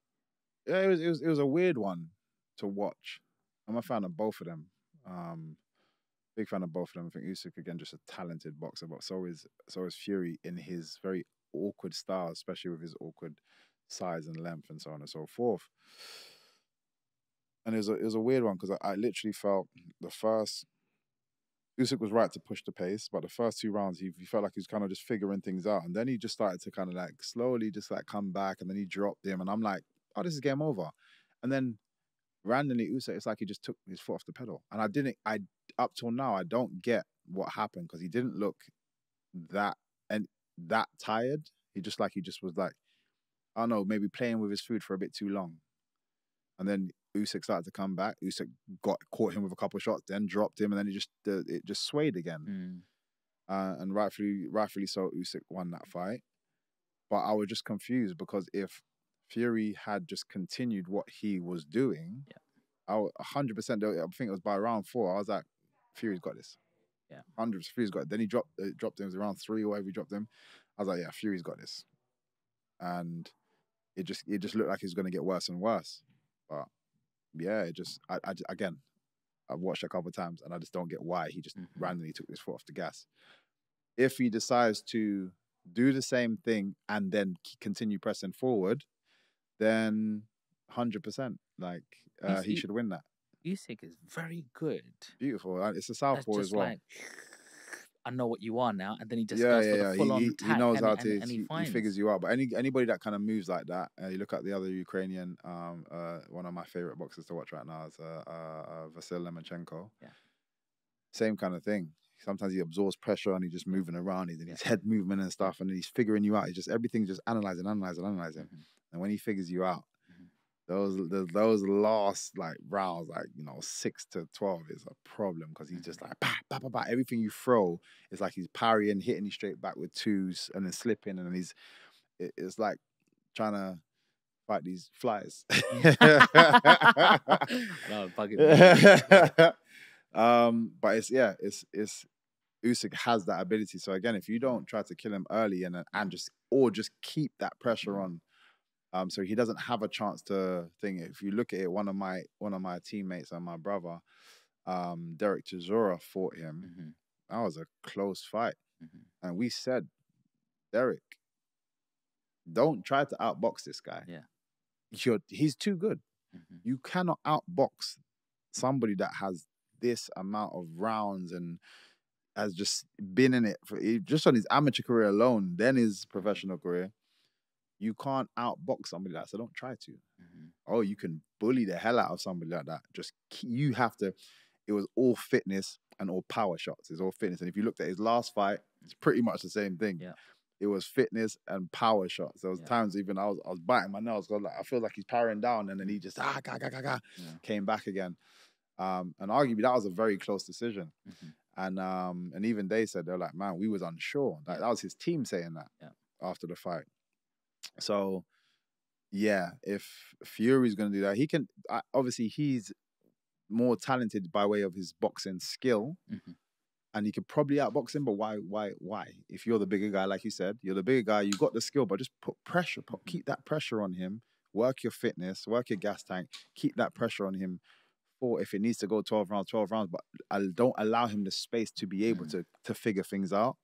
Yeah, it was a weird one to watch. I'm a fan of both of them. Big fan of both of them. I think Usyk, again, just a talented boxer, but so is Fury in his very awkward style, especially with his awkward size and length and so on and so forth. And it was a weird one because I literally felt the first, Usyk was right to push the pace, but the first 2 rounds, he felt like he was kind of just figuring things out. And then he just started to kind of like slowly just like come back, and then he dropped him. And I'm like, oh, this is game over. And then randomly, Usyk, it's like he just took his foot off the pedal. And up till now, I don't get what happened, because he didn't look that tired. He just was like, I don't know, maybe playing with his food for a bit too long. And then Usyk started to come back. Usyk caught him with a couple of shots, then dropped him, and then it just swayed again. And rightfully so, Usyk won that fight. But I was just confused, because if Fury had just continued what he was doing, I 100%, I think it was by round 4, I was like, Fury's got this. 100%, Fury's got it. Then he dropped him, it was around 3 or whatever he dropped him. I was like, yeah, Fury's got this. And it just looked like he was going to get worse and worse. But yeah, again, I've watched it a couple of times, and I just don't get why he just randomly took his foot off the gas. If he decides to do the same thing and then continue pressing forward, then 100%, like, he should win that. Usyk is very good. Beautiful. It's a southpaw as well. Like, I know what you are now, and then he just goes for the full-on attack. He knows how to, he figures you out. But anybody that kind of moves like that, you look at the other Ukrainian, one of my favorite boxers to watch right now is Vasyl Lomachenko. Yeah. Same kind of thing. Sometimes he absorbs pressure and he's just moving around, and his head movement and stuff, and he's figuring you out. Everything's just analyzing. And when he figures you out, those last like rounds, like 6 to 12, is a problem, because he's just like bah, bah, bah, bah. Everything you throw is like he's parrying, hitting you straight back with 2s, and then slipping, and it's like trying to fight these flies. No, but it's Usyk has that ability. So again, if you don't try to kill him early and just keep that pressure on, so he doesn't have a chance to think. If you look at it, one of my teammates and my brother, Derek Chisora, fought him. That was a close fight, and we said, Derek, don't try to outbox this guy. He's too good. You cannot outbox somebody that has this amount of rounds and has just been in it just on his amateur career alone, then his professional career. You can't outbox somebody like that, so don't try to. Oh, you can bully the hell out of somebody like that. You have to. It was all fitness and all power shots. It's all fitness. And if you looked at his last fight, it's pretty much the same thing. It was fitness and power shots. There was times even I was biting my nails, because I feel like he's powering down, and then he just came back again. And arguably that was a very close decision. And even they said, they're like, man, we was unsure. Like, that was his team saying that after the fight. So, yeah, if Fury's going to do that, he can. Obviously, he's more talented by way of his boxing skill, and he could probably outbox him. But why? If you're the bigger guy, like you said, you're the bigger guy. You got the skill, but just put pressure. Keep that pressure on him. Work your fitness. Work your gas tank. Keep that pressure on him. Or if it needs to go 12 rounds, but don't allow him the space to be able to figure things out.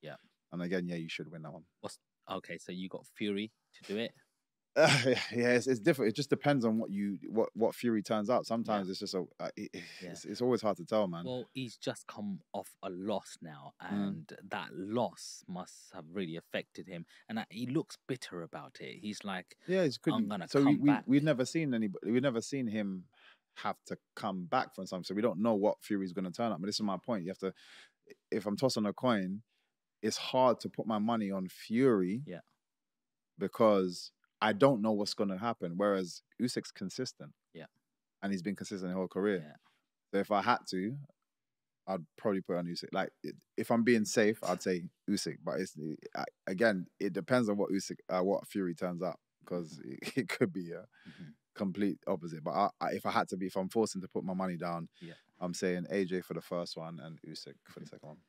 And again, you should win that one. Okay, so you got Fury to do it? It's different. It just depends on what Fury turns out. Sometimes it's just it's always hard to tell, man. Well, he's just come off a loss now, and that loss must have really affected him, and he looks bitter about it. He's like, he's good. I'm gonna come back. We've never seen him have to come back from something, so we don't know what Fury's going to turn up. But this is my point. You have to, if I'm tossing a coin, it's hard to put my money on Fury, because I don't know what's going to happen. Whereas Usyk's consistent, and he's been consistent the whole career. So if I had to, I'd probably put on Usyk. Like, if I'm being safe, I'd say Usyk. But again, it depends on what what Fury turns up, because it could be a complete opposite. But if I'm forcing to put my money down, I'm saying AJ for the first one and Usyk for the second one.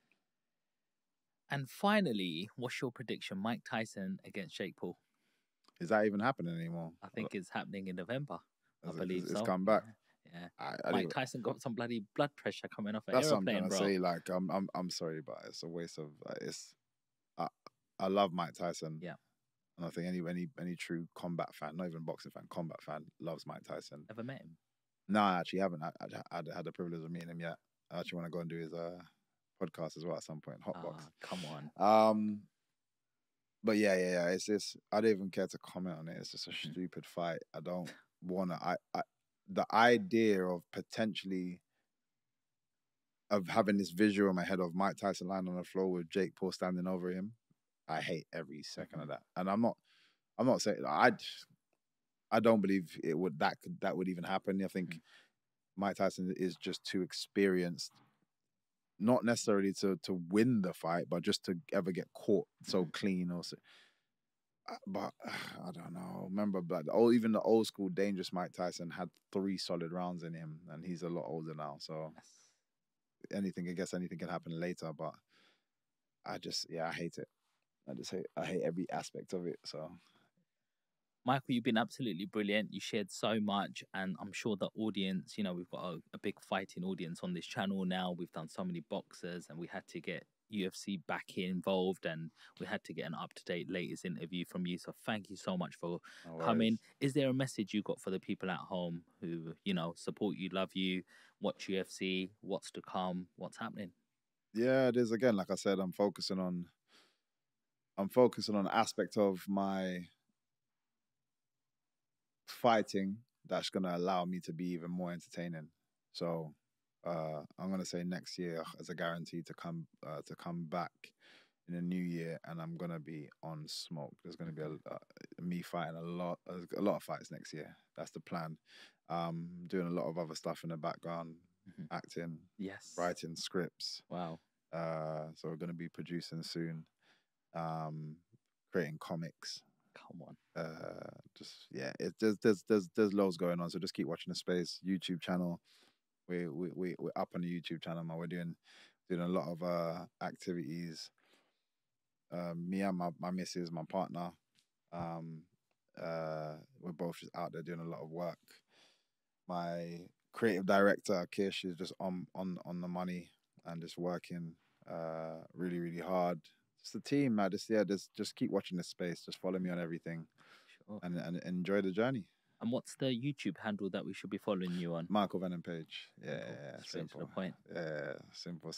And finally, what's your prediction? Mike Tyson against Jake Paul. Is that even happening anymore? I think it's happening in November. I believe it's come back. Yeah. Mike Tyson got some bloody blood pressure coming off an That's aeroplane, what I'm trying to say. Like, I'm sorry, but it's a waste of. I love Mike Tyson. Yeah. And I think any true combat fan, not even boxing fan, combat fan, loves Mike Tyson. Ever met him? No, I actually haven't. I had the privilege of meeting him yet. I actually want to go and do his podcast as well at some point. Hotbox. Come on. But yeah. It's just, I don't even care to comment on it. It's just a stupid fight. I don't wanna. The idea of potentially of having this visual in my head of Mike Tyson lying on the floor with Jake Paul standing over him, I hate every second of that. And I'm not saying I don't believe that would even happen. I think Mike Tyson is just too experienced, not necessarily to win the fight, but just to ever get caught so clean or so. But I don't know. Remember, even the old school dangerous Mike Tyson had 3 solid rounds in him, and he's a lot older now. So anything can happen later. But I hate it. I hate every aspect of it. So, Michael, you've been absolutely brilliant. You shared so much, and I'm sure the audience, we've got a big fighting audience on this channel now. We've done so many boxers, and we had to get UFC back involved, and we had to get an up-to-date latest interview from you. So thank you so much for coming. Is there a message you got for the people at home who, support you, love you, watch UFC, what's to come, what's happening? Yeah, it is. Again, like I said, I'm focusing on an aspect of my fighting that's going to allow me to be even more entertaining. So I'm going to say next year as a guarantee to come back in the new year, and I'm going to be on smoke. There's going to be me fighting a lot of fights next year. That's the plan. Doing a lot of other stuff in the background, acting, writing scripts. Wow. So we're going to be producing soon, creating comics. Come on. There's loads going on. So just keep watching the space. YouTube channel. We're up on the YouTube channel, man. We're doing a lot of activities. Me and my missus, my partner, we're both just out there doing a lot of work. My creative director, Kish, is just on the money and just working really, really hard. It's the team, man. Just keep watching this space. Just follow me on everything, and enjoy the journey. And what's the YouTube handle that we should be following you on? Michael Venom Page. Yeah, simple. To the point. Yeah, simple.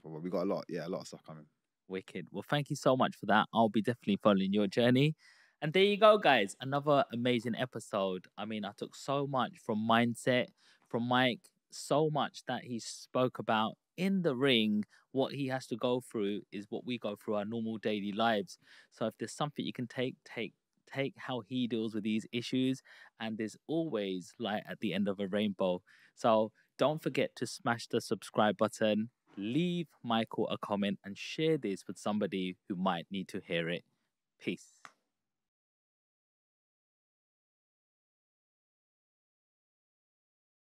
But we got a lot of stuff coming. Wicked. Well, thank you so much for that. I'll be definitely following your journey. And there you go, guys. Another amazing episode. I mean, I took so much from mindset, from Mike, so much that he spoke about in the ring. What he has to go through is what we go through our normal daily lives. So if there's something you can take how he deals with these issues, and there's always light at the end of a rainbow. So don't forget to smash the subscribe button, leave Michael a comment, and share this with somebody who might need to hear it. Peace.